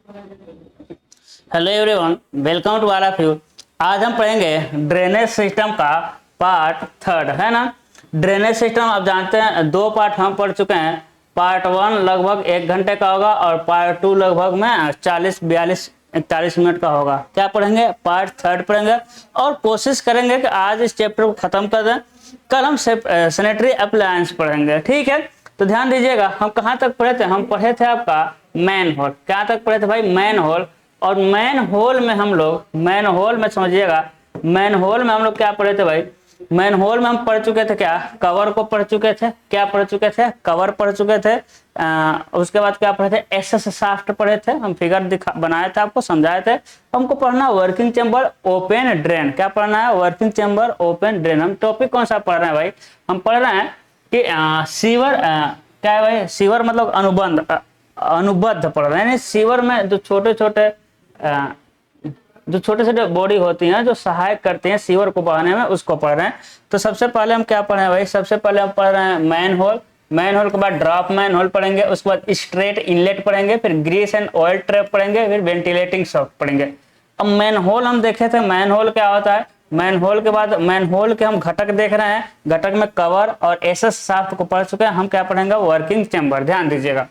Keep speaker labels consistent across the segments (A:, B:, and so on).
A: Hello everyone, welcome to all of you. आज हम पढ़ेंगे ड्रेनेज सिस्टम का पार्ट थर्ड, है ना। ड्रेनेज सिस्टम आप जानते हैं, दो पार्ट हम पढ़ चुके हैं। पार्ट वन लगभग 1 घंटे का होगा और पार्ट टू लगभग में 40-42-41 मिनट का होगा। क्या पढ़ेंगे? पार्ट थर्ड पढ़ेंगे और कोशिश करेंगे कि आज इस चैप्टर को खत्म कर दें। कल हम सैनिटरी अप्लायंस पढ़ेंगे, ठीक है। तो ध्यान दीजिएगा, हम कहाँ तक पढ़े थे? हम पढ़े थे आपका मैन होल। क्या तक पढ़े थे भाई? Manhole. और मैन होल में हम लोग, मैन होल में समझिएगा, मैन होल में हम लोग क्या पढ़े थे भाई? मैन होल में हम पढ़ चुके थे क्या? कवर को पढ़ चुके थे। क्या पढ़ चुके थे? कवर पढ़ चुके थे। उसके बाद क्या पढ़े थे? एसएस शाफ्ट पढ़े थे। हम फिगर बनाए थे, आपको समझाए थे। हमको पढ़ना वर्किंग चेंबर ओपन ड्रेन। क्या पढ़ना है? Working chamber open drain. हम टॉपिक कौन सा पढ़ रहे हैं भाई? हम पढ़ रहे हैं कि सीवर, क्या है भाई? सीवर मतलब अनुबद्ध पढ़ रहे हैं। सीवर में जो छोटे छोटे बॉडी होती हैं जो सहायक करती हैं सीवर को बहाने में, उसको पढ़ रहे हैं। तो सबसे पहले हम क्या पढ़ रहे हैं भाई? सबसे पहले हम पढ़ रहे हैं मैन होल। मैन होल के बाद ड्रॉप मैन होल पढ़ेंगे, उसके बाद स्ट्रेट इनलेट पढ़ेंगे, फिर ग्रीस एंड ऑयल ट्रैप पढ़ेंगे, फिर वेंटिलेटिंग शाफ्ट पढ़ेंगे। अब मैन होल हम देखे थे, मैन होल क्या होता है। मैन होल के बाद मैन होल के हम घटक देख रहे हैं। घटक में कवर और एसएस शाफ्ट को पढ़ चुके हैं। हम क्या पढ़ेंगे? Working chamber. ध्यान दीजिएगा,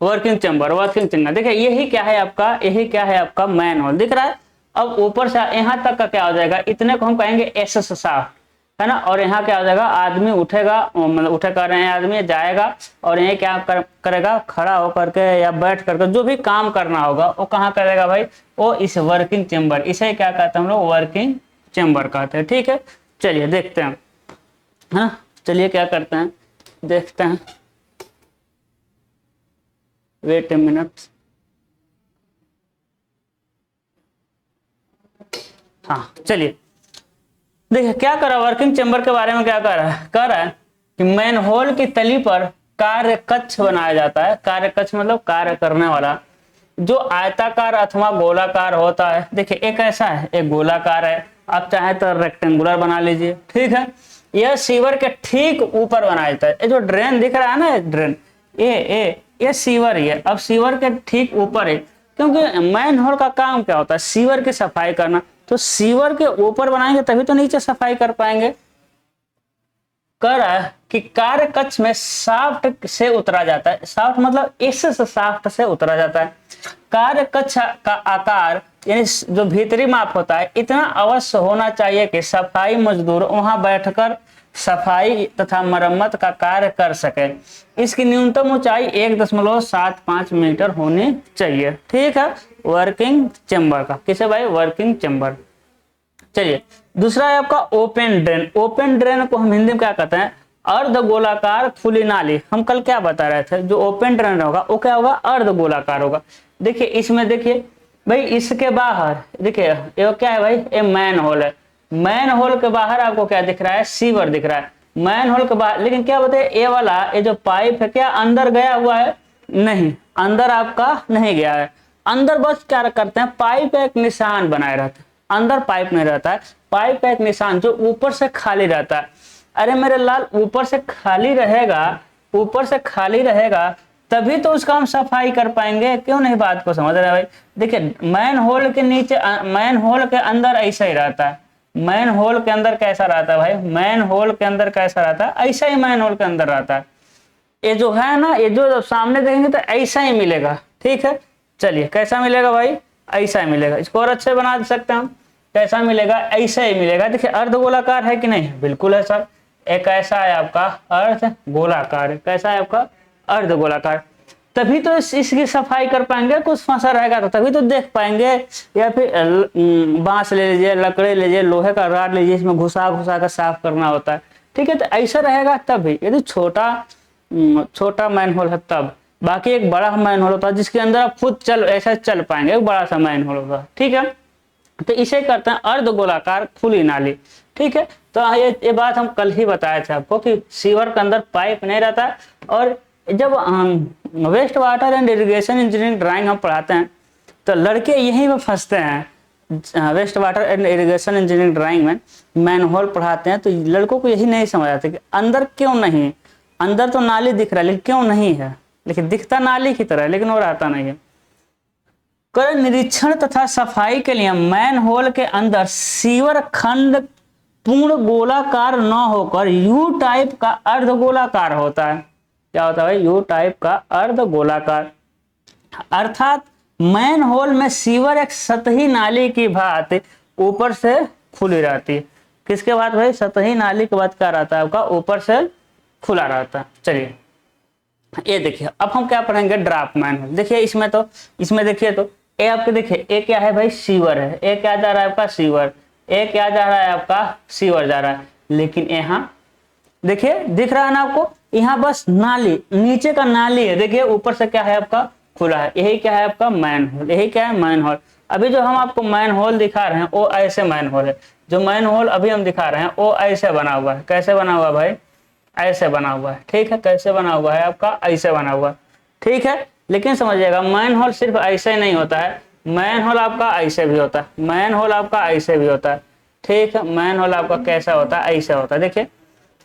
A: वर्किंग चेंबर, वर्किंग चेंबर। देखिए यही क्या है आपका, यही क्या है आपका मैन होल दिख रहा है। अब ऊपर से यहाँ तक का क्या हो जाएगा? इतने को हम कहेंगे एसएस शाफ्ट, है ना। और यहाँ क्या हो जाएगा? आदमी उठेगा, मतलब उठे कर रहे हैं, आदमी जाएगा और ये क्या करेगा? खड़ा होकर के या बैठ करके जो भी काम करना होगा वो कहाँ करेगा भाई? वो इस वर्किंग चेंबर, इसे क्या कहते हैं हम लोग? वर्किंग चेंबर कहते हैं, ठीक है। चलिए देखते हैं, हाँ चलिए क्या करते हैं, देखते हैं। वेट ए मिनट, हाँ चलिए देखिए क्या कर रहा है। वर्किंग चेंबर के बारे में क्या कर रहा है? कह रहा है कि मैन होल की तली पर कार्य कक्ष बनाया जाता है। कार्य कक्ष मतलब कार्य करने वाला, जो आयताकार अथवा गोलाकार होता है। देखिए एक ऐसा है, एक गोलाकार है, आप चाहे तो रेक्टेंगुलर बना लीजिए, ठीक है। यह सीवर के ठीक ऊपर बनाया जाता है। ये जो ड्रेन दिख रहा है ना, ड्रेन, ये सीवर ही है। अब सीवर के ठीक ऊपर है, क्योंकि मैन होल का काम क्या होता है? सीवर की सफाई करना। तो सीवर के ऊपर बनाएंगे तभी तो नीचे सफाई कर पाएंगे। कह रहा है कि कार्य कक्ष में शाफ्ट से उतरा जाता है। शाफ्ट मतलब इस शाफ्ट से उतरा जाता है। कार्य कक्ष का आकार यानी जो भीतरी माप होता है, इतना अवश्य होना चाहिए कि सफाई मजदूर वहां बैठकर सफाई तथा मरम्मत का कार्य कर सके। इसकी न्यूनतम ऊंचाई 1.75 मीटर होनी चाहिए, ठीक है। वर्किंग चेंबर का, किसे भाई? Working chamber. चलिए दूसरा है आपका ओपन ड्रेन। ओपन ड्रेन को हम हिंदी में क्या कहते हैं? अर्ध गोलाकार खुली नाली। हम कल क्या बता रहे थे? जो ओपन ड्रेन होगा वो क्या होगा? अर्ध गोलाकार होगा। देखिए इसमें, देखिए भाई इसके बाहर देखिए ये क्या है भाई? ये मैन होल है। मैन होल के बाहर आपको क्या दिख रहा है? सीवर दिख रहा है। मैन होल के बाहर, लेकिन क्या बताए, ये वाला ये जो पाइप है क्या अंदर गया हुआ है? नहीं, अंदर आपका नहीं गया है। अंदर बस क्या करते हैं? पाइप का एक निशान बनाए रहते हैं। अंदर पाइप नहीं रहता है, पाइप का एक निशान जो ऊपर से खाली रहता है। अरे मेरे लाल, ऊपर से खाली रहेगा, ऊपर से खाली रहेगा तभी तो उसका हम सफाई कर पाएंगे। क्यों नहीं बात को समझ रहे हैं भाई? देखिए मैन होल के नीचे, मैन होल के अंदर ऐसा ही रहता है। मैन होल के अंदर कैसा रहता है भाई? मैन होल के अंदर कैसा रहता है? ऐसा ही मैन होल के अंदर रहता है। ये जो है ना, ये जो सामने देखेंगे तो ऐसा ही मिलेगा, ठीक है। चलिए कैसा मिलेगा भाई? ऐसा ही मिलेगा। इसको और अच्छे बना सकते हैं हम। कैसा मिलेगा? ऐसा ही मिलेगा। देखिए अर्ध गोलाकार है कि नहीं? बिल्कुल है सर। एक ऐसा है आपका अर्ध गोलाकार। कैसा है आपका? अर्ध गोलाकार। तभी तो इसकी सफाई कर पाएंगे। कुछ फंसा रहेगा तो तभी तो देख पाएंगे। या फिर बांस ले लीजिए, लकड़ी लीजिए, लोहे का रॉड लीजिए, इसमें घुसा घुसा कर साफ करना होता है, ठीक है। तो ऐसा रहेगा तभी। यदि छोटा मैन होल है तब। बाकी एक बड़ा मैन होल होता है जिसके अंदर आप खुद ऐसा चल पाएंगे, एक बड़ा सा मैन होल होता है, ठीक है। तो इसे करते हैं अर्ध गोलाकार खुली नाली, ठीक है। तो ये बात हम कल ही बताए थे आपको कि सीवर के अंदर पाइप नहीं रहता। और जब waste water and irrigation engineering drawing हम पढ़ाते हैं तो लड़के यहीं पे फंसते हैं। Waste water and irrigation engineering drawing में मैन होल पढ़ाते हैं तो लड़कों को यही नहीं समझ आता कि अंदर क्यों नहीं। अंदर तो नाली दिख रहा है लेकिन क्यों नहीं है? लेकिन दिखता नाली की तरह है लेकिन वो रहता नहीं है। कर निरीक्षण तथा सफाई के लिए मैन होल के अंदर सीवर खंड पूर्ण गोलाकार न होकर यू टाइप का अर्धगोलाकार होता है। क्या होता है भाई? यू टाइप का अर्धगोलाकार। अर्थात मैन होल में सीवर एक सतही नाली की भांति ऊपर से खुली रहती है। किसके बाद भाई? सतही नाली के बाद क्या रहता है आपका? ऊपर से खुला रहता है। चलिए ये देखिए, अब हम क्या पढ़ेंगे? Draft manhole. देखिए इसमें देखिए तो ए आपके देखिए ए क्या है भाई? सीवर है। ए क्या जा रहा है आपका? सीवर। ए क्या जा रहा है आपका? सीवर जा रहा है। लेकिन यहाँ देखिए दिख रहा है ना आपको? यहाँ बस नाली, नीचे का नाली है। देखिए ऊपर से क्या है आपका? खुला है। यही क्या है आपका? Manhole. यही क्या है? Manhole. अभी जो हम आपको मैन होल दिखा रहे हैं वो ऐसे मैन होल है। जो मैन होल अभी हम दिखा रहे हैं वो ऐसे बना हुआ है। कैसे बना हुआ है भाई? ऐसे बना हुआ है। ठीक है, कैसे बना हुआ है आपका? ऐसे बना हुआ है। ठीक है, लेकिन समझिएगा मैन होल सिर्फ ऐसे नहीं होता है। मैन होल आपका ऐसे भी होता है। मैन होल आपका ऐसे भी होता है। ठीक है, मैन होल आपका कैसा होता है? ऐसे होता है। देखिए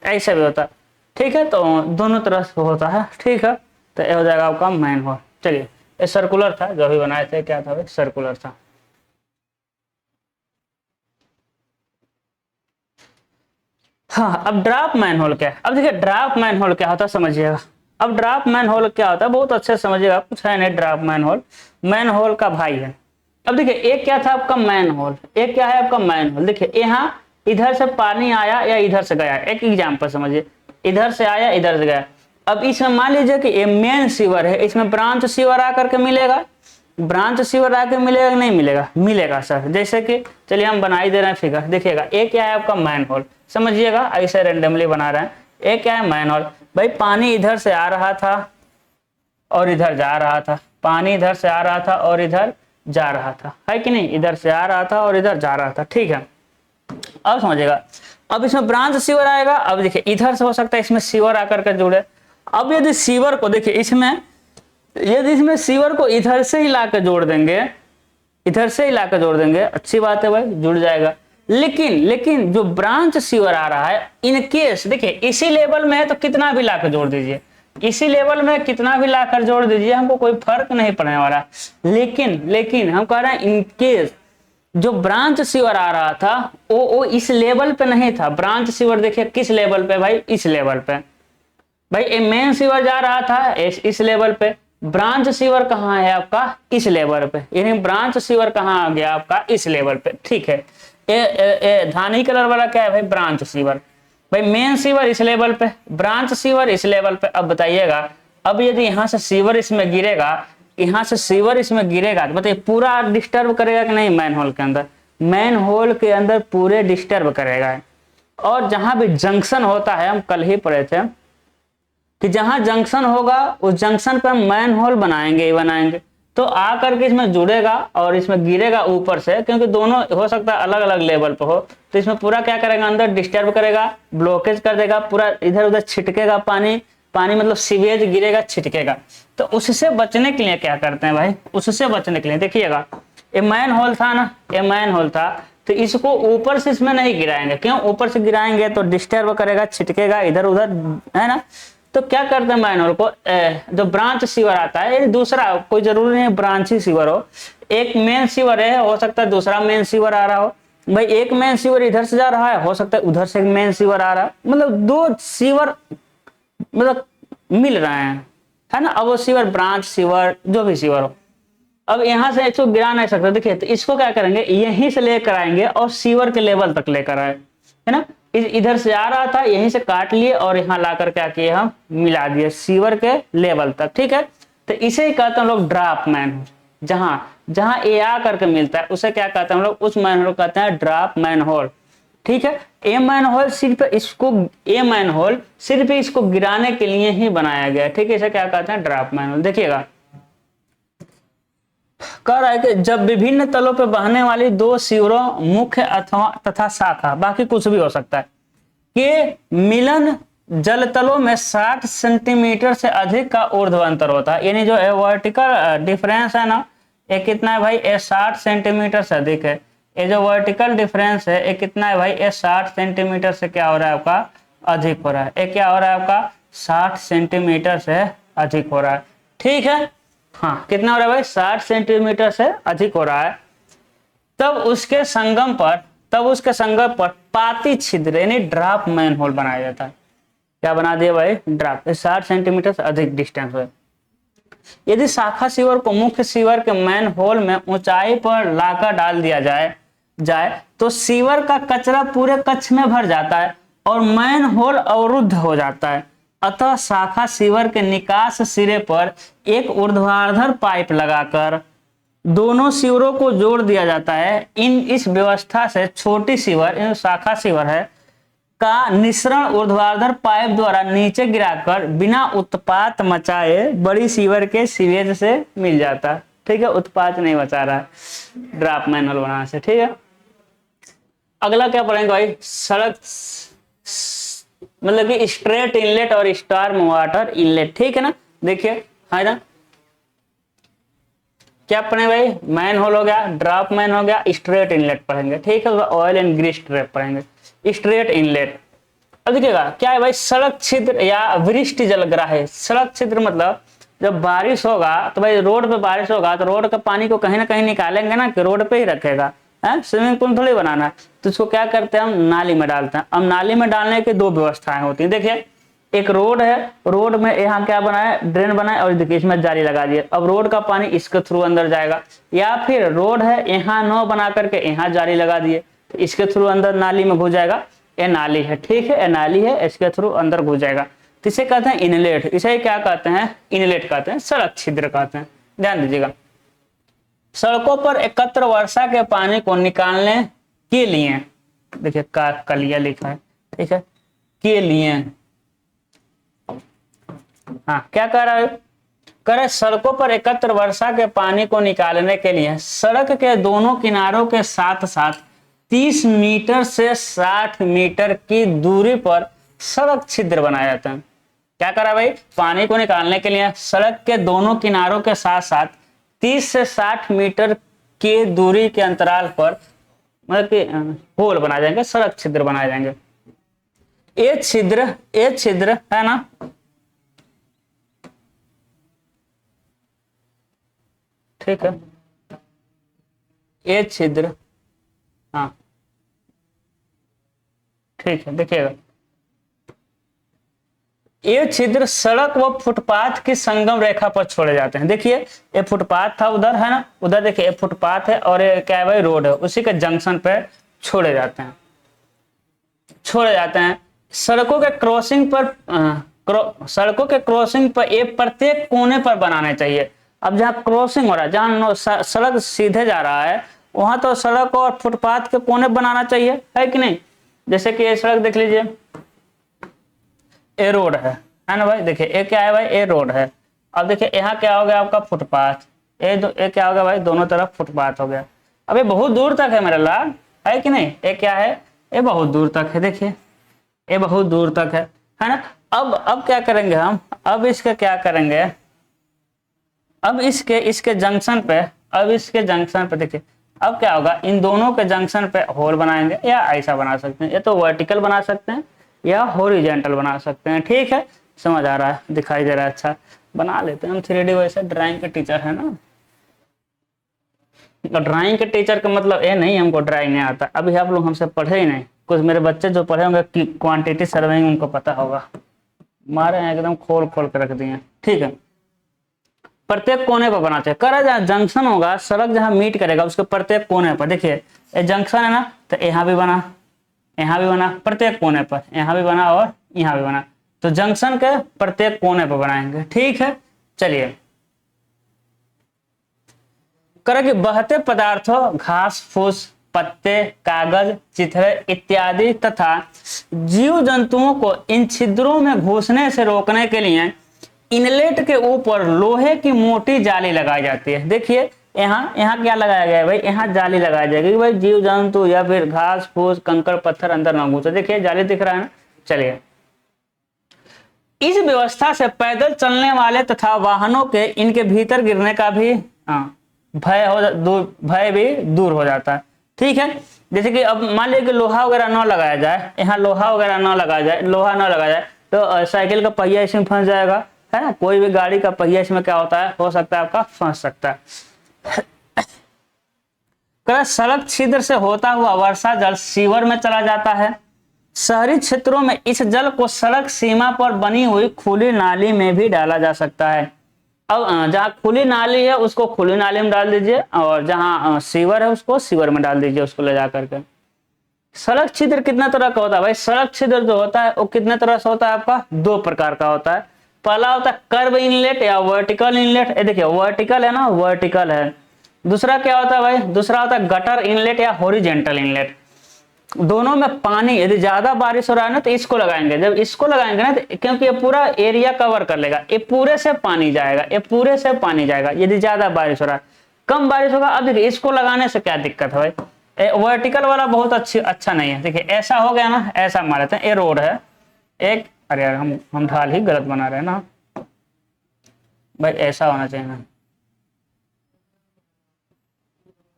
A: ऐसे भी होता है। ठीक है, तो दोनों तरह से होता है। ठीक है, तो ये हो जाएगा आपका मैन होल। चलिए ये सर्कुलर था जो अभी बनाए थे। क्या था भाई? सर्कुलर था। हाँ, अब ड्राफ्ट मैन होल क्या है? अब देखिए ड्राफ्ट मैन होल क्या होता है समझिएगा। अब ड्राफ्ट मैन होल क्या होता है बहुत अच्छे से समझिएगा। कुछ है नहीं, ड्राफ्ट मैन होल का भाई है। अब देखिए एक क्या था आपका? Manhole. एक क्या है आपका? Manhole. देखिए यहाँ इधर से पानी आया या इधर से गया। एक एग्जाम्पल समझिए, इधर से आया इधर से गया। अब इसमें मान लीजिए कि ये मेन सीवर है, इसमें ब्रांच सीवर आकर के मिलेगा। ब्रांच सीवर आके मिलेगा कि नहीं मिलेगा? मिलेगा सर। जैसे कि चलिए हम बना ही दे रहे हैं फिगर। देखिएगा एक क्या है आपका? Manhole. समझिएगा ऐसे रेंडमली बना रहे हैं। एक क्या है? Manhole. भाई पानी इधर से आ रहा था और इधर जा रहा था। पानी इधर से आ रहा था और इधर जा रहा था, है कि नहीं? इधर से आ रहा था और इधर जा रहा था। ठीक है, अब समझिएगा। अब इसमें ब्रांच सीवर आएगा। अब देखिए इधर से हो सकता है इसमें सीवर आकर के जुड़े। अब यदि सीवर को देखिए इसमें सीवर को इधर से ही लाकर जोड़ देंगे, इधर से ही लाकर जोड़ देंगे, अच्छी बात है भाई, जुड़ जाएगा। लेकिन जो ब्रांच सीवर आ रहा है इन केस देखिए इसी लेवल में है तो कितना भी लाकर जोड़ दीजिए, इसी लेवल में कितना भी लाकर जोड़ दीजिए, हमको कोई फर्क नहीं पड़ने वाला। लेकिन हम कह रहे हैं इन केस जो ब्रांच सीवर आ रहा था वो इस लेवल पे नहीं था। ब्रांच सीवर देखिए किस लेवल पे भाई? इस लेवल पे। भाई मेन सीवर जा रहा था इस लेवल पे। ब्रांच सीवर कहाँ है आपका? इस लेवल पे। यानी ब्रांच सीवर कहाँ आ गया आपका? इस लेवल पे। ठीक है, धानी कलर वाला क्या है भाई? Branch sewer. भाई मेन सीवर इस लेवल पे, ब्रांच सीवर इस लेवल पे। अब बताइएगा, अब यदि यहाँ से सीवर इसमें गिरेगा, यहाँ से सीवर इसमें गिरेगा तो बताइए पूरा डिस्टर्ब करेगा कि नहीं? मैन होल के अंदर, मैन होल के अंदर पूरे डिस्टर्ब करेगा। और जहां भी जंक्शन होता है, हम कल ही पढ़े थे कि जहां जंक्शन होगा उस जंक्शन पर मैन होल बनाएंगे ही बनाएंगे। तो आकर के इसमें जुड़ेगा और इसमें गिरेगा ऊपर से, क्योंकि दोनों हो सकता है अलग अलग लेवल पर हो। तो इसमें पूरा क्या करेगा? अंदर डिस्टर्ब करेगा, ब्लॉकेज कर देगा, पूरा इधर उधर छिटकेगा पानी मतलब सीवेज गिरेगा, छिटकेगा। तो उससे बचने के लिए क्या करते हैं भाई? उससे बचने के लिए देखिएगा, ये मैन होल था ना, ये मैन होल था, तो इसको ऊपर से इसमें नहीं गिराएंगे। क्यों? ऊपर से गिराएंगे तो डिस्टर्ब करेगा, छिटकेगा इधर उधर, है ना। तो क्या करते हैं मैन होल को? जो ब्रांच सीवर आता है, दूसरा कोई जरूरी नहीं ब्रांच ही सीवर हो, एक मेन सीवर है, हो सकता है दूसरा मेन सीवर आ रहा हो। भाई एक मेन सीवर इधर से जा रहा है, हो सकता है उधर से एक मेन सीवर आ रहा है, मतलब दो सीवर मतलब मिल रहे हैं, है ना। अब वो सीवर ब्रांच सीवर जो भी सीवर हो, अब यहाँ से इसको गिरा नहीं सकते। देखिए तो इसको क्या करेंगे? यहीं से लेकर आएंगे और सीवर के लेवल तक लेकर आए, है ना। इधर से आ रहा था, यहीं से काट लिए और यहाँ लाकर क्या किए? हम मिला दिए सीवर के लेवल तक। ठीक है, तो इसे ही कहते हैं हम लोग ड्राफ्ट मैन होल। जहां ए आ करके मिलता है उसे क्या कहते हैं हम लोग? उस मैन होल कहते हैं ड्राफ्ट मैन होल। ठीक है, ए मैन होल सिर्फ इसको गिराने के लिए ही बनाया गया। ठीक है, इसे क्या कहते हैं? Draft manhole. देखिएगा कह रहा है कि जब विभिन्न तलों पर बहने वाली दो सीवरों मुख्य अथवा तथा शाखा, बाकी कुछ भी हो सकता है, कि मिलन जल तलों में 60 सेंटीमीटर से अधिक का ऊर्ध्वांतर होता है। यानी जो वर्टिकल डिफरेंस है ना, ये कितना है भाई? ये 60 सेंटीमीटर से अधिक है। ये जो वर्टिकल डिफरेंस है ये कितना है भाई? ये 60 सेंटीमीटर से क्या हो रहा है आपका? अधिक हो रहा है। ये क्या हो रहा है आपका? 60 सेंटीमीटर से अधिक हो रहा है। ठीक है, हाँ कितना हो रहा है भाई, 60 सेंटीमीटर से अधिक हो रहा है, तब उसके संगम पर पाती छिद्र यानी ड्रॉप मैनहोल बनाया जाता है। क्या बना दिया भाई, ड्रॉप, 60 सेंटीमीटर से अधिक डिस्टेंस है। यदि शाखा सीवर को मुख्य सीवर के मैनहोल में ऊंचाई पर लाकर डाल दिया जाए तो सीवर का कचरा पूरे कक्ष में भर जाता है और मैनहोल अवरुद्ध हो जाता है। अतः शाखा सीवर के निकास सिरे पर एक ऊर्ध्वाधर पाइप लगाकर दोनों सीवरों को जोड़ दिया जाता है। इस व्यवस्था से छोटी सीवर, शाखा सीवर है, का निःसरण ऊर्ध्वाधर पाइप द्वारा नीचे गिराकर बिना उत्पात मचाए बड़ी सीवर के सीवेज से मिल जाता। ठीक है, उत्पात नहीं मचा रहा है ड्रॉप मैनहोल बनाने से। ठीक है, अगला क्या पढ़ेंगे भाई, सड़क मतलब कि स्ट्रेट इनलेट और स्टॉर्म वाटर इनलेट। ठीक है ना, देखिए है ना, क्या पढ़े भाई, मैनहोल हो गया, ड्रॉप मैन हो गया, स्ट्रेट इनलेट पढ़ेंगे। ठीक है, ऑयल एंड ग्रीस ट्रैप पढ़ेंगे, स्ट्रेट इनलेट। अब देखिएगा क्या है भाई, सड़क छिद्र या वृष्टि जलग्राही। सड़क छिद्र मतलब जब बारिश होगा तो भाई रोड पे बारिश होगा तो रोड का पानी को कहीं ना कहीं निकालेंगे ना, कि रोड पे ही रखेगा, है स्विमिंग पूल थोड़ी बनाना है, तो उसको क्या करते हैं हम, नाली में डालते हैं। अब नाली में डालने की दो व्यवस्थाएं होती हैं। देखिए एक रोड है, रोड में यहाँ क्या बना है, ड्रेन बना है और देखिए इसमें जाली लगा दिए। अब रोड का पानी इसके थ्रू अंदर जाएगा, या फिर रोड है यहाँ नौ बना करके यहाँ जाली लगा दिए तो इसके थ्रू अंदर नाली में घुस जाएगा। ये नाली है, ठीक है, ये नाली है, इसके थ्रू अंदर घुस जाएगा, तो इसे कहते हैं इनलेट। इसे क्या कहते हैं, इनलेट कहते हैं, सड़क छिद्र कहते हैं। ध्यान दीजिएगा, सड़कों पर एकत्र वर्षा के पानी को निकालने के लिए, देखिए कलिया लिखा है, ठीक है, के लिए, हाँ क्या कह रहा है, कह रहे सड़कों पर एकत्र वर्षा के पानी को निकालने के लिए सड़क के दोनों किनारों के साथ साथ 30 मीटर से 60 मीटर की दूरी पर सड़क छिद्र बनाया जाता है। क्या करा भाई, पानी को निकालने के लिए सड़क के दोनों किनारों के साथ साथ 30 से 60 मीटर की दूरी के अंतराल पर मतलब कि होल बनाए जाएंगे, सड़क छिद्र बनाए जाएंगे। ये छिद्र है ना, ठीक है, ये छिद्र, हाँ ठीक है, देखिएगा ये छिद्र सड़क व फुटपाथ की संगम रेखा पर छोड़े जाते हैं। देखिए ये फुटपाथ था उधर, है ना, उधर देखिए ये फुटपाथ है और ये क्या है भाई, रोड है, उसी के जंक्शन पे छोड़े जाते हैं, सड़कों के क्रॉसिंग पर ये प्रत्येक कोने पर बनाने चाहिए। अब जहाँ क्रॉसिंग हो रहा है, जहाँ सड़क सीधे जा रहा है वहां तो सड़क और फुटपाथ के कोने बनाना चाहिए, है कि नहीं। जैसे कि ये सड़क देख लीजिए, ए रोड है ना भाई, देखिए ये क्या है भाई, ए रोड है। अब देखिए यहाँ क्या हो गया आपका, फुटपाथ, ये क्या हो गया भाई, दोनों तरफ फुटपाथ हो गया। अब ये बहुत दूर तक है मेरा लाल, है कि नहीं, ये क्या है, ये बहुत दूर तक है, देखिए ये बहुत दूर तक है ना। अब क्या करेंगे हम, अब इसका क्या करेंगे, अब इसके जंक्शन पे देखिए अब क्या होगा, इन दोनों के जंक्शन पे होल बनाएंगे, या ऐसा बना सकते हैं, या तो वर्टिकल बना सकते हैं या हॉरिजॉन्टल बना सकते हैं। ठीक है, समझ आ रहा है, दिखाई दे रहा है, अच्छा बना लेते हैं हम 3D। वैसे ड्राइंग के टीचर है ना, तो ड्राइंग के टीचर का मतलब ये नहीं हमको ड्राइंग नहीं आता। अभी आप लोग हमसे पढ़े ही नहीं, कुछ मेरे बच्चे जो पढ़े होंगे क्वांटिटी सर्वेइंग उनको पता होगा, मारे हैं एकदम खोल के रख दिए। ठीक है, प्रत्येक कोने पर बना चाहिए, करा जहाँ जंक्शन होगा, सड़क जहाँ मीट करेगा उसके प्रत्येक कोने पर, देखिए ये जंक्शन है ना, तो यहाँ भी बना, प्रत्येक कोने पर, यहाँ भी बना और यहाँ भी बना, तो जंक्शन के प्रत्येक कोने पर बनाएंगे। ठीक है, चलिए करें कि बहते पदार्थों, घास फूस, पत्ते, कागज, चिथड़े इत्यादि तथा जीव जंतुओं को इन छिद्रों में घुसने से रोकने के लिए इनलेट के ऊपर लोहे की मोटी जाली लगाई जाती है। देखिए यहाँ क्या लगाया गया है भाई, यहाँ जाली लगाई जाएगी भाई, जीव जंतु या फिर घास फूस कंकड़ पत्थर अंदर ना घुसे। देखिए जाली दिख रहा है ना, चलिए इस व्यवस्था से पैदल चलने वाले तथा वाहनों के इनके भीतर गिरने का भी भय भी दूर हो जाता है। ठीक है, जैसे कि अब मान लीजिए कि लोहा वगैरह न लगाया जाए, यहाँ लोहा वगैरह न लगाया जाए, तो साइकिल का पहिया इसमें फंस जाएगा है ना, कोई भी गाड़ी का पहिया इसमें क्या होता है, हो सकता है आपका फंस सकता है। सड़क छिद्र से होता हुआ वर्षा जल सीवर में चला जाता है। शहरी क्षेत्रों में इस जल को सड़क सीमा पर बनी हुई खुली नाली में भी डाला जा सकता है। अब जहाँ खुली नाली है उसको खुली नाली में डाल दीजिए, और जहाँ सीवर है उसको सीवर में डाल दीजिए, उसको ले जा करके। सड़क छिद्र कितना तरह का होता है भाई, सड़क छिद्र जो होता है वो कितने तरह से होता है, आपका दो प्रकार का होता है। पहला होता है कर्व इनलेट या वर्टिकल इनलेट, ये देखिए वर्टिकल है ना, वर्टिकल है। दूसरा क्या होता है भाई, दूसरा होता है गटर इनलेट या हॉरिजेंटल इनलेट। दोनों में पानी, यदि ज्यादा बारिश हो रहा है ना तो इसको लगाएंगे, जब इसको लगाएंगे ना तो क्योंकि ये पूरा एरिया कवर कर लेगा, ये पूरे से पानी जाएगा, ये पूरे से पानी जाएगा यदि ज्यादा बारिश हो रहा है। कम बारिश होगा, अब देखिए इसको लगाने से क्या दिक्कत है भाई, वर्टिकल वाला बहुत अच्छा नहीं है। देखिए ऐसा हो गया ना, ऐसा मान लेते हैं ये रोड है एक, अरे यार हम ढाल ही गलत बना रहे हैं ना भाई, ऐसा होना चाहिए ना,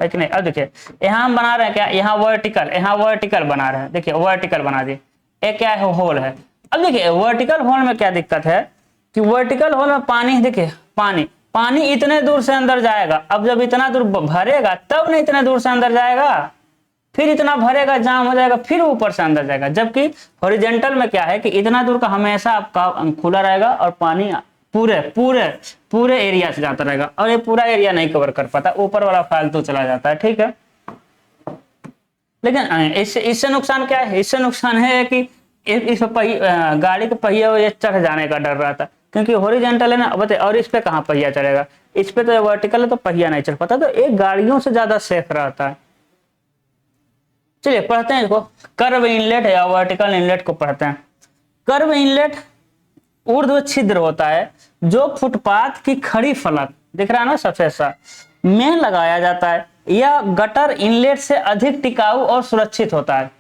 A: है कि नहीं। अब देखिए यहाँ हम बना रहे हैं क्या, यहाँ वर्टिकल बना रहे हैं, देखिए वर्टिकल बना दिए, ये क्या है, होल है। अब देखिए वर्टिकल होल में क्या दिक्कत है कि वर्टिकल होल में पानी, देखिए पानी इतने दूर से अंदर जाएगा, अब जब इतना दूर भरेगा तब ना इतने दूर से अंदर जाएगा, फिर इतना भरेगा जाम हो जाएगा, फिर ऊपर से अंदर जाएगा। जबकि हॉरिजॉन्टल में क्या है कि इतना दूर का हमेशा आपका खुला रहेगा और पानी पूरे एरिया से जाता रहेगा, और ये पूरा एरिया नहीं कवर कर पाता, ऊपर वाला फालतू चला जाता है, ठीक है। लेकिन इससे नुकसान क्या है, इससे नुकसान है कि इस गाड़ी के पहिए ये चढ़ जाने का डर रहता है, क्योंकि हॉरिजॉन्टल है ना, बताइए, और इस पे कहाँ पहिया चढ़ेगा, इस पे तो वर्टिकल है तो पहिया नहीं चढ़ पाता, तो एक गाड़ियों से ज्यादा सेफ रहता है। चलिए पढ़ते हैं इसको, कर्व इनलेट या वर्टिकल इनलेट को पढ़ते हैं। कर्व इनलेट ऊर्ध्व छिद्र होता है जो फुटपाथ की खड़ी फलक, दिख रहा है ना सफेद सा, में लगाया जाता है। यह गटर इनलेट से अधिक टिकाऊ और सुरक्षित होता है।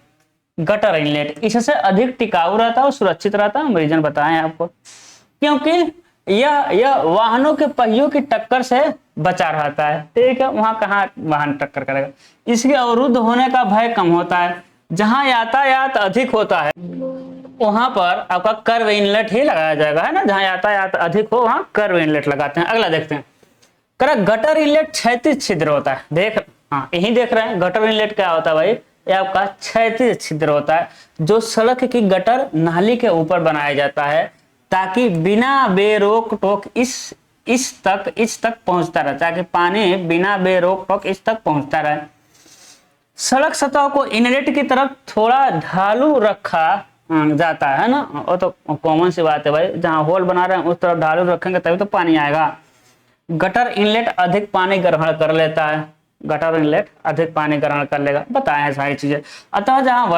A: गटर इनलेट इससे अधिक टिकाऊ रहता है और सुरक्षित रहता है, हम रीजन बताएं आपको, क्योंकि यह वाहनों के पहियों की टक्कर से बचा रहता है, ठीक है। वहां कहाँ वाहन टक्कर करेगा, इसके अवरुद्ध होने का भय कम होता है। जहां यातायात अधिक होता है वहां पर आपका कर्व इनलेट ही लगाया जाएगा, है ना, जहां यातायात अधिक हो वहां कर्व इनलेट लगाते हैं। अगला देखते हैं, गटर इनलेट क्षैतिज छिद्र होता है, यही देख रहे हैं। गटर इनलेट क्या होता है भाई, ये आपका क्षैतिज छिद्र होता है जो सड़क की गटर नाली के ऊपर बनाया जाता है, ताकि बिना बेरोक टोक इस तक पहुंचता रहे, ताकि पानी बिना बेरोक टोक इस तक पहुंचता रहे। सड़क सतह को इनलेट की तरफ थोड़ा ढालू रखा जाता है ना, वो तो कॉमन सी बात है भाई, जहां होल बना रहे हैं उस तरफ ढालू रखेंगे तभी तो पानी आएगा। गटर इनलेट अधिक पानी ग्रहण कर लेता है, गटर इनलेट अधिक पानी ग्रहण कर लेगा, बताए हैं सारी चीजें। अतः जहां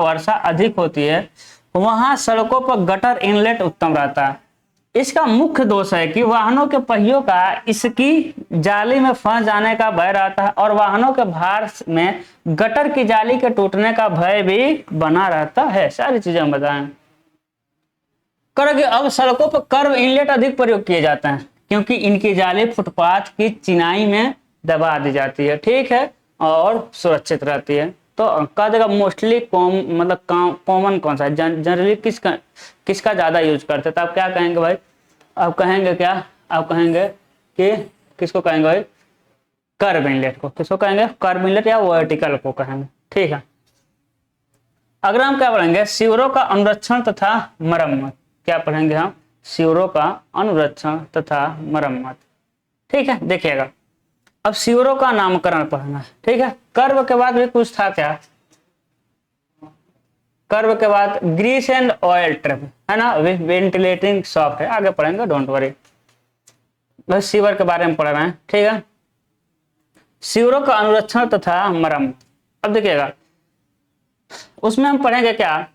A: वर्षा अधिक होती है वहां सड़कों पर गटर इनलेट उत्तम रहता है। इसका मुख्य दोष है कि वाहनों के पहियों का इसकी जाली में फंस जाने का भय रहता है, और वाहनों के भार में गटर की जाली के टूटने का भय भी बना रहता है। सारी चीजें हम बताएं। अब सड़कों पर कर्व इनलेट अधिक प्रयोग किए जाते हैं क्योंकि इनकी जाली फुटपाथ की चिनाई में दबा दी जाती है, ठीक है, और सुरक्षित रहती है। तो कहा जाएगा मोस्टली कॉमन कौन सा है, जनरली किसका ज्यादा यूज करते हैं, तो आप क्या कहेंगे भाई, आप कहेंगे कि किसको कहेंगे भाई, कर्व इनलेट को। किसको कहेंगे, कर्व इनलेट या वर्टिकल को कहेंगे, ठीक है। अगर हम क्या पढ़ेंगे, सीवरों का अनुरक्षण तथा मरम्मत, क्या पढ़ेंगे हम, सीवरों का अनुरक्षण तथा मरम्मत, ठीक है। देखिएगा अब सीवरों का नामकरण पढ़ना है, ठीक है। कर्व के बाद भी कुछ था क्या, कर्व के बाद ग्रीस एंड ऑयल ट्रिप, है ना, वेंटिलेटिंग सॉफ्ट है, आगे पढ़ेंगे, डोंट वरी। बस सीवर के बारे में पढ़ रहे हैं, ठीक है। सीवरों का अनुरक्षण तथा मरम्मत, अब देखिएगा उसमें हम पढ़ेंगे क्या,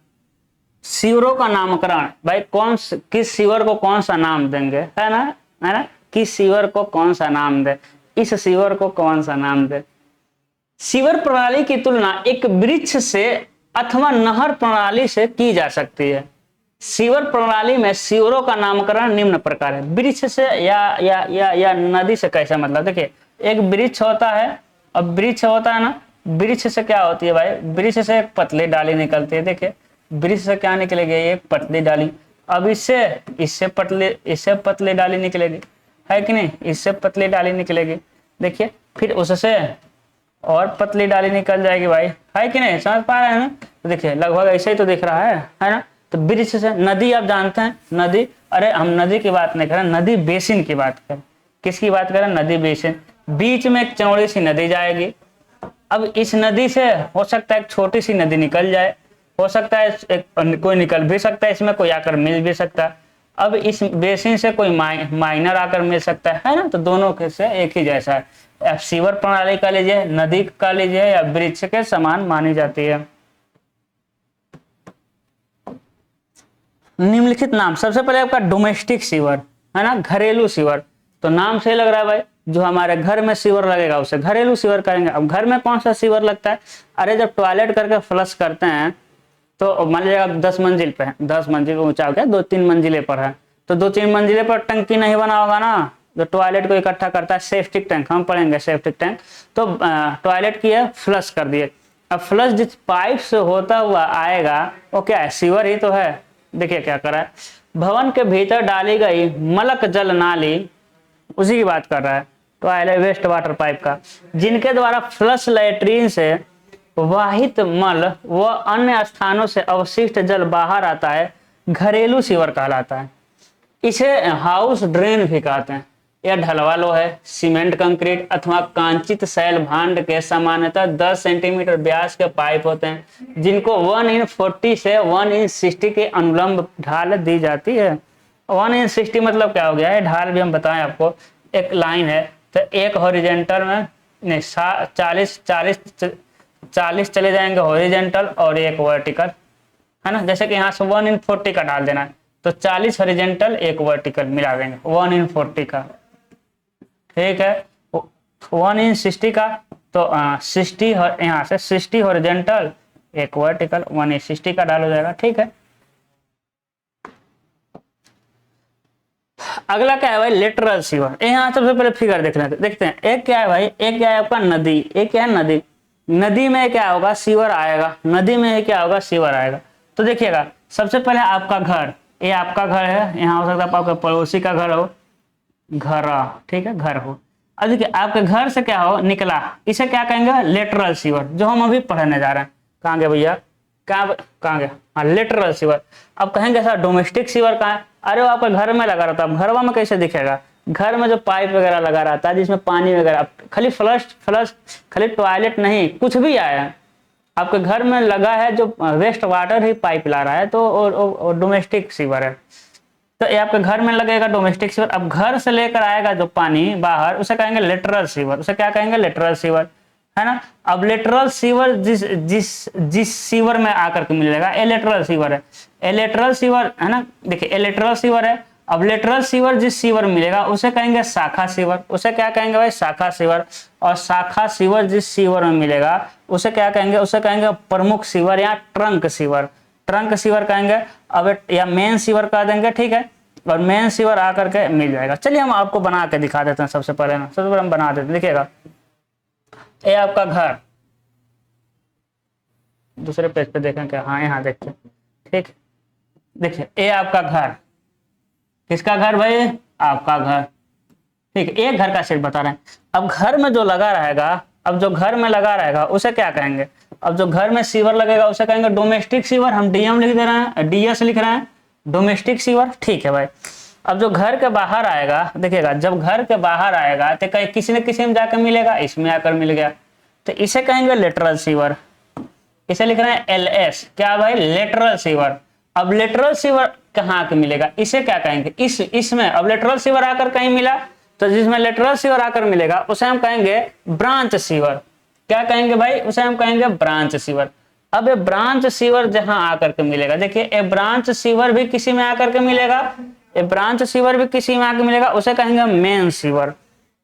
A: सीवरों का नामकरण, भाई किस सीवर को कौन सा नाम देंगे, है ना, किस सीवर को कौन सा नाम दे, इस सीवर को कौन सा नाम दे। सीवर प्रणाली की तुलना एक वृक्ष से अथवा नहर प्रणाली से की जा सकती है। सीवर प्रणाली में सीवरों का नामकरण निम्न प्रकार है, वृक्ष से या नदी से, कैसे मतलब, देखिए एक वृक्ष होता है, अब वृक्ष होता है ना, वृक्ष से क्या होती है भाई, वृक्ष से एक पतली डाली निकलती है, देखिए ब्रिज से क्या निकलेगी, एक पतली डाली। अब इससे पतली डाली निकलेगी, है कि नहीं, इससे पतली डाली निकलेगी। देखिए फिर उससे और पतली डाली निकल जाएगी भाई, है कि नहीं, समझ पा रहे हैं ना। तो देखिए लगभग ऐसे ही तो दिख रहा है ना। तो ब्रिज से नदी, आप जानते हैं नदी, अरे हम नदी की बात नहीं कर रहे, नदी बेसिन की बात करें। किसकी बात करें, नदी बेसिन। बीच में एक चौड़ी सी नदी जाएगी। अब इस नदी से हो सकता है एक छोटी सी नदी निकल जाए, हो सकता है कोई निकल भी सकता है, इसमें कोई आकर मिल भी सकता है। अब इस बेसिन से कोई माइनर आकर मिल सकता है ना। तो दोनों के से एक ही जैसा है। अब सीवर प्रणाली का लीजिए, नदी का लीजिए, या ब्रिज के समान मानी जाती है। निम्नलिखित नाम, सबसे पहले आपका डोमेस्टिक सीवर है ना, घरेलू सीवर। तो नाम से लग रहा है भाई, जो हमारे घर में सीवर लगेगा उसे घरेलू सीवर करेंगे। अब घर में कौन सा सीवर लगता है, अरे जब टॉयलेट करके फ्लश करते हैं तो मान लीजिए आप 10 मंजिल पे है, 10 मंजिल ऊंचा हो गया, 2-3 मंजिले पर है, तो 2-3 मंजिले पर टंकी नहीं बना होगा ना, जो टॉयलेट को इकट्ठा करता है, सेप्टिक टैंक, हम पढ़ेंगे सेप्टिक टैंक। तो टॉयलेट किया, फ्लश कर दिए। अब फ्लश जिस पाइप से होता हुआ आएगा वो क्या है, सीवर ही तो है। देखिए क्या करा है, भवन के भीतर डाली गई मलक जल नाली, उसी की बात कर रहा है, टॉयलेट वेस्ट वाटर पाइप का, जिनके द्वारा फ्लश लैट्रीन से वाहित मल व अन्य स्थानों से अवशिष्ट जल बाहर आता है, घरेलू सीवर कहलाता है। इसे हाउस ड्रेन भी कहते हैं। यह ढलवा लोहे, सीमेंट कंक्रीट अथवा कांचित शैल भांड के सामान्यतः 10 सेंटीमीटर व्यास के पाइप होते हैं, जिनको 1:40 से 1:60 के अनुलंब ढाल दी जाती है। 1:60 मतलब क्या हो गया है, ढाल भी हम बताएं आपको। एक लाइन है तो एक हॉरिजेंटल में नहीं, 40 चले जाएंगे हॉरिजेंटल और एक वर्टिकल, है ना। जैसे कि यहाँ से 1:40 का डाल देना है तो 40 हॉरिजेंटल एक वर्टिकल मिला देंगे 1:40 का, ठीक है। 1:60 का तो 60, यहाँ से 60 हॉरिजेंटल एक वर्टिकल, 1:60 का डाल हो जाएगा, ठीक है। अगला क्या है भाई, लेटरल सीवर। यहाँ सबसे पहले फिगर देखते हैं। एक क्या है भाई, एक क्या है आपका नदी, एक क्या है नदी। नदी में क्या होगा, सीवर आएगा, नदी में क्या होगा, सीवर आएगा। तो देखिएगा सबसे पहले आपका घर, ये आपका घर है, यहाँ हो सकता है आपका पड़ोसी का घर हो, घर, ठीक है, घर हो। अब देखिए आपके घर से क्या हो निकला, इसे क्या कहेंगे, लेटरल सीवर, जो हम अभी पढ़ने जा रहे हैं। कहाँ गए भैया, कहाँ गए, हाँ लेटरल सीवर। अब कहेंगे सर डोमेस्टिक सीवर कहाँ है, अरे वो आपके घर में लगा रहता है। अब घरवा में कैसे दिखेगा, घर में जो पाइप वगैरह लगा रहता है जिसमें पानी वगैरह, खाली फ्लश खाली टॉयलेट नहीं, कुछ भी आया आपके घर में लगा है, जो वेस्ट वाटर ही पाइप ला रहा है, तो डोमेस्टिक सीवर है। तो ये आपके घर में लगेगा डोमेस्टिक सीवर। अब घर से लेकर आएगा जो पानी बाहर, उसे कहेंगे लेटरल सीवर, उसे क्या कहेंगे, लेटरल सीवर, है ना। अब लेटरल सीवर जिस सीवर में आकर के मिलेगा, ए लेटरल सीवर है, ए लेटरल सीवर है ना। देखिए ए लेटरल सीवर है। अब लेटरल सीवर जिस सीवर में मिलेगा उसे कहेंगे शाखा सीवर, उसे क्या कहेंगे भाई, शाखा सीवर। और शाखा सीवर जिस सीवर में मिलेगा उसे क्या कहेंगे, उसे कहेंगे प्रमुख सीवर या ट्रंक सीवर, ट्रंक सीवर कहेंगे। अब या मेन सीवर कह देंगे, ठीक है। और मेन सीवर आकर के मिल जाएगा। चलिए हम आपको बना के दिखा देते हैं। सबसे पहले हम बना देते हैं, देखिएगा ये आपका घर, दूसरे पेज पे देखें क्या, हाँ यहाँ देखते, ठीक। देखिए ये आपका घर, किसका घर भाई, आपका घर, ठीक। एक घर का सेट बता रहे हैं। अब घर में जो लगा रहेगा, अब जो घर में लगा रहेगा उसे क्या कहेंगे, अब जो घर में सीवर लगेगा उसे कहेंगे डोमेस्टिक सीवर। हम डीएम लिख दे रहे हैं, डीएस लिख रहे हैं, डोमेस्टिक सीवर, ठीक है भाई। अब जो घर के बाहर आएगा, देखिएगा जब घर के बाहर आएगा तो कहीं किसी न किसी में जाकर मिलेगा, इसमें आकर मिल गया, तो इसे कहेंगे लेटरल सीवर। इसे लिख रहे हैं एलएस, क्या भाई, लेटरल सीवर। अब लेटरल सीवर कहाँ के मिलेगा, इसे क्या कहेंगे, इसमें अब लेटरल सीवर आकर कहीं मिला, तो जिसमें लेटरल सीवर आकर मिलेगा उसे हम कहेंगे ब्रांच सीवर। क्या कहेंगे भाई, उसे हम कहेंगे ब्रांच सीवर। अब ये ब्रांच सीवर जहां आकर के मिलेगा, देखिए ये ब्रांच सीवर भी किसी में आकर के मिलेगा, ये ब्रांच सीवर भी किसी में आकर मिलेगा, उसे कहेंगे मेन सीवर।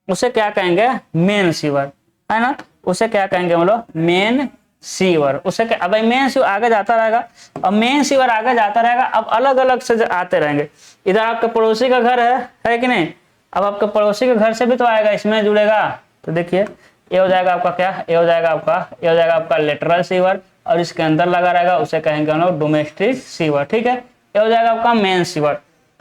A: उसे क्या कहेंगे, मेन सीवर, है ना। उसे क्या कहेंगे बोलो, मेन सीवर। उसे क्या, अब मेन सीवर आगे जाता रहेगा, अब मेन सीवर आगे जाता रहेगा। अब अलग अलग से आते रहेंगे। इधर आपके पड़ोसी का घर है कि नहीं, अब आपके पड़ोसी के घर से भी तो आएगा, इसमें जुड़ेगा। तो देखिए ये हो जाएगा आपका क्या, ये हो जाएगा आपका लेटरल सीवर। और इसके अंदर लगा रहेगा उसे कहेंगे हम लोग डोमेस्टिक सीवर। ठीक है, ये हो जाएगा आपका मेन सीवर।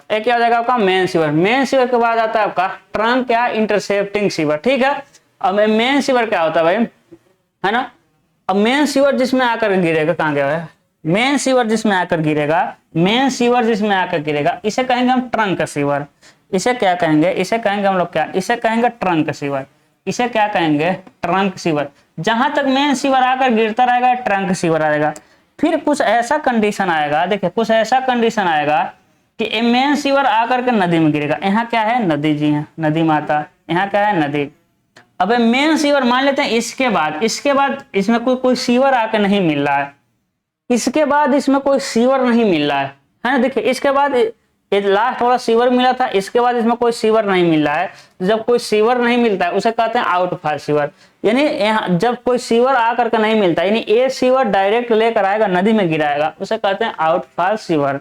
A: एक क्या हो जाएगा आपका मेन सीवर। मेन सीवर के बाद आता है आपका ट्रंक या इंटरसेप्टिंग सीवर। ठीक है, अब मेन सीवर क्या होता है भाई, है ना। अब मेन सीवर जिसमें आकर गिरेगा, कहाँ गया है मेन सीवर जिसमें आकर गिरेगा, मेन सीवर जिसमें आकर गिरेगा, इसे कहेंगे हम ट्रंक सीवर। इसे क्या कहेंगे, इसे कहेंगे हम लोग क्या, इसे कहेंगे ट्रंक सीवर। इसे क्या कहेंगे, ट्रंक सीवर। जहां तक मेन सीवर आकर गिरता रहेगा ट्रंक सीवर आएगा। फिर कुछ ऐसा कंडीशन आएगा, देखिए कुछ ऐसा कंडीशन आएगा कि मेन सीवर आकर के नदी में गिरेगा। यहाँ क्या है, नदी, जी हाँ नदी माता, यहाँ क्या है, नदी। अब मेन सीवर मान लेते हैं, इसके बाद इसमें कोई सीवर आके नहीं मिल रहा है, इसके बाद इसमें कोई सीवर नहीं मिल रहा है ना। देखिए इसके बाद ये लास्ट वाला सीवर मिला था, इसके बाद इसमें कोई सीवर नहीं मिल रहा है। जब कोई सीवर नहीं मिलता है उसे कहते हैं आउटफॉल सीवर। यानी यहाँ जब कोई सीवर आकर के नहीं मिलता, यानी ये सीवर डायरेक्ट लेकर आएगा नदी में गिराएगा, उसे कहते हैं आउटफॉल सीवर।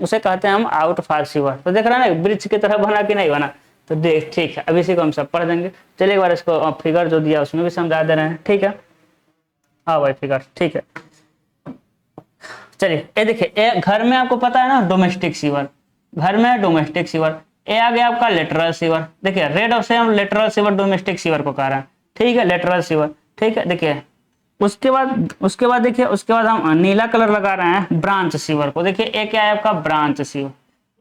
A: उसे कहते हैं हम आउटफॉल सीवर। तो देख रहे हैं ना ब्रिज की तरह बना कि नहीं बना। तो देख ठीक है, अब इसी को हम सब पढ़ देंगे। चलिए एक बार इसको फिगर जो दिया उसमें भी समझा दे रहे हैं। ठीक है, हाँ भाई फिगर, ठीक है। चलिए ये देखिए, घर में आपको पता है ना डोमेस्टिक सीवर, घर में डोमेस्टिक सीवर। ये आ गया आपका लेटरल सीवर। देखिए रेड से हम लेटरल सीवर डोमेस्टिक सीवर को कह रहे हैं। ठीक है, लेटरल सीवर। ठीक है, देखिए उसके बाद देखिए, उसके बाद हम नीला कलर लगा रहे हैं ब्रांच सीवर को। देखिए एक क्या है आपका ब्रांच सीवर,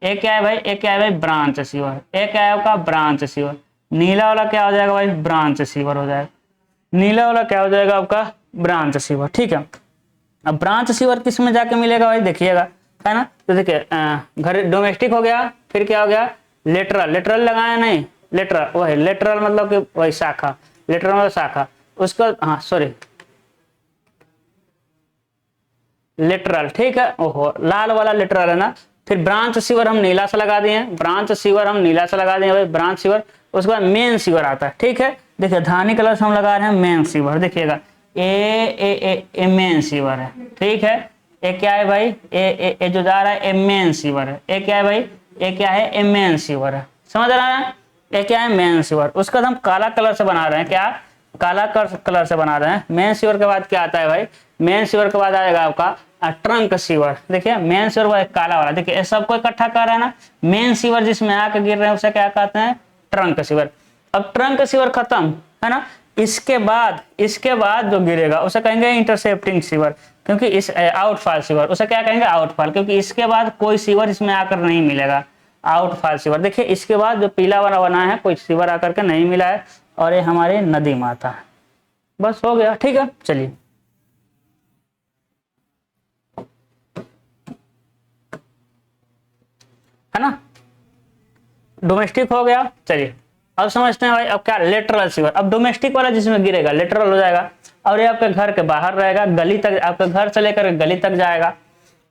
A: एक क्या है भाई, एक क्या है भाई ब्रांच सीवर, एक क्या है आपका ब्रांच सीवर। नीला वाला क्या हो जाएगा भाई, ब्रांच सीवर हो जाएगा। नीला वाला क्या हो जाएगा आपका, ब्रांच सीवर। ठीक है, अब ब्रांच सीवर किस में जाके मिलेगा भाई, देखिएगा, है ना। तो देखिए घर डोमेस्टिक हो गया, फिर क्या हो गया लेटरल। लेटरल लगाया नहीं, लेटरल वही लेटरल मतलब कि वही शाखा, लेटरल मतलब शाखा। उसका हाँ सॉरी लेटरल। ठीक है, ओहो लाल वाला लेटरल है ना। फिर ब्रांच सीवर हम नीला से लगा दिए, ब्रांच सीवर हम नीला से लगा दिए भाई, ब्रांच सीवर। उसके बाद मेन सीवर आता है। ठीक है, देखिए धानी कलर से हम लगा रहे हैं मेन सीवर। देखिएगा ए मेन सीवर है। ठीक है, ए क्या है भाई, ए जो जा रहा है ए मेन सीवर है। ए क्या है भाई, ए क्या है, ए मेन सीवर है। समझ रहा है, ए क्या है मेन सीवर। उसका हम काला कलर से बना रहे हैं, क्या काला कलर से बना रहे हैं। मेन सीवर के बाद क्या आता है भाई, मेन सीवर के बाद आएगा आपका ट्रंक सीवर। देखिए मेन सीवर वो काला वाला, देखिए सबको इकट्ठा कर रहा है ना। मेन सीवर जिसमें आके गिर रहे हैं उसे क्या कहते हैं, ट्रंक सीवर। अब ट्रंक सीवर खत्म है ना, इसके बाद जो गिरेगा उसे कहेंगे इंटरसेप्टिंग सीवर, क्योंकि इस आउटफॉल सीवर उसे क्या कहेंगे, आउटफॉल, क्योंकि इसके बाद कोई सीवर इसमें आकर नहीं मिलेगा, आउटफॉल सीवर। देखिए इसके बाद जो पीला वाला बना है कोई सीवर आकर के नहीं मिला है, और ये हमारी नदी माता है। बस हो गया। ठीक है, चलिए है ना, डोमेस्टिक हो गया। चलिए अब समझते हैं भाई, अब क्या लेटरल सीवर। अब डोमेस्टिक वाला जिसमें गिरेगा लेटरल हो जाएगा, और ये आपके घर के बाहर रहेगा, गली तक, आपके घर से लेकर गली तक जाएगा।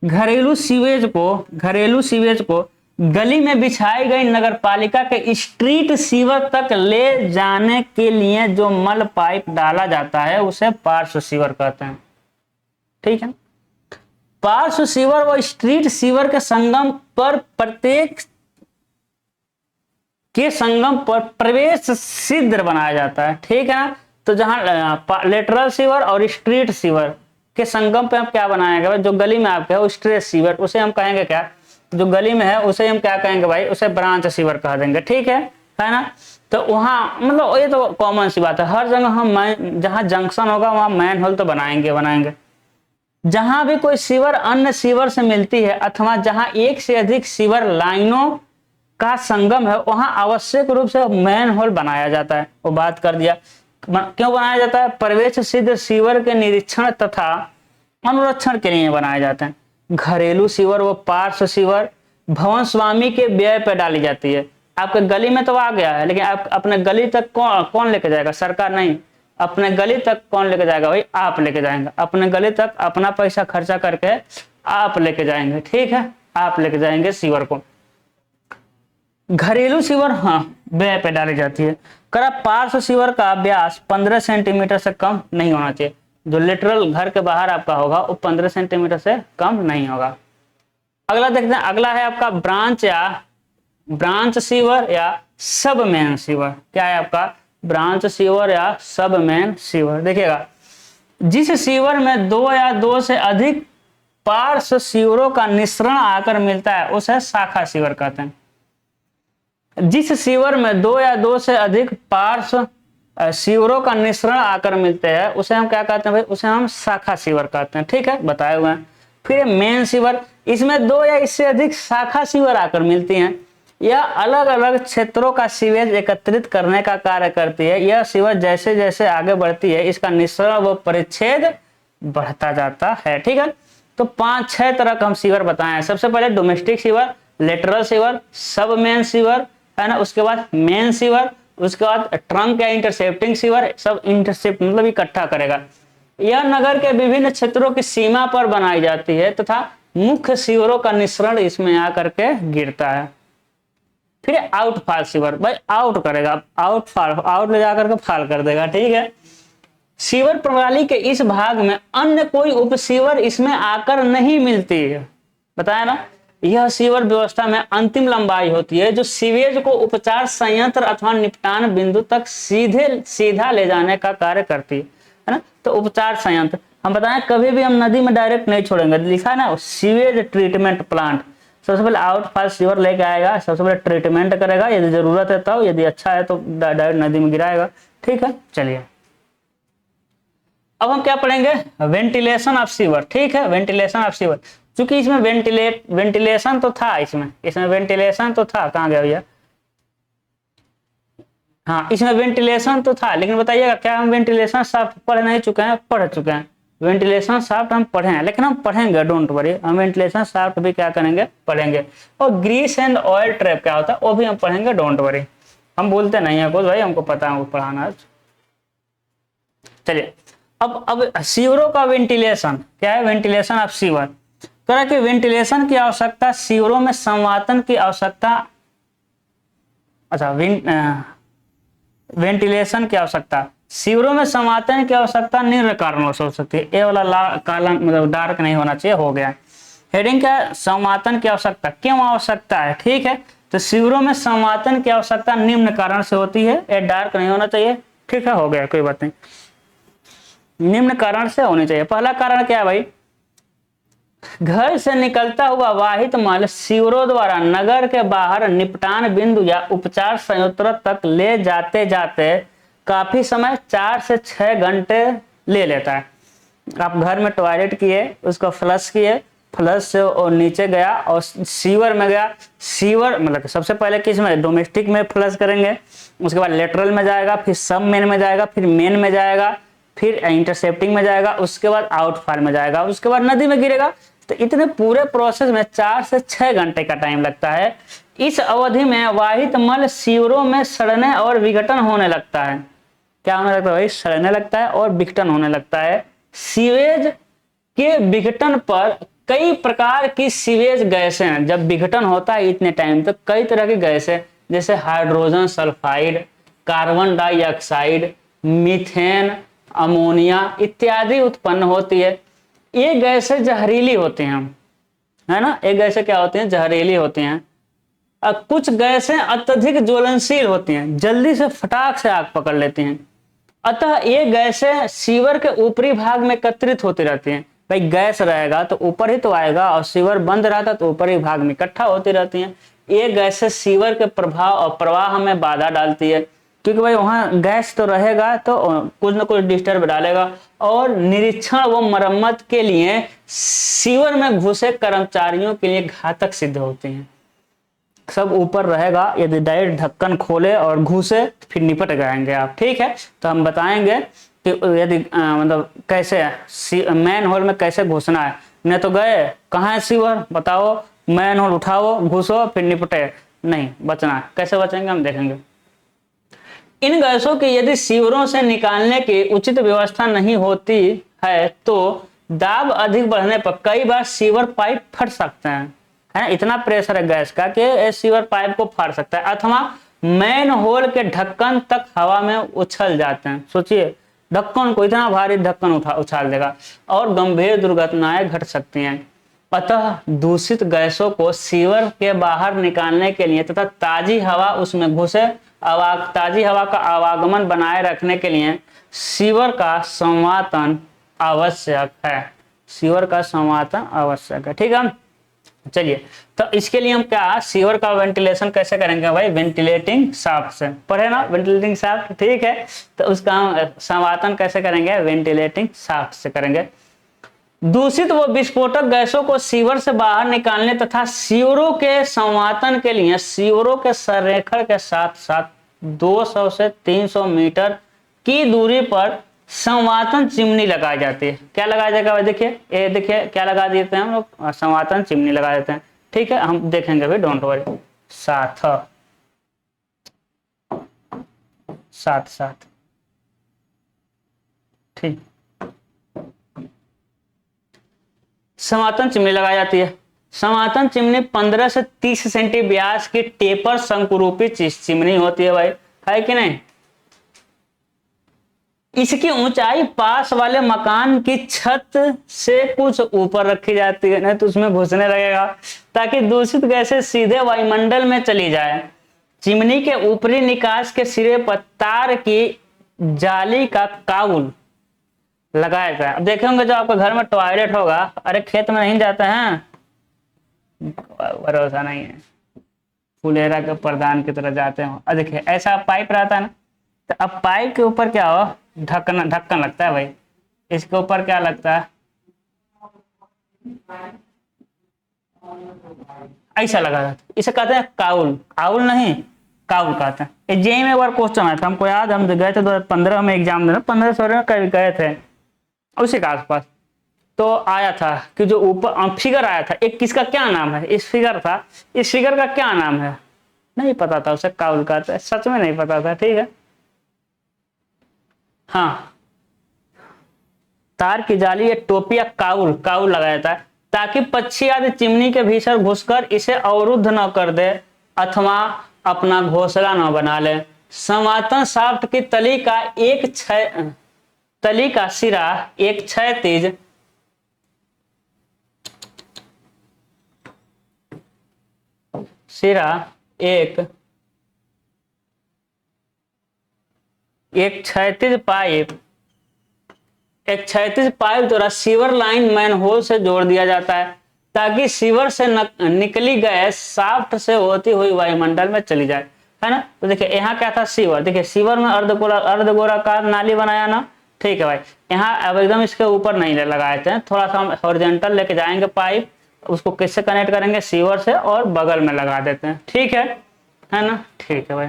A: घरेलू सीवेज को गली में बिछाई गई नगर पालिका के स्ट्रीट सीवर तक ले जाने के लिए जो मल पाइप डाला जाता है उसे पार्श्व सीवर कहते हैं। ठीक है, पार्श्व सीवर व स्ट्रीट सीवर के संगम पर प्रवेश सिद्ध बनाया जाता है। ठीक है ना, तो जहां लेटरल सीवर और स्ट्रीट सीवर के संगम पे हम क्या बनाएंगे, जो गली में आपके है स्ट्रेट सीवर, उसे हम कहेंगे क्या, जो गली में है उसे हम क्या कहेंगे भाई, उसे ब्रांच सीवर कह देंगे। ठीक है ना। तो वहाँ मतलब ये तो कॉमन सी बात है, हर जगह हम जहाँ जंक्शन होगा वहाँ मैन होल तो बनाएंगे। जहां भी कोई सीवर अन्य सीवर से मिलती है अथवा जहां एक से अधिक सीवर लाइनों का संगम है वहां आवश्यक रूप से मैन होल बनाया जाता है। वो बात कर दिया, क्यों बनाया जाता है, प्रवेश सिद्ध सीवर के निरीक्षण तथा अनुरक्षण के लिए बनाए जाते हैं। घरेलू सीवर व पार्श्व सीवर भवन स्वामी के व्यय पर डाली जाती है। आपके गली में तो आ गया है, लेकिन आप अपने गली तक कौन लेके जाएगा, सरकार नहीं। अपने गली तक कौन लेके जाएगा भाई, आप लेके जाएंगे। अपने गली तक अपना पैसा खर्चा करके आप लेके जाएंगे। ठीक है, आप लेके जाएंगे सीवर को। घरेलू सीवर हाँ व्यय पे डाली जाती है। करा पार्श्व सीवर का व्यास 15 सेंटीमीटर से कम नहीं होना चाहिए। जो लिटरल घर के बाहर आपका होगा वो 15 सेंटीमीटर से कम नहीं होगा। अगला देखते हैं, अगला है आपका ब्रांच सीवर या सब मेन सीवर। क्या है आपका, ब्रांच सीवर या सब मेन सीवर। देखिएगा जिस सीवर में दो या दो से अधिक पार्श्व सीवरों का मिश्रण आकर मिलता है उसे शाखा सीवर कहते हैं। जिस सीवर में दो या दो से अधिक पार्श्व सीवरों का मिश्रण आकर मिलते हैं उसे हम क्या कहते हैं भाई, उसे हम शाखा सीवर कहते हैं। ठीक है, बताए हुए हैं। फिर मेन सीवर, इसमें दो या इससे अधिक शाखा सीवर आकर मिलती हैं। यह अलग अलग क्षेत्रों का सीवेज एकत्रित करने का कार्य करती है। यह सीवर जैसे जैसे आगे बढ़ती है इसका मिश्रण व परिच्छेद बढ़ता जाता है। ठीक है, तो 5-6 तरह का हम सीवर बताए हैं। सबसे पहले डोमेस्टिक सीवर, लेटरल सीवर, सब मेन सीवर, है ना, उसके बाद मेन सीवर, उसके बाद ट्रंक या इंटरसेप्टिंग सीवर, सब इंटरसेप्ट मतलब इकट्ठा करेगा। यह नगर के विभिन्न क्षेत्रों की सीमा पर बनाई जाती है तथा मुख्य सीवरों का मिश्रण इसमें आकर के गिरता है। फिर आउटफॉल सीवर, भाई आउट करेगा, आउट ले जाकर के फॉल कर देगा। ठीक है, सीवर प्रणाली के इस भाग में अन्य कोई उपसीवर इसमें आकर नहीं मिलती है, बताया ना। यह सीवर व्यवस्था में अंतिम लंबाई होती है जो सीवेज को उपचार संयंत्र अथवा निपटान बिंदु तक सीधा ले जाने का कार्य करती है ना। तो उपचार संयंत्र हम बताएं, कभी भी हम नदी में डायरेक्ट नहीं छोड़ेंगे, लिखा है ना सीवेज ट्रीटमेंट प्लांट। सबसे पहले आउटफॉल सीवर लेके आएगा, सबसे पहले ट्रीटमेंट करेगा, यदि जरूरत है तो, यदि अच्छा है तो डायरेक्ट नदी में गिराएगा। ठीक है, चलिए अब हम क्या पढ़ेंगे, वेंटिलेशन ऑफ सीवर। ठीक है, वेंटिलेशन ऑफ सीवर, क्योंकि इसमें वेंटिलेशन तो था, इसमें वेंटिलेशन तो था, कहाँ गया भैया, हाँ इसमें वेंटिलेशन तो था, लेकिन बताइएगा क्या हम वेंटिलेशन शाफ्ट पढ़ नहीं चुके हैं? पढ़ चुके हैं, वेंटिलेशन शाफ्ट हम पढ़े हैं, लेकिन हम पढ़ेंगे, डोंट वरी, हम वेंटिलेशन शाफ्ट भी क्या करेंगे, पढ़ेंगे। और ग्रीस एंड ऑयल ट्रैप क्या होता है वो भी हम पढ़ेंगे, डोंट वरी, हम बोलते नहीं है कुछ भाई, हमको पता है, हमको पढ़ाना है। चलिए अब सीवरों का वेंटिलेशन क्या है, वेंटिलेशन ऑफ सीवर। कह कि वेंटिलेशन की आवश्यकता, सीवरों में संवातन की आवश्यकता, अच्छा वेंटिलेशन की आवश्यकता, सीवरों में संवातन की आवश्यकता निम्न कारणों से हो सकती है। ये वाला काला मतलब डार्क नहीं होना चाहिए, हो गया। हेडिंग क्या, संवातन की आवश्यकता, क्यों आवश्यकता है? ठीक है, तो सीवरों में संवातन की आवश्यकता निम्न कारण से होती है, ये डार्क नहीं होना चाहिए। ठीक है, हो गया, कोई बात नहीं, निम्न कारण से होनी चाहिए। पहला कारण क्या है भाई, घर से निकलता हुआ वाहित मल सीवरों द्वारा नगर के बाहर निपटान बिंदु या उपचार संयंत्र तक ले जाते जाते काफी समय 4 से 6 घंटे ले लेता है। आप घर में टॉयलेट किए, उसको फ्लश किए, फ्लश से और नीचे गया और सीवर में गया, सीवर मतलब सबसे पहले किस में, डोमेस्टिक में फ्लश करेंगे, उसके बाद लेटरल में जाएगा, फिर सब मेन में जाएगा, फिर मेन में जाएगा, फिर इंटरसेप्टिंग में जाएगा, उसके बाद आउटफॉल में जाएगा, उसके बाद नदी में गिरेगा। तो इतने पूरे प्रोसेस में 4 से 6 घंटे का टाइम लगता है। इस अवधि में वाहित मल सीवरों में सड़ने और विघटन होने लगता है। क्या होने लगता है भाई, सड़ने लगता है और विघटन होने लगता है। सीवेज के विघटन पर कई प्रकार की सीवेज गैसें हैं, जब विघटन होता है इतने टाइम तो कई तरह की गैसें, जैसे hydrogen sulphide, carbon dioxide, methane, ammonia इत्यादि उत्पन्न होती है। ये गैसें जहरीली होती हैं, है ना, ये गैसें क्या होती हैं, जहरीली होती हैं। कुछ गैसें अत्यधिक ज्वलनशील होती हैं, जल्दी से फटाक से आग पकड़ लेती हैं। अतः ये गैसें सीवर के ऊपरी भाग में एकत्रित होती रहती हैं। भाई गैस रहेगा तो ऊपर ही तो आएगा, और सीवर बंद रहता तो ऊपरी भाग में इकट्ठा होती रहती हैं। ये गैसें सीवर के प्रभाव और प्रवाह में बाधा डालती है, क्योंकि भाई वहां गैस तो रहेगा तो कुछ न कुछ डिस्टर्ब डालेगा। और निरीक्षण व मरम्मत के लिए सीवर में घुसे कर्मचारियों के लिए घातक सिद्ध होती हैं। सब ऊपर रहेगा, यदि डायरेक्ट ढक्कन खोले और घुसे फिर निपट जाएंगे आप। ठीक है, तो हम बताएंगे कि यदि मतलब कैसे मैन होल में कैसे घुसना है। नहीं तो गए कहाँ है सीवर, बताओ, मैन होल उठाओ, घुसो, फिर निपटे, नहीं बचना है। कैसे बचेंगे हम देखेंगे। इन गैसों की यदि सीवरों से निकालने की उचित व्यवस्था नहीं होती है तो दाब अधिक बढ़ने पर कई बार सीवर पाइप फट सकते हैं, है इतना प्रेशर है गैस का कि सीवर पाइप को फाड़ सकता है, अथवा मैन होल के ढक्कन तक हवा में उछल जाते हैं। सोचिए, ढक्कन को, इतना भारी ढक्कन उछाल देगा, और गंभीर दुर्घटनाएं घट सकती हैं। अतः दूषित गैसों को सीवर के बाहर निकालने के लिए तथा ताजी हवा उसमें घुसे, ताजी हवा का आवागमन बनाए रखने के लिए सीवर का संवातन आवश्यक है, सीवर का संवातन आवश्यक है। ठीक है, चलिए तो इसके लिए हम क्या सीवर का वेंटिलेशन कैसे करेंगे भाई, वेंटिलेटिंग शाफ्ट से पढ़े ना, वेंटिलेटिंग शाफ्ट। ठीक है, तो उसका हम संवातन कैसे करेंगे, वेंटिलेटिंग शाफ्ट से करेंगे। दूषित व विस्फोटक गैसों को सीवर से बाहर निकालने तथा सीवरों के संवातन के लिए सीवरों के संरेखण के साथ साथ 200 से 300 मीटर की दूरी पर संवातन चिमनी लगाई जाती है। क्या लगाया जाएगा भाई, देखिए ये देखिए क्या लगा देते हैं हम लोग, संवातन चिमनी लगा देते हैं। ठीक है, हम देखेंगे भाई, डोंट वरी। साथ साथ साथ ठीक, संवातन चिमनी लगाई जाती है। संवातन चिमनी 15 से 30 सेंटी व्यास की टेपर शंकुरूपी चिमनी होती है भाई, है कि नहीं। इसकी ऊंचाई पास वाले मकान की छत से कुछ ऊपर रखी जाती है, नहीं तो उसमें घुसने लगेगा, ताकि दूषित गैसें सीधे वायुमंडल में चली जाए। चिमनी के ऊपरी निकास के सिरे पर तार की जाली का काउल लगाया गया। अब देखेंगे जो आपके घर में टॉयलेट होगा, अरे खेत में नहीं जाते हैं, भरोसा नहीं है, फुलेरा के प्रधान की तरह जाते हो। अब देखिए ऐसा पाइप रहता है ना, तो अब पाइप के ऊपर क्या हो, ढक्कन लगता है भाई, इसके ऊपर क्या लगता है, ऐसा लगा था, इसे कहते हैं काउल। काउल नहीं, काउल कहते हैं। जेई में एक बार क्वेश्चन आया था, हमको याद, हम गए थे 2015 में एग्जाम देना, 15-16 में गए थे उसी के आसपास, तो आया था कि जो ऊपर फिगर आया था एक, किसका क्या नाम है, इस फिगर था, इस फिगर का क्या नाम है, नहीं पता था, उसे काउल कहते हैं, सच में नहीं पता था। ठीक है, हाँ, तार की जाली या टोपी या काउल लगाया जाता है, ताकि पक्षी आदि चिमनी के भीतर घुसकर इसे अवरुद्ध न कर दे अथवा अपना घोंसला न बना ले। संवातन शाफ्ट की तली का सिरा एक क्षैतिज सिरा एक क्षैतिज पाइप द्वारा सीवर लाइन मैनहोल से जोड़ दिया जाता है, ताकि सीवर से निकली गैस शाफ्ट से होती हुई वायुमंडल में चली जाए, है ना। तो देखिए यहाँ क्या था, सीवर, देखिए सीवर में अर्धगोलाकार नाली बनाया ना। ठीक है भाई, यहाँ अब एकदम इसके ऊपर नहीं लगाए थे, थोड़ा सा हम हॉरिजॉन्टल लेके जाएंगे पाइप, उसको किससे कनेक्ट करेंगे, सीवर से, और बगल में लगा देते हैं। ठीक है ना। ठीक है भाई,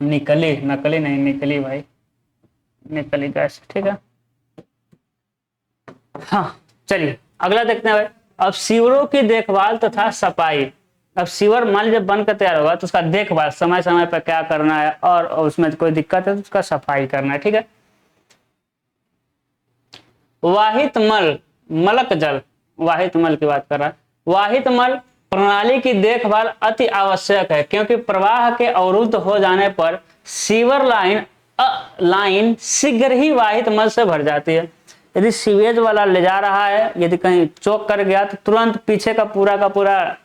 A: नकली नहीं निकली भाई, निकली गैस। ठीक है, हाँ चलिए अगला देखते हैं भाई। अब सीवरों की देखभाल तथा सफाई। अब सीवर मान लीजिए बनकर तैयार होगा, तो उसका देखभाल समय समय पर क्या करना है, और उसमें कोई दिक्कत है तो उसका सफाई करना है। ठीक है, वाहित मल की बात कर रहा है। वाहित मल प्रणाली की देखभाल अति आवश्यक है, क्योंकि प्रवाह के अवरुद्ध हो जाने पर सीवर लाइन शीघ्र ही वाहित मल से भर जाती है। यदि सीवेज वाला ले जा रहा है, यदि कहीं चौक कर गया, तो तुरंत पीछे का पूरा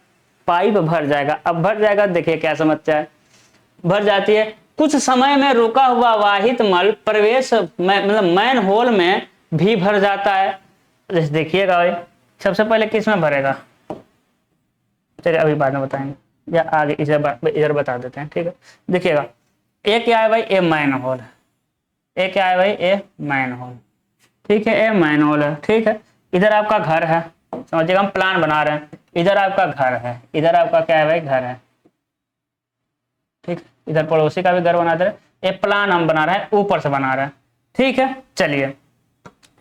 A: पाइप भर जाएगा। अब भर जाएगा, देखिए क्या समस्या है, भर जाती है। कुछ समय में रुका हुआ वाहित मल प्रवेश मतलब मैन होल में भी भर जाता है। देखिएगा भाई, सबसे पहले किस में भरेगा, चलिए अभी बाद में बताएंगे, या आगे इधर बता देते हैं। ठीक है, देखिएगा ए क्या है भाई, ए मैन होल है, ए क्या है भाई, ए मैन होल। ठीक है, ए मैन होल है। ठीक है, इधर आपका घर है, समझिएगा हम प्लान बना रहे हैं, इधर आपका घर है, इधर आपका क्या है भाई, घर है। ठीक, इधर पड़ोसी का भी घर बना दे रहे, ये प्लान हम बना रहे हैं, ऊपर से बना रहे हैं। ठीक है, चलिए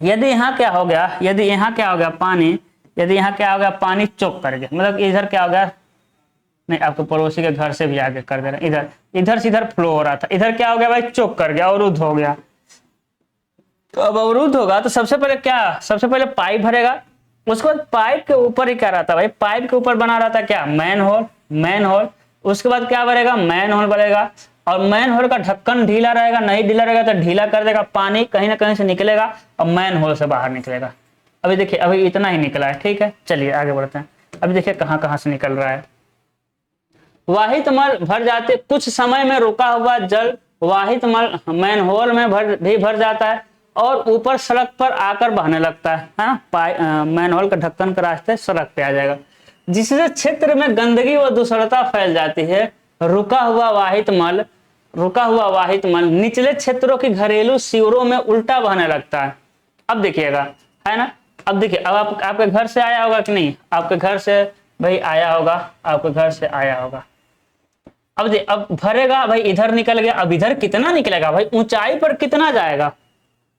A: यदि यहाँ क्या हो गया, पानी, यदि यहाँ क्या हो गया, पानी चौक कर गया, मतलब इधर क्या हो गया, नहीं आपको पड़ोसी के घर से भी आगे कर दे रहे हैं, इधर से इधर फ्लो हो रहा था, इधर क्या हो गया भाई, चौक कर गया, अवरुद्ध हो गया। तो अब अवरुद्ध होगा तो सबसे पहले पाइप भरेगा, उसके बाद पाइप के ऊपर ही क्या रहता है भाई, पाइप के ऊपर बना रहता है क्या, मैन होल। उसके बाद क्या भरेगा, मैन होल भरेगा, और मैन होल का ढक्कन ढीला रहेगा, नहीं ढीला रहेगा तो ढीला कर देगा, पानी कहीं ना कहीं से निकलेगा और मैन होल से बाहर निकलेगा। अभी देखिए, अभी इतना ही निकला है। ठीक है, चलिए आगे बढ़ते हैं। अभी देखिए कहाँ से निकल रहा है। वाहित मल भर जाते, कुछ समय में रुका हुआ जल वाहित मल मैन होल में भी भर जाता है, और ऊपर सड़क पर आकर बहने लगता है ना, मैनहोल का ढक्कन के रास्ते सड़क पे आ जाएगा, जिससे क्षेत्र में गंदगी व दूषणता फैल जाती है। रुका हुआ वाहित मल निचले क्षेत्रों की घरेलू सीवरों में उल्टा बहने लगता है। अब देखिएगा, है ना, अब देखिए, अब आपके घर से आया होगा कि नहीं, आपके घर से भाई आया होगा, आपके घर से आया होगा। अब भरेगा भाई, इधर निकल गया, अब इधर कितना निकलेगा भाई, ऊंचाई पर कितना जाएगा,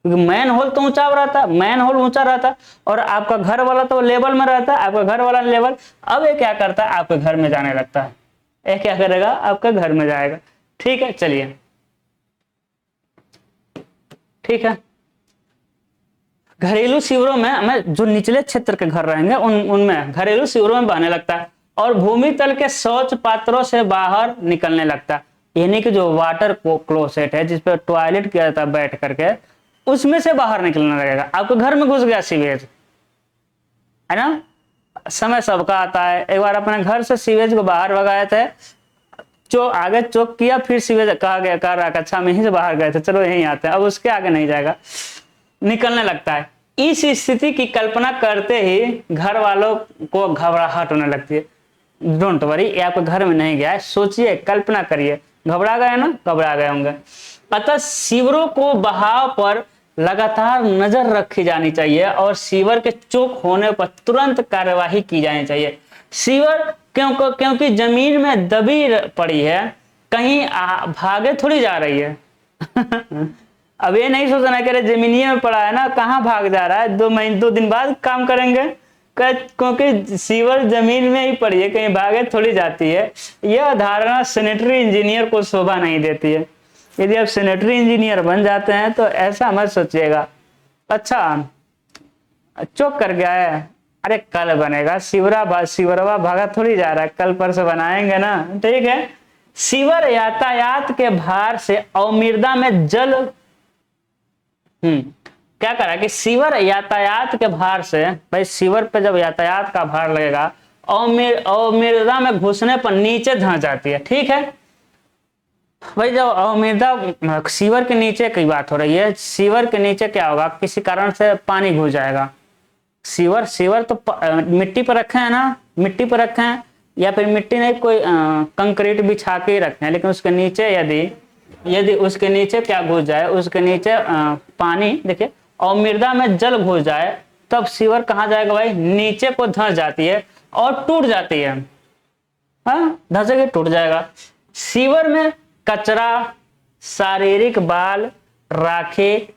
A: क्योंकि मैन होल तो ऊंचा रहता है, मैन होल ऊंचा रहता है, और आपका घर वाला तो लेवल में रहता है, आपका घर वाला लेवल। अब ये क्या करता है, आपके घर में जाने लगता है, ये क्या करेगा, आपके घर में जाएगा। ठीक है, चलिए, ठीक है। घरेलू सीवरों में हमें जो निचले क्षेत्र के घर रहेंगे उनमें घरेलू सीवरों में बहने लगता है और भूमि तल के शौच पात्रों से बाहर निकलने लगता है। यानी कि जो वाटर क्लोसेट है जिसपे टॉयलेट किया जाता है बैठ करके, उसमें से बाहर निकलने लगेगा। आपके घर में घुस गया सीवेज, है ना, समय सबका आता है। एक बार अपने घर से सीवेज को बाहर भगाए थे, आगे चौक किया, फिर सीवेज कहा गया, कह रहा अच्छा हम यहीं से बाहर गए थे, चलो यहीं आते हैं, अब उसके आगे नहीं जाएगा, निकलने लगता है। इस स्थिति की कल्पना करते ही घर वालों को घबराहट होने लगती है। डोंट वरी, ये आपके घर में नहीं गया है, सोचिए, कल्पना करिए, घबरा गए ना, घबरा गए होंगे। अतः सीवरों को बहाव पर लगातार नजर रखी जानी चाहिए और सीवर के चौक होने पर तुरंत कार्यवाही की जानी चाहिए। सीवर क्योंकि जमीन में दबी पड़ी है, कहीं भागे थोड़ी जा रही है। अब ये नहीं सोचना कि जमीनिए में पड़ा है ना, कहाँ भाग जा रहा है, 2 दिन बाद काम करेंगे, क्योंकि सीवर जमीन में ही पड़ी है, कहीं भागे थोड़ी जाती है। यह धारणा सैनिटरी इंजीनियर को शोभा नहीं देती है। यदि आप सैनिटरी इंजीनियर बन जाते हैं तो ऐसा मत सोचिएगा, अच्छा चौक कर गया है, अरे कल बनेगा, सीवरवा भागा थोड़ी जा रहा है, कल परसों बनाएंगे ना, ठीक है। सीवर यातायात के भार से अवमृदा में जल क्या करा कि सीवर यातायात के भार से, भाई सीवर पे जब यातायात का भार लगेगा, अवमृदा में घुसने पर नीचे धंस जाती है। ठीक है भाई, जब अवमृदा सीवर के नीचे की बात हो रही है, सीवर के नीचे क्या होगा, किसी कारण से पानी घुस जाएगा। सीवर तो मिट्टी पर रखे हैं ना, मिट्टी पर रखे हैं, या फिर मिट्टी नहीं, कोई कंक्रीट बिछा के रखे हैं, लेकिन उसके नीचे यदि उसके नीचे क्या घुस जाए, उसके नीचे पानी, देखिए अवमृदा में जल घुस जाए, तब सीवर कहाँ जाएगा भाई, नीचे को धंस जाती है और टूट जाती है, हाँ धंसेगी, टूट जाएगा। सीवर में कचरा, शारीरिक बाल, राखे,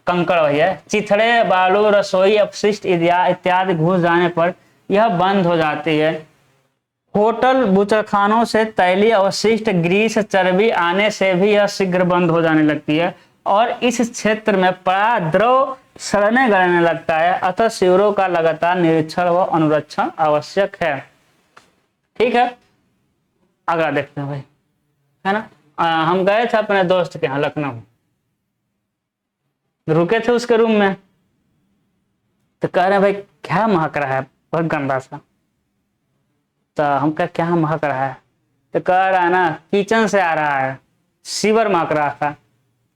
A: कंकड़ भैया, चिथड़े, बालू, रसोई अपशिष्ट इत्यादि घुस जाने पर यह बंद हो जाती है। होटल बुचड़खानों से तैलीय अवशिष्ट, ग्रीस, चर्बी आने से भी यह शीघ्र बंद हो जाने लगती है और इस क्षेत्र में पड़ा द्रव सड़ने गलने लगता है। अतः सीवरों का लगातार निरीक्षण व अनुरक्षण आवश्यक है। ठीक है, अगला देखते हैं भाई, है ना। हम गए थे अपने दोस्त के यहाँ लखनऊ, रुके थे उसके रूम में, तो कह रहे हैं भाई क्या महक रहा है, बहुत गंदा सा। तो हम कह क्या महक रहा है, तो कह रहा है ना किचन से आ रहा है, सीवर महक रहा था।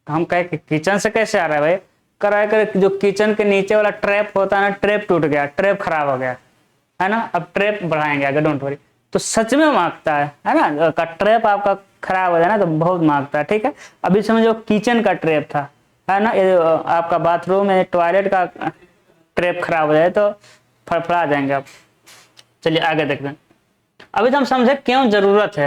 A: तो हम कहे कि किचन से कैसे आ रहा है भाई, कह रहा है कि जो किचन के नीचे वाला ट्रैप होता है ना, ट्रैप टूट गया, ट्रैप खराब हो गया, है ना, अब ट्रैप बढ़ाएंगे आगे, डोंट वरी। तो सच में महकता है ना, का ट्रैप आपका खराब हो जाए ना तो बहुत महकता है। ठीक है, अभी समय जो किचन का ट्रैप था, है ना, ये आपका बाथरूम में टॉयलेट का ट्रैप खराब हो जाए तो फड़फड़ा जाएंगे आप। चलिए आगे देखते हैं। अभी तो हम समझे क्यों जरूरत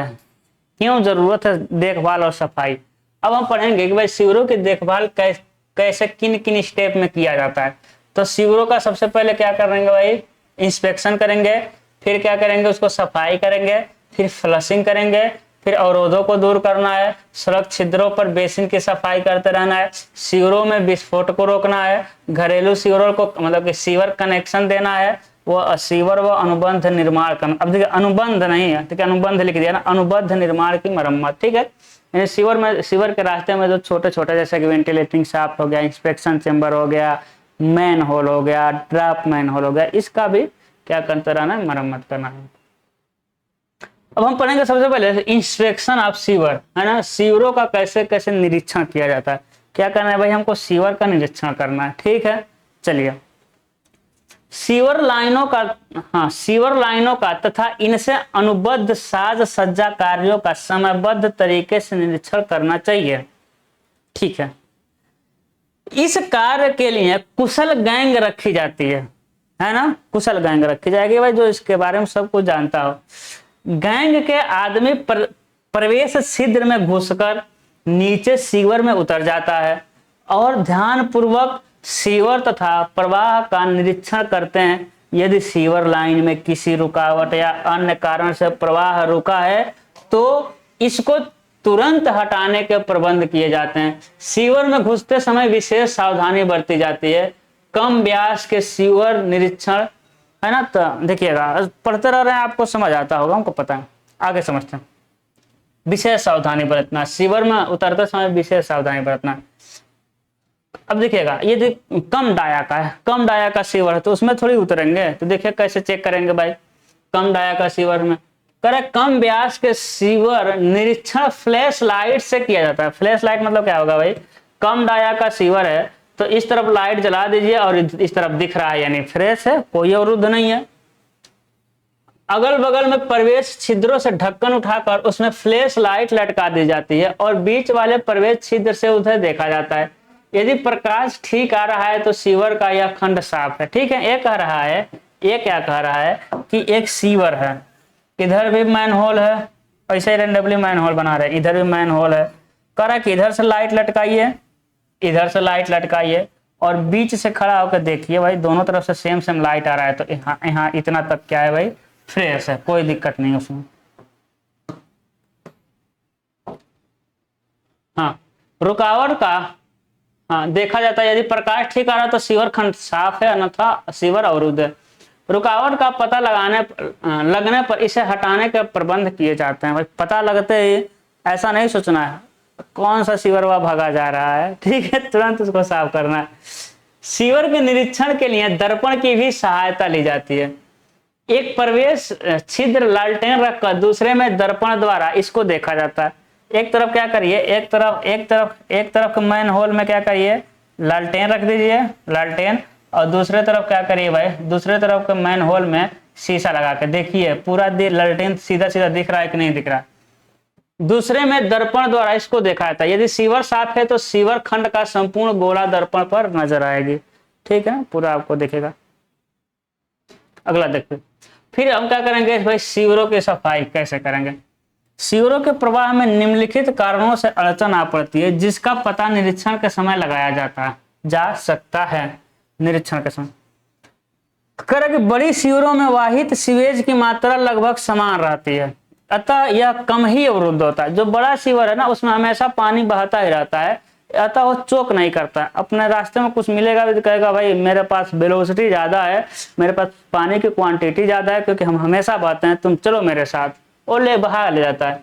A: है देखभाल और सफाई। अब हम पढ़ेंगे कि भाई सीवरों की देखभाल कैसे किन किन स्टेप में किया जाता है। तो सीवरों का सबसे पहले क्या करेंगे भाई, इंस्पेक्शन करेंगे, फिर क्या करेंगे, उसको सफाई करेंगे, फिर फ्लशिंग करेंगे, फिर अवरोधों को दूर करना है, सड़क छिद्रों पर बेसिन की सफाई करते रहना है, सीवरों में विस्फोट को रोकना है, घरेलू सीवरों को मतलब कि सीवर कनेक्शन देना है, वो सीवर व अनुबंध निर्माण करना। अब देखिए अनुबंध नहीं है, ठीक है, अनुबंध लिख दिया ना, अनुबंध निर्माण की मरम्मत। ठीक है, यानी सीवर के रास्ते में जो छोटे छोटे जैसे कि वेंटिलेटिंग शाफ्ट हो गया, इंस्पेक्शन चेम्बर हो गया, मैन होल हो गया, ड्राफ्ट मैन होल हो गया, इसका भी क्या करते रहना है, मरम्मत करना है। अब हम पढ़ेंगे सबसे पहले इंस्पेक्शन ऑफ सीवर, है ना, सीवरों का कैसे कैसे निरीक्षण किया जाता है। क्या करना है भाई, हमको सीवर का निरीक्षण करना है। ठीक है, चलिए सीवर लाइनों का, हाँ सीवर लाइनों का तथा इनसे अनुबद्ध साज सज्जा कार्यों का समयबद्ध तरीके से निरीक्षण करना चाहिए। ठीक है, इस कार्य के लिए कुशल गैंग रखी जाती है ना, कुशल गैंग रखी जाएगी भाई, जो इसके बारे में सब कुछ जानता हो। गैंग के आदमी प्रवेश छिद्र में घुसकर नीचे सीवर में उतर जाता है और ध्यान पूर्वक सीवर तथा प्रवाह का निरीक्षण करते हैं। यदि सीवर लाइन में किसी रुकावट या अन्य कारण से प्रवाह रुका है तो इसको तुरंत हटाने के प्रबंध किए जाते हैं। सीवर में घुसते समय विशेष सावधानी बरती जाती है। कम व्यास के सीवर निरीक्षण, है ना, तो देखिएगा पढ़ते रह रहे हैं, आपको समझ आता होगा, हमको पता है, आगे समझते हैं। विशेष सावधानी बरतना, सीवर में उतरते समय विशेष सावधानी बरतना। अब देखिएगा ये कम डाया का है, कम डाया का सीवर है तो उसमें थोड़ी उतरेंगे, तो देखिए कैसे चेक करेंगे भाई। कम डाया का सीवर में करे कम व्यास के सीवर निरीक्षण फ्लैश लाइट से किया जाता है। फ्लैश लाइट मतलब क्या होगा भाई, कम डाया का सीवर है तो इस तरफ लाइट जला दीजिए और इस तरफ दिख रहा है, यानी फ्रेश है, कोई अवरुद्ध नहीं है। अगल बगल में प्रवेश छिद्रों से ढक्कन उठाकर उसमें फ्लैश लाइट लटका दी जाती है और बीच वाले प्रवेश छिद्र से उधर देखा जाता है। यदि प्रकाश ठीक आ रहा है तो सीवर का यह खंड साफ है। ठीक है, ये कह रहा है, ये क्या कह रहा है कि एक सीवर है, इधर भी मैन होल है, ऐसे ही रेंडमली मैन होल बना रहे, इधर भी मैन होल है। कह रहा है कि इधर से लाइट लटकाइए, इधर से लाइट लटकाइए और बीच से खड़ा होकर देखिए भाई, दोनों तरफ से सेम सेम लाइट आ रहा है, तो यहाँ इतना तक क्या है भाई, फ्रेश है, कोई दिक्कत नहीं उसमें। हाँ, रुकावट का देखा जाता है। यदि प्रकाश ठीक आ रहा है तो सीवर खंड साफ है, अन्यथा सीवर अवरुद्ध है। रुकावट का पता लगने पर इसे हटाने के प्रबंध किए जाते हैं। भाई पता लगते ही ऐसा नहीं सोचना है कौन सा सीवर वह भागा जा रहा है, ठीक है, तुरंत उसको साफ करना है। सीवर के निरीक्षण के लिए दर्पण की भी सहायता ली जाती है। एक प्रवेश छिद्र लालटेन रखकर दूसरे में दर्पण द्वारा इसको देखा जाता है। एक तरफ क्या करिए, एक तरफ मैन होल में क्या करिए, लालटेन रख दीजिए, लालटेन, और दूसरे तरफ क्या करिए भाई, दूसरे तरफ के मैन होल में शीशा लगा के देखिए पूरा लालटेन सीधा सीधा दिख रहा है कि नहीं दिख रहा। दूसरे में दर्पण द्वारा इसको देखा जाता है। यदि सीवर साफ है तो सीवर खंड का संपूर्ण गोला दर्पण पर नजर आएगी। ठीक है, पूरा आपको दिखेगा। अगला देखते, फिर हम क्या करेंगे भाई, सीवरों की सफाई कैसे करेंगे। सीवरों के प्रवाह में निम्नलिखित कारणों से अड़चन आ पड़ती है जिसका पता निरीक्षण के समय लगाया जा सकता है। निरीक्षण के समय करें कि बड़ी सीवरों में वाहित सीवेज की मात्रा लगभग समान रहती है, अतः यह कम ही अवरुद्ध होता है। जो बड़ा सीवर है ना उसमें हमेशा पानी बहता ही रहता है, अतः वो चोक नहीं करता। अपने रास्ते में कुछ मिलेगा भी तो कहेगा भाई मेरे पास वेलोसिटी ज्यादा है, मेरे पास पानी की क्वांटिटी ज्यादा है, क्योंकि हम हमेशा बहते हैं, तुम चलो मेरे साथ, और बहा ले जाता है।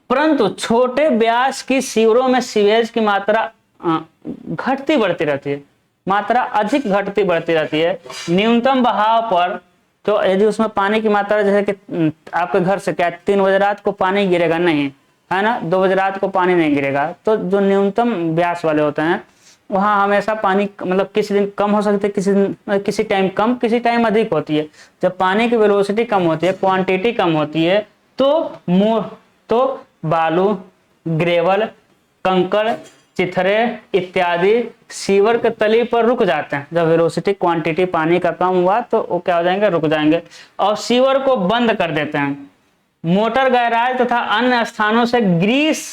A: परंतु छोटे व्यास की सीवरों में सीवेज की मात्रा घटती बढ़ती रहती है, मात्रा अधिक घटती बढ़ती रहती है। न्यूनतम बहाव पर तो यदि उसमें पानी की मात्रा, जैसे कि आपके घर से क्या 3 बजे रात को पानी गिरेगा नहीं, है ना, 2 बजे रात को पानी नहीं गिरेगा, तो जो न्यूनतम व्यास वाले होते हैं वहां हमेशा पानी, मतलब किसी दिन कम हो सकती है, किसी टाइम कम, किसी टाइम अधिक होती है। जब पानी की वेलोसिटी कम होती है, क्वांटिटी कम होती है, तो बालू, ग्रेवल, कंकड़, चिथरे इत्यादि सीवर के तली पर रुक जाते हैं। जब वेलोसिटी क्वांटिटी पानी का कम हुआ तो वो क्या हो जाएंगे, रुक जाएंगे और सीवर को बंद कर देते हैं। मोटर गैराज तथा अन्य स्थानों से ग्रीस,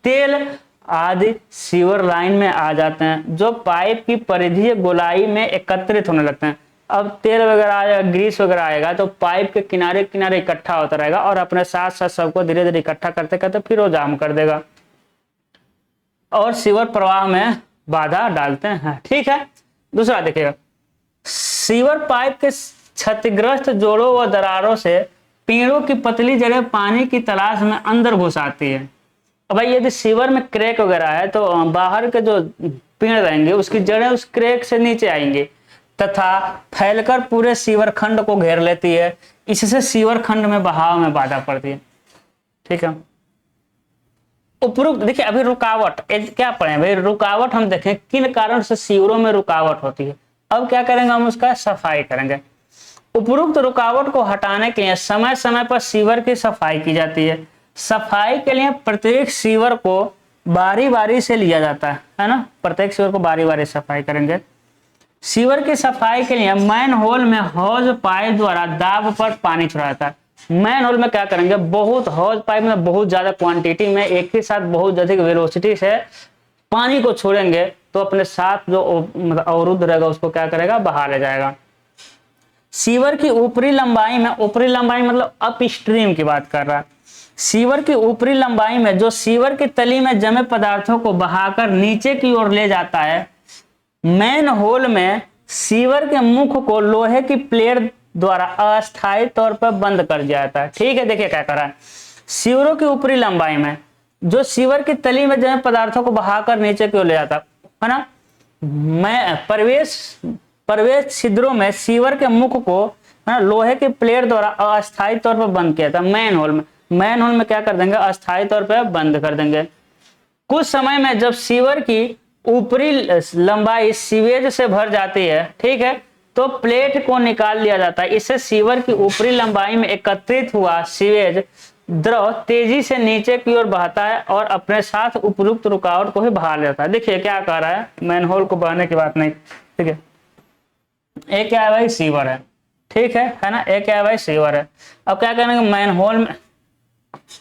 A: तेल आदि सीवर लाइन में आ जाते हैं, जो पाइप की परिधीय गोलाई में एकत्रित होने लगते हैं। अब तेल वगैरह आएगा, ग्रीस वगैरह आएगा तो पाइप के किनारे किनारे इकट्ठा होता रहेगा और अपने साथ साथ सबको धीरे धीरे इकट्ठा करते करते फिर वो जाम कर देगा और सीवर प्रवाह में बाधा डालते हैं। ठीक है, दूसरा देखिएगा, सीवर पाइप के क्षतिग्रस्त जोड़ों व दरारों से पेड़ों की पतली जड़ें पानी की तलाश में अंदर घुस आती है। अब भाई यदि सीवर में क्रैक वगैरह है तो बाहर के जो पेड़ रहेंगे उसकी जड़ें उस क्रैक से नीचे आएंगी तथा फैलकर पूरे सीवर खंड को घेर लेती है। इससे सीवर खंड में बहाव में बाधा पड़ती है। ठीक है, उपरोक्त देखिए अभी रुकावट क्या पढ़े भाई, रुकावट हम देखें किन कारण से सीवरों में रुकावट होती है। अब क्या करेंगे, हम उसका सफाई करेंगे। उपरोक्त रुकावट को हटाने के लिए समय समय पर सीवर की सफाई की जाती है। सफाई के लिए प्रत्येक सीवर को बारी बारी से लिया जाता है ना, प्रत्येक सीवर को बारी बारी सफाई करेंगे। सीवर की सफाई के लिए मैन होल में हौज पाइप द्वारा दाब पर पानी छोड़ा जाता है। मैन होल में क्या करेंगे, बहुत हौज पाइप में बहुत ज्यादा क्वांटिटी में एक ही साथ बहुत अधिक वेलोसिटी से पानी को छोड़ेंगे तो अपने साथ जो मतलब अवरुद्ध रहेगा उसको क्या करेगा, बहा ले जाएगा। सीवर की ऊपरी लंबाई में, ऊपरी लंबाई मतलब अप स्ट्रीम की बात कर रहा है। सीवर की ऊपरी लंबाई में जो सीवर की तली में जमे पदार्थों को बहाकर नीचे की ओर ले जाता है। मैन होल में सीवर के मुख को लोहे की प्लेट द्वारा अस्थायी तौर पर बंद कर दिया जाता है। ठीक है, देखिए क्या कर रहा है, सीवरों की ऊपरी लंबाई में जो सीवर की तली में जमे पदार्थों को बहाकर नीचे की ओर ले जाता है ना, मैं प्रवेश छिद्रों में सीवर के मुख को है ना लोहे की प्लेट द्वारा अस्थायी तौर पर बंद किया था। मैन होल में क्या कर देंगे, अस्थायी तौर पर बंद कर देंगे। कुछ समय में जब सीवर की ऊपरी लंबाई सीवेज से भर जाती है, ठीक है, तो प्लेट को निकाल लिया जाता है। इससे सीवर की ऊपरी लंबाई में एकत्रित हुआ सीवेज द्रव तेजी से नीचे की ओर बहता है और अपने साथ उपयुक्त रुकावट को भी बहा लेता है। देखिए क्या कह रहा है, मैनहोल को बहाने की बात नहीं। ठीक है, एक क्या है भाई, सीवर है। ठीक है ना, एक क्या है भाई, सीवर है। अब क्या करेंगे,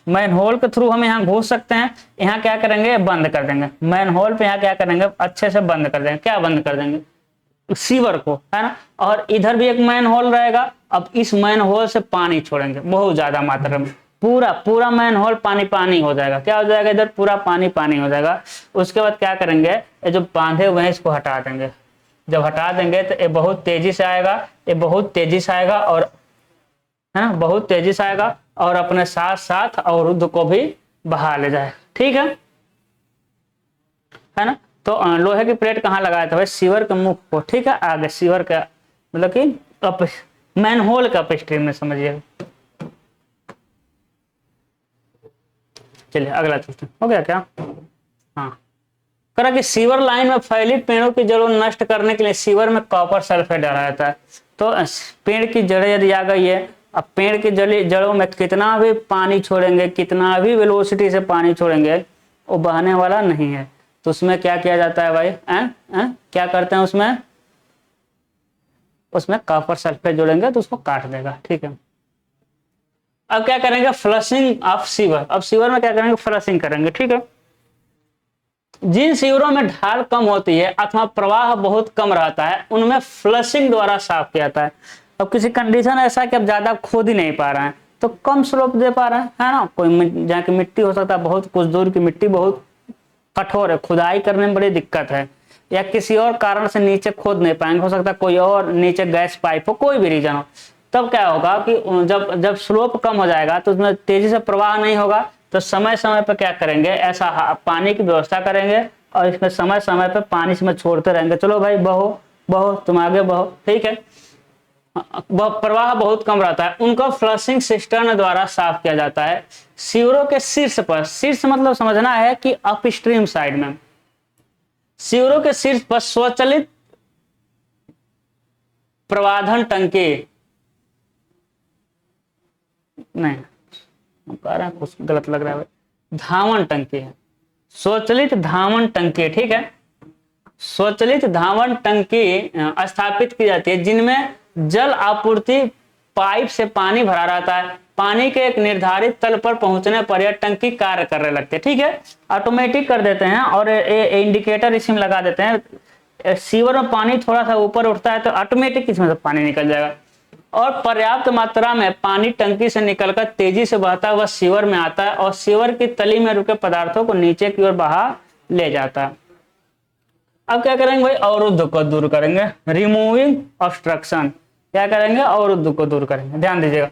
A: मैनहोल के थ्रू हम यहाँ घुस सकते हैं। यहाँ क्या करेंगे, बंद कर देंगे। मैनहोल पे यहाँ क्या करेंगे, अच्छे से बंद कर देंगे। क्या बंद कर देंगे, सीवर को, है ना। और इधर भी एक मैनहोल रहेगा। अब इस मैनहोल से पानी छोड़ेंगे बहुत ज्यादा मात्रा में, पूरा मैनहोल पानी पानी हो जाएगा। क्या हो जाएगा, इधर पूरा पानी पानी हो जाएगा। उसके बाद क्या करेंगे, ये जो बांधे हुए हैं इसको हटा देंगे। जब हटा देंगे तो ये बहुत तेजी से आएगा, ये बहुत तेजी से आएगा और है ना, बहुत तेजी से आएगा और अपने साथ साथ अवरुद्ध को भी बहा ले जाएगा। ठीक है ना। तो लोहे की प्लेट कहाँ लगाया था भाई, सीवर के मुख को। ठीक है, आगे सीवर का मतलब कि मैनहोल का अपस्ट्रीम में समझिएगा। चलिए अगला चलते हैं, हो गया क्या। हाँ, करा कि सीवर लाइन में फैली पेड़ों की जड़ों नष्ट करने के लिए सीवर में कॉपर सल्फेट डाला जाता है। तो पेड़ की जड़ें यदि आ गई है, अब पेड़ की जड़ों में कितना भी पानी छोड़ेंगे, कितना भी वेलोसिटी से पानी छोड़ेंगे, वो बहने वाला नहीं है। तो उसमें क्या किया जाता है भाई, क्या करते हैं, उसमें कॉपर सल्फेट जोड़ेंगे तो उसको काट देगा। ठीक है, अब क्या करेंगे, फ्लशिंग ऑफ सीवर। अब सीवर में क्या करेंगे, फ्लशिंग करेंगे। ठीक है, जिन सीवरों में ढाल कम होती है अथवा प्रवाह बहुत कम रहता है उनमें फ्लशिंग द्वारा साफ किया जाता है। अब किसी कंडीशन ऐसा कि अब ज्यादा खोद ही नहीं पा रहे हैं तो कम स्लोप दे पा रहे हैं, है ना। कोई जहाँ की मिट्टी हो सकता है बहुत कुछ दूर की मिट्टी बहुत कठोर है, खुदाई करने में बड़ी दिक्कत है, या किसी और कारण से नीचे खोद नहीं पाएंगे, हो सकता है कोई और नीचे गैस पाइप हो, कोई भी रीजन हो। तब क्या होगा कि जब स्लोप कम हो जाएगा तो उसमें तेजी से प्रवाह नहीं होगा, तो समय समय पर क्या करेंगे, ऐसा पानी की व्यवस्था करेंगे और इसमें समय समय पर पानी इसमें छोड़ते रहेंगे। चलो भाई बहो बहो, तुम आगे बहो। ठीक है, प्रवाह बहुत कम रहता है, उनको फ्लशिंग सिस्टर्न द्वारा साफ किया जाता है। सीवरों के शीर्ष पर, शीर्ष मतलब समझना है कि अपस्ट्रीम साइड में, सीवरों के शीर्ष पर स्वचालित प्रवाधन टंकी, नहीं कह रहा कुछ गलत लग रहा है, धावन टंकी है, स्वचालित धावन टंकी। ठीक है, स्वचालित धावन टंकी स्थापित की जाती है जिनमें जल आपूर्ति पाइप से पानी भरा रहता है। पानी के एक निर्धारित तल पर पहुंचने पर यह टंकी कार्य करने लगती है। ठीक है, ऑटोमेटिक कर देते हैं और इंडिकेटर इसमें लगा देते हैं। सीवर में पानी थोड़ा सा ऊपर उठता है तो ऑटोमेटिक इसमें से पानी निकल जाएगा और पर्याप्त मात्रा में पानी टंकी से निकलकर तेजी से बहता हुआ सीवर में आता है और सीवर की तली में रुके पदार्थों को नीचे की ओर बहा ले जाता है। अब क्या करेंगे भाई, अवरुद्ध को दूर करेंगे, रिमूविंग ऑब्स्ट्रक्शन। क्या करेंगे, अवरुद्ध को दूर करेंगे। ध्यान दीजिएगा,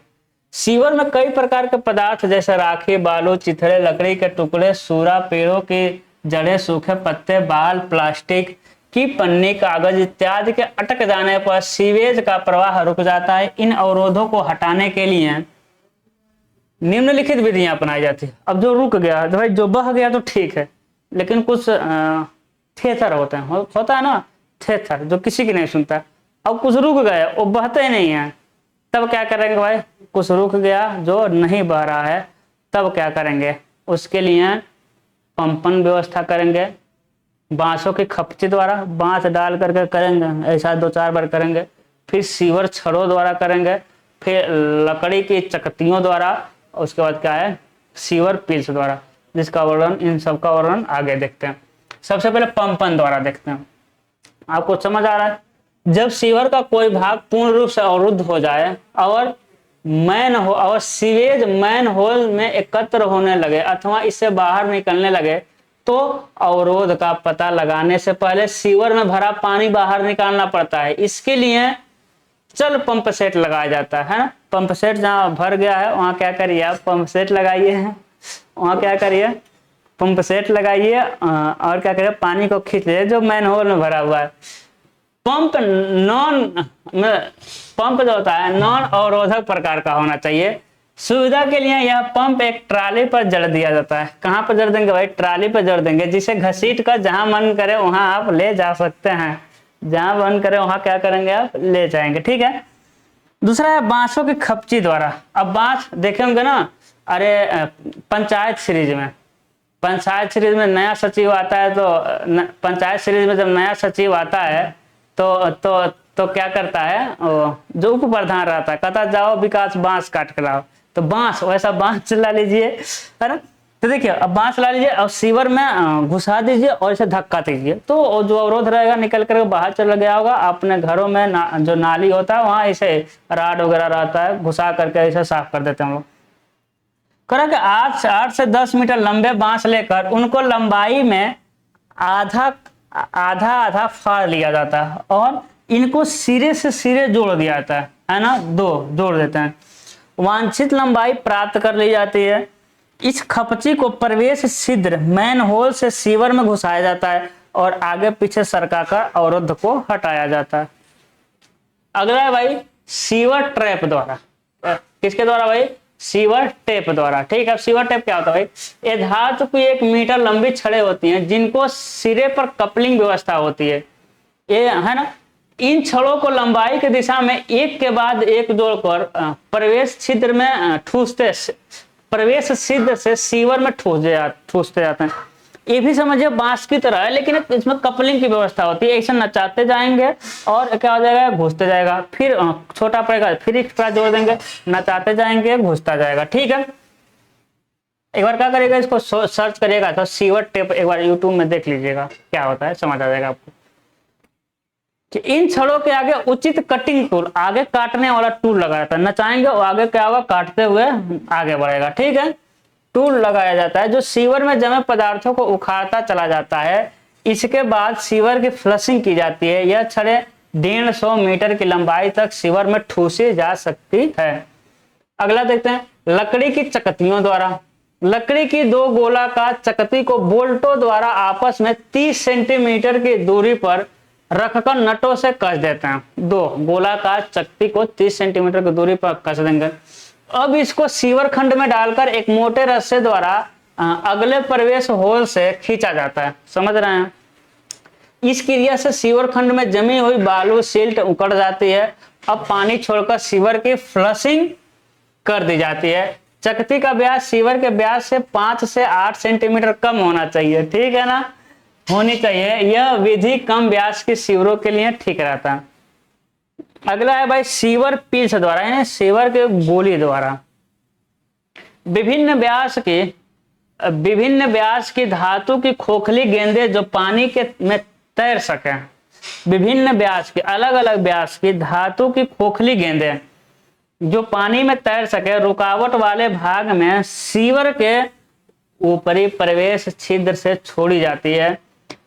A: सीवर में कई प्रकार के पदार्थ जैसे राखी, बालू, चिथड़े, लकड़ी के टुकड़े, सूरा, पेड़ों की जड़ें, सूखे पत्ते, बाल, प्लास्टिक कि पन्नी, कागज इत्यादि के अटक जाने पर सीवेज का प्रवाह रुक जाता है। इन अवरोधों को हटाने के लिए निम्नलिखित विधियां अपनाई जाती है। अब जो रुक गया तो भाई, जो बह गया तो ठीक है, लेकिन कुछ थेथर होते हैं, होता है ना थेथर, जो किसी की नहीं सुनता। अब कुछ रुक गए, वो बहते नहीं है, तब क्या करेंगे भाई? कुछ रुक गया जो नहीं बह रहा है, तब क्या करेंगे? उसके लिए पंपन व्यवस्था करेंगे, बांसों की खपची द्वारा बांस डाल करके करेंगे, ऐसा 2-4 बार करेंगे। फिर सीवर छड़ों द्वारा करेंगे, फिर लकड़ी की चकतियों द्वारा, उसके बाद क्या है? सीवर पिल्स द्वारा, जिसका वर्णन, इन सब का वर्णन आगे देखते हैं। सबसे पहले पंपन द्वारा देखते हैं। आपको समझ आ रहा है? जब सीवर का कोई भाग पूर्ण रूप से अवरुद्ध हो जाए और सीवेज मैन होल में एकत्र होने लगे अथवा इससे बाहर निकलने लगे, तो अवरोध का पता लगाने से पहले सीवर में भरा पानी बाहर निकालना पड़ता है। इसके लिए चल पंप सेट लगाया जाता है ना। पंप सेट जहाँ भर गया है वहां क्या करिए आप? पंप सेट लगाइए, वहां क्या करिए? पंप सेट लगाइए और क्या करिए? पानी को खींचिए जो मैन होल में भरा हुआ है। पंप जो होता है नॉन अवरोधक प्रकार का होना चाहिए। सुविधा के लिए यह पंप एक ट्राली पर जड़ दिया जाता है। कहाँ पर जड़ देंगे भाई? ट्राली पर जड़ देंगे, जिसे घसीट कर जहां मन करे वहां आप ले जा सकते हैं। जहां मन करे वहां क्या करेंगे? आप ले जाएंगे। ठीक है। दूसरा है बांसों की खपची द्वारा। अब बांस देखे होंगे ना, अरे पंचायत सीरीज में नया सचिव आता है, तो पंचायत सीरीज में जब नया सचिव आता है तो क्या करता है? जो उप प्रधान रहता है कहता जाओ विकास बांस काट कर लाओ, तो बांस, वैसा बांस ला लीजिए, है ना। तो देखिए अब बांस ला लीजिए और सीवर में घुसा दीजिए और इसे धक्का दीजिए, तो जो अवरोध रहेगा निकल कर बाहर चला गया होगा। अपने घरों में जो नाली होता है वहां इसे राड वगैरह रहता है, घुसा करके इसे साफ कर देते हैं हम लोग। करा कि 8 से 10 मीटर लंबे बांस लेकर उनको लंबाई में आधा फाड़ लिया जाता है और इनको सिरे से सिरे जोड़ दिया जाता है ना, 2 जोड़ देते हैं। वांछित लंबाई प्राप्त कर ली जाती है। इस खपची को प्रवेश छिद्र मैन होल से सीवर में घुसाया जाता है और आगे पीछे सरकाकर अवरोध को हटाया जाता है। अगला है भाई सीवर ट्रैप द्वारा। किसके द्वारा भाई? सीवर टेप द्वारा। ठीक है। सीवर टेप क्या होता है भाई? ये धातु की 1 मीटर लंबी छड़ें होती हैं जिनको सिरे पर कपलिंग व्यवस्था होती है, ये है ना। इन छड़ों को लंबाई की दिशा में एक के बाद एक जोड़कर प्रवेश छिद्र से सीवर में ठूसते जाते हैं। ये भी समझिए बांस की तरह है, लेकिन इसमें कपलिंग की व्यवस्था होती है। ऐसे नचाते जाएंगे और क्या हो जाएगा? घुसते जाएगा, फिर छोटा पड़ेगा, फिर एक्स्ट्रा जोड़ देंगे, नचाते जाएंगे, घुसता जाएगा। ठीक है। एक बार क्या करिएगा, इसको सर्च करिएगा तो सीवर टेप एक बार यूट्यूब में देख लीजिएगा क्या होता है, समझ आ जाएगा आपको। कि इन छड़ों के आगे उचित कटिंग टूल, आगे काटने वाला टूल लगाया जाता है। नचाएंगे और आगे क्या होगा? काटते हुए आगे बढ़ेगा। ठीक है। टूल लगाया जाता है जो सीवर में जमे पदार्थों को उखाड़ता चला जाता है। इसके बाद सीवर की फ्लशिंग की जाती है। यह छड़ें 150 मीटर की लंबाई तक सीवर में ठूसी जा सकती है। अगला देखते हैं लकड़ी की चकतियों द्वारा। लकड़ी की 2 गोलाकार चकती को बोल्टों द्वारा आपस में 30 सेंटीमीटर की दूरी पर रखकर नटों से कस देते हैं। 2 गोलाकार चकती को 30 सेंटीमीटर की दूरी पर कस देंगे। अब इसको सीवर खंड में डालकर एक मोटे रस्से द्वारा अगले प्रवेश होल से खींचा जाता है। समझ रहे हैं? इस क्रिया से सीवर खंड में जमी हुई बालू सिल्ट उकड़ जाती है। अब पानी छोड़कर सीवर की फ्लशिंग कर दी जाती है। चकती का व्यास सीवर के व्यास से 5 से 8 सेंटीमीटर कम होना चाहिए। ठीक है ना, होनी चाहिए। यह विधि कम व्यास के सीवरों के लिए ठीक रहता है। अगला है भाई सीवर पिल्स द्वारा, यानी सीवर के गोली द्वारा। विभिन्न व्यास की धातु की खोखली गेंदे जो पानी में तैर सके। विभिन्न व्यास की, अलग अलग व्यास की धातु की खोखली गेंदे जो पानी में तैर सके, रुकावट वाले भाग में सीवर के ऊपरी प्रवेश छिद्र से छोड़ी जाती है।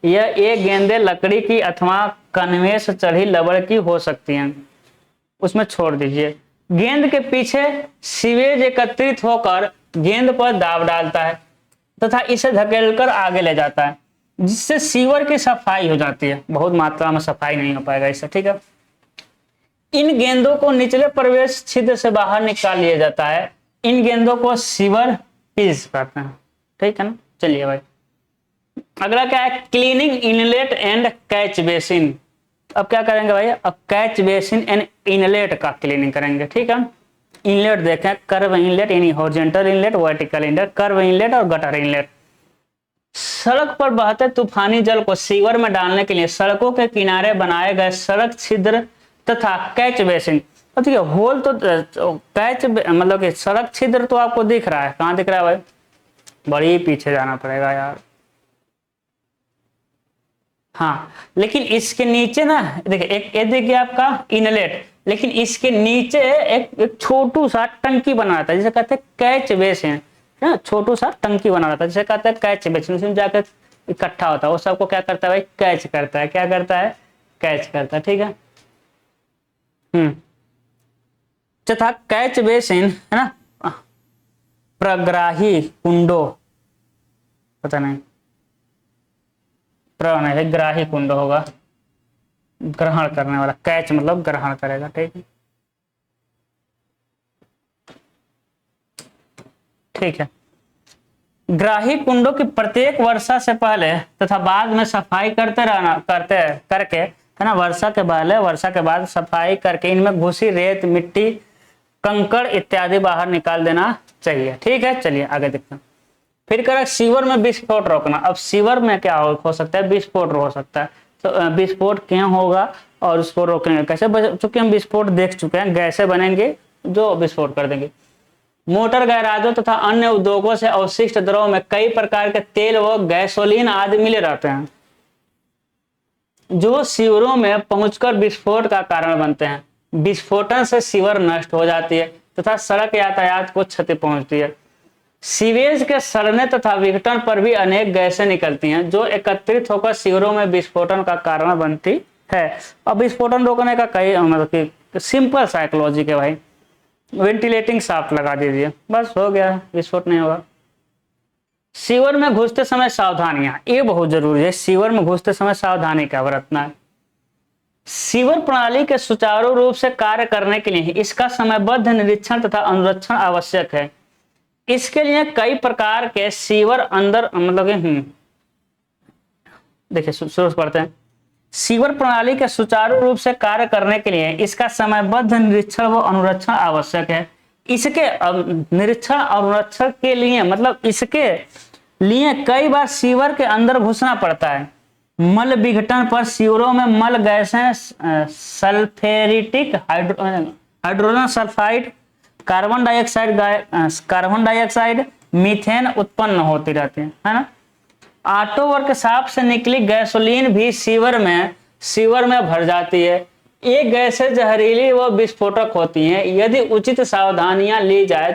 A: यह एक गेंदे लकड़ी की अथवा कन्वेस चढ़ी लबड़ की हो सकती हैं, उसमें छोड़ दीजिए। गेंद के पीछे सीवेज एकत्रित होकर गेंद पर दाब डालता है तथा इसे धकेलकर आगे ले जाता है। जिससे सीवर की सफाई हो जाती है, बहुत मात्रा में सफाई नहीं हो पाएगा इससे, ठीक है। इन गेंदों को निचले प्रवेश छिद्र से बाहर निकाल लिया जाता है, इन गेंदों को सीवर पीस कहते हैं, ठीक है ना। चलिए भाई, अगला क्या है, cleaning inlet and catch basin. अब क्या करेंगे भाई, अब कैच बेसिन एंड इनलेट का क्लीनिंग करेंगे, ठीक है। इनलेट देखें, कर्व इनलेट यानी horizontal inlet, vertical inlet, curve inlet और गटर इनलेट। सड़क पर बहते तूफानी जल को सीवर में डालने के लिए सड़कों के किनारे बनाए गए सड़क छिद्र तथा कैच बेसिन। ठीक है, होल तो कैच मतलब कि सड़क छिद्र तो आपको दिख रहा है, कहाँ दिख रहा है भाई, बड़ी पीछे जाना पड़ेगा यार। हाँ, लेकिन इसके नीचे ना देखिए, एक ये देखिए आपका इनलेट, लेकिन इसके नीचे एक छोटू सा टंकी बना रहता है जिसे कहते हैं कैच बेसिन, है, छोटू सा टंकी बना रहता है जिसे कहते हैं कैच बेसिन। उसमें जाकर इकट्ठा होता है, वो सबको क्या करता है भाई, कैच करता है। क्या करता है, कैच करता है, ठीक है। तथा कैच बेसिन है ना, प्रग्राही कुंडो, पता नहीं, प्र नहीं, ग्राही कुंड होगा, ग्रहण करने वाला, कैच मतलब ग्रहण करेगा, ठीक है, ठीक है। ग्राही कुंडों की प्रत्येक वर्षा से पहले तथा बाद में सफाई करते रहना, करके है ना, वर्षा के पहले वर्षा के बाद सफाई करके इनमें घुसी रेत, मिट्टी, कंकड़ इत्यादि बाहर निकाल देना चाहिए, ठीक है। चलिए आगे देखते हैं। फिर करें सीवर में विस्फोट रोकना। अब सीवर में क्या हो सकता है, विस्फोट हो सकता है, तो विस्फोट क्यों होगा और उसको रोकेंगे कैसे, चूंकि हम विस्फोट देख चुके हैं, गैसें बनेंगे जो विस्फोट कर देंगे। मोटर गैराजों तथा अन्य उद्योगों से अवशिष्ट द्रव में कई प्रकार के तेल व गैसोलीन आदि मिले रहते हैं, जो सीवरों में पहुंचकर विस्फोट का कारण बनते हैं। विस्फोटन से सीवर नष्ट हो जाती है तथा सड़क यातायात को क्षति पहुंचती है। सीवेज के सड़ने तथा विघटन पर भी अनेक गैसें निकलती हैं, जो एकत्रित होकर सीवरों में विस्फोटन का कारण बनती है। अब विस्फोटन रोकने का कई मतलब कि सिंपल साइकोलॉजी के भाई, वेंटिलेटिंग शाफ्ट लगा दीजिए, बस हो गया, विस्फोट नहीं होगा। सीवर में घुसते समय सावधानियां, ये बहुत जरूरी है। सीवर में घुसते समय सावधानी का बरतना है। सीवर प्रणाली के सुचारू रूप से कार्य करने के लिए इसका समयबद्ध निरीक्षण तथा अनुरक्षण आवश्यक है। इसके लिए कई प्रकार के सीवर अंदर मतलब देखिए शुरू पढ़ते हैं। सीवर प्रणाली के सुचारू रूप से कार्य करने के लिए इसका समयबद्ध निरीक्षण व अनुरक्षण आवश्यक है। इसके निरीक्षण अनुरक्षण के लिए मतलब इसके लिए कई बार सीवर के अंदर घुसना पड़ता है। मल विघटन पर सीवरों में मल गैसें sulphuric hydrogen sulphide, carbon dioxide, methane उत्पन्न होती रहती है ना। ऑटो वर्कशॉप से निकली गैसोलीन भी सीवर में भर जाती है। ये गैसें जहरीली व विस्फोटक होती हैं। यदि उचित सावधानियां ली जाए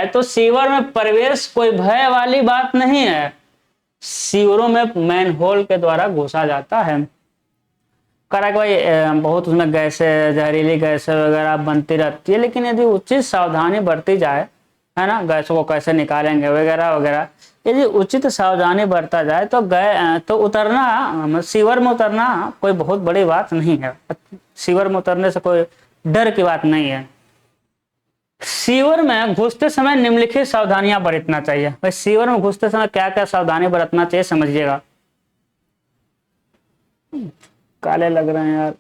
A: तो सीवर में प्रवेश कोई भय वाली बात नहीं है। सीवरों में मैनहोल के द्वारा घुसा जाता है। करा कि भाई बहुत उसमें गैसें, जहरीली गैसें वगैरह बनती रहती है, लेकिन यदि उचित सावधानी बरती जाए, है ना, गैसों को कैसे निकालेंगे वगैरह वगैरह, यदि उचित सावधानी बरता जाए तो उतरना, सीवर में उतरना कोई बहुत बड़ी बात नहीं है। सीवर में उतरने से कोई डर की बात नहीं है। सीवर में घुसते समय निम्नलिखित सावधानियां बरतना चाहिए। भाई सीवर में घुसते समय क्या क्या सावधानी बरतना चाहिए समझिएगा। काले लग रहे हैं यार।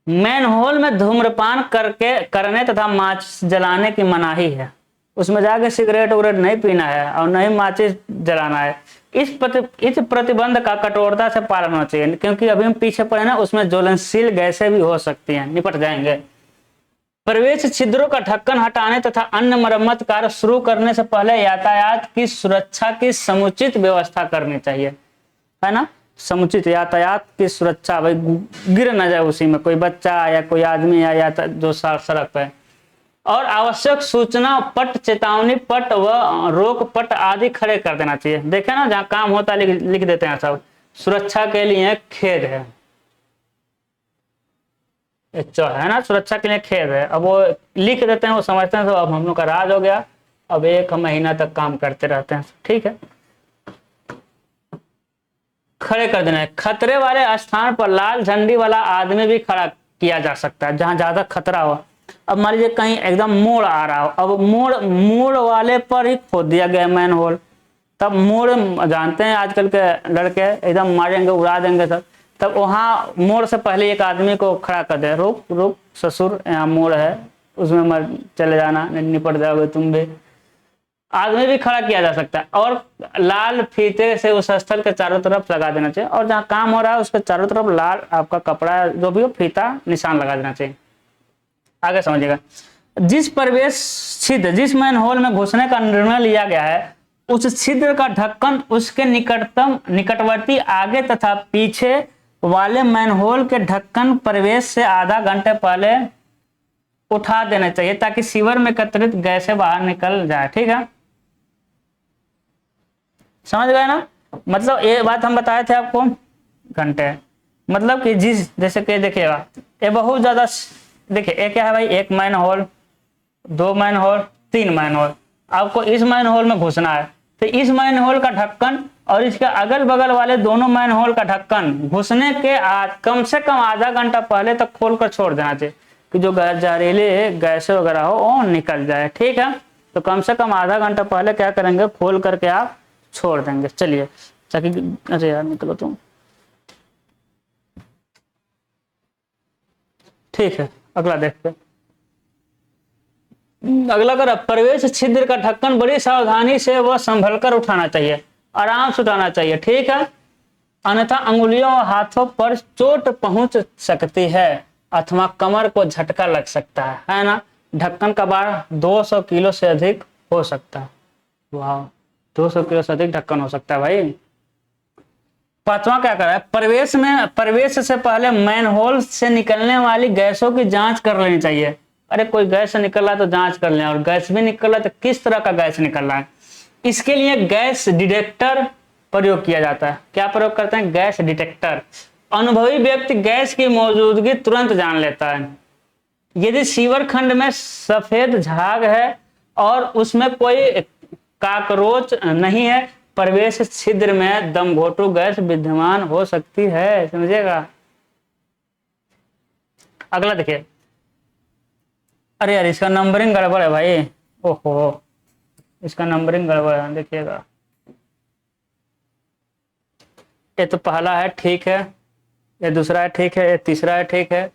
A: मैनहोल में धूम्रपान करने तथा माचिस जलाने की मनाही है। उसमें जाके सिगरेट उगरेट नहीं पीना है और नहीं माचिस जलाना है। इस प्रतिबंध का कठोरता से पालन होना चाहिए, क्योंकि अभी हम पीछे पड़े ना, उसमें ज्वलनशील गैसें भी हो सकती हैं, निपट जाएंगे। प्रवेश छिद्रों का ढक्कन हटाने तथा अन्य मरम्मत कार्य शुरू करने से पहले यातायात की सुरक्षा की समुचित व्यवस्था करनी चाहिए, है ना। समुचित यातायात की सुरक्षा, भाई गिर न जाए उसी में कोई बच्चा या कोई आदमी या जो सड़क पे। और आवश्यक सूचना पट, चेतावनी पट व रोक पट आदि खड़े कर देना चाहिए। देखे ना, जहाँ काम होता है लिख देते हैं सब, सुरक्षा के लिए खेद है, है ना, सुरक्षा के लिए खेद है। अब वो लिख देते हैं, वो समझते हैं तो अब हम लोग का राज हो गया, अब 1 महीना तक काम करते रहते हैं, ठीक है। खड़े कर देना है। खतरे वाले स्थान पर लाल झंडी वाला आदमी भी खड़ा किया जा सकता है, जहां ज्यादा खतरा हो। अब मान लीजिए कहीं एकदम मोड़ आ रहा हो, अब मोड़ वाले पर ही खोद दिया गया मैन होल, तब मोड़ जानते हैं आजकल के लड़के एकदम मारेंगे, उड़ा देंगे सब, तब वहां मोड़ से पहले एक आदमी को खड़ा कर दे, रुक रुक ससुर, यहाँ मोड़ है, उसमें मत चले जाना, निपट जाओगे तुम भी। आदमी भी खड़ा किया जा सकता है, और लाल फीते से उस स्थल के चारों तरफ लगा देना चाहिए, और जहाँ काम हो रहा है उसके चारों तरफ लाल आपका कपड़ा जो भी हो, फीता निशान लगा देना चाहिए। आगे समझिएगा। जिस प्रवेश छिद्र, जिस मैन होल में घुसने का निर्णय लिया गया है, उस छिद्र का ढक्कन उसके निकटवर्ती आगे तथा पीछे वाले मैनहोल के ढक्कन प्रवेश से आधा घंटे पहले उठा देना चाहिए, ताकि सीवर में एकत्रित गैसें बाहर निकल जाए, ठीक है। समझ गए ना? मतलब ये बात हम बताए थे आपको, घंटे मतलब कि जिस, जैसे कि देखिएगा ये बहुत ज्यादा, देखिए ये क्या है भाई, 1 manhole, 2 manhole, 3 manhole. आपको इस मैन होल में घुसना है, तो इस मैन होल का ढक्कन और इसके अगल बगल वाले दोनों मैन होल का ढक्कन घुसने के कम से कम आधा घंटा पहले तक खोल कर छोड़ देना चाहिए, कि जो जहरीले गैस वगैरह हो वो निकल जाए, ठीक है। तो कम से कम आधा घंटा पहले क्या करेंगे, खोल करके आप छोड़ देंगे। चलिए, ताकि, अरे यार निकलो तुम, ठीक है। अगला देखते हैं। अगला कर, प्रवेश छिद्र का ढक्कन बड़ी सावधानी से व संभल कर उठाना चाहिए, आराम से उठाना चाहिए, ठीक है। अन्यथा अंगुलियों और हाथों पर चोट पहुंच सकती है अथवा कमर को झटका लग सकता है ना। ढक्कन का भार 200 किलो से अधिक हो सकता है। वाह, 200 किलो से अधिक ढक्कन हो सकता है भाई। पांचवा क्या कर रहा है, प्रवेश से पहले मैनहोल से निकलने वाली गैसों की जांच कर लेनी चाहिए। अरे कोई गैस निकल रहा है तो जांच कर लें, और गैस भी निकल रहा है तो किस तरह का गैस निकल रहा है। इसके लिए गैस डिटेक्टर प्रयोग किया जाता है। क्या प्रयोग करते हैं, गैस डिटेक्टर। अनुभवी व्यक्ति गैस की मौजूदगी तुरंत जान लेता है। यदि सीवर खंड में सफेद झाग है और उसमें कोई काकरोच नहीं है, प्रवेश छिद्र में दमघोटू गैस विद्यमान हो सकती है, समझिएगा। अगला देखिए, अरे यार इसका नंबरिंग गड़बड़ है भाई, ओहो इसका नंबरिंग गड़बड़ है, देखिएगा। ये तो पहला है, ठीक है, ये दूसरा है, ठीक है, ये तीसरा है, ठीक है,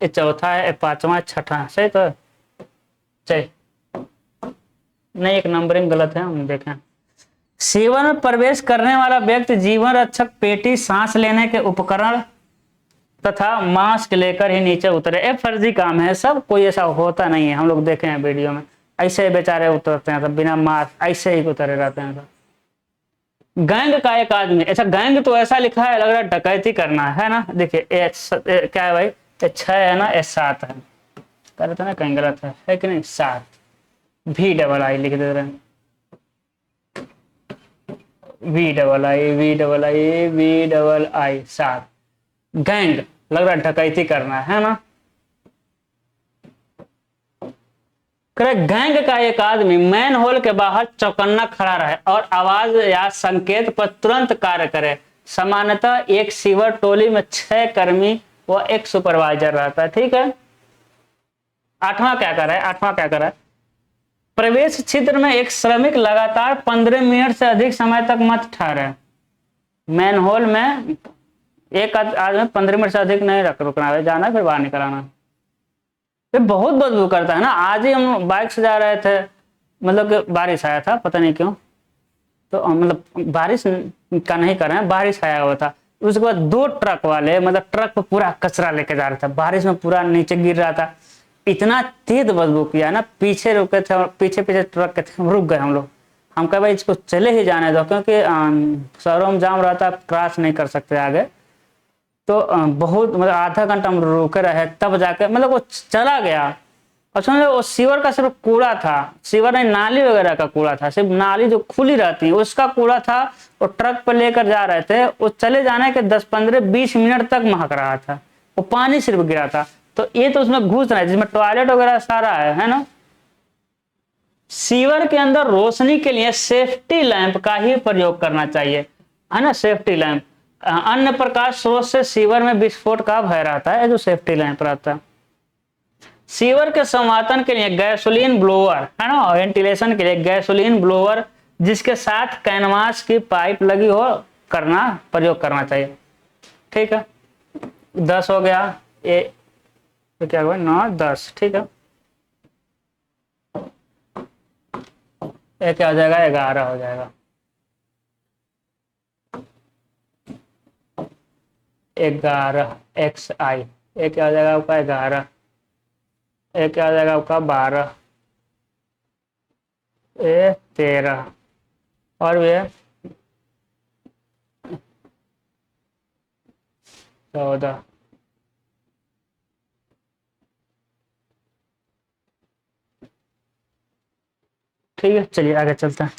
A: ये चौथा है, ये पांचवा है, छठा है, सही तो चलिए। नहीं, एक नंबरिंग गलत है, हम देखें। सीवर में प्रवेश करने वाला व्यक्ति जीवन रक्षक पेटी, सांस लेने के उपकरण तथा मास्क लेकर ही नीचे उतरे। ये फर्जी काम है, सब कोई ऐसा होता नहीं है, हम लोग देखे हैं वीडियो में, ऐसे ही बेचारे उतरते हैं सब बिना मास्क, ऐसे ही उतरे रहते हैं सब। गैंग का एक आदमी, ऐसा गैंग तो ऐसा लिखा है, लग रहा है डकैती करना है ना। देखिए क्या है भाई, ये 6 है ना, ये 7 है, कह रहे थे ना कहीं गलत है कि नहीं, 7 VII लिख दे रहे हैं, VII 7। गैंग लग रहा है डकैती करना है ना। गैंग का एक आदमी मैन होल के बाहर चौकन्ना खड़ा रहे और आवाज या संकेत पर तुरंत कार्य करे। सामान्यतः एक सीवर टोली में 6 कर्मी व एक सुपरवाइजर रहता है, ठीक है। आठवां क्या कर रहा है, प्रवेश छिद्र में एक श्रमिक लगातार 15 मिनट से अधिक समय तक मत ठहरे। मैन होल में एक आदमी 15 मिनट से अधिक नहीं रुकना है, जाना फिर बाहर निकल आना। ये बहुत बदबू करता है ना। आज ही हम बाइक से जा रहे थे, मतलब कि बारिश आया था, पता नहीं क्यों, तो मतलब बारिश का नहीं कर रहे हैं, बारिश आया हुआ था। उसके बाद 2 ट्रक वाले, मतलब ट्रक पर पूरा कचरा लेके जा रहा था, बारिश में पूरा नीचे गिर रहा था, इतना तेज बदबू किया ना। पीछे रुके थे, पीछे ट्रक के थे, हम रुक गए हम लोग। हम कहे भाई इसको चले ही जाने दो, क्योंकि शहरों में जाम रहता है, क्रॉस नहीं कर सकते आगे। तो बहुत मतलब आधा घंटा हम रुके रहे, तब जाके मतलब वो चला गया। और सुन लो, वो सीवर का सिर्फ कूड़ा था, सीवर नहीं नाली वगैरह का कूड़ा था, सिर्फ नाली जो खुली रहती है उसका कूड़ा था। वो ट्रक पर लेकर जा रहे थे, वो चले जाने के 10, 15, 20 मिनट तक महक रहा था, वो पानी सिर्फ गिरा था। तो ये तो उसमें घुस रहा है, जिसमें टॉयलेट वगैरह सारा है ना। सीवर के अंदर रोशनी के लिए सेफ्टी लैंप का ही प्रयोग करना चाहिए, है ना, सेफ्टी लैंप। अन्य प्रकाश स्रोत से सीवर में विस्फोट का भय रहता है, जो सेफ्टी लैंप रहता है। सीवर के संवातन के लिए गैसोलीन ब्लोअर, है ना, वेंटिलेशन के लिए गैसोलीन ब्लोअर जिसके साथ कैनवास की पाइप लगी हो करना प्रयोग करना चाहिए। ठीक है, 10 हो गया, ये तो क्या हुआ 9 10, ठीक है, ये क्या हो जाएगा 11 हो जाएगा, 11 XI, ये क्या हो जाएगा आपका 11, ये क्या हो जाएगा आपका 12, ये 13 और ये 14। ठीक है, चलिए आगे चलते हैं।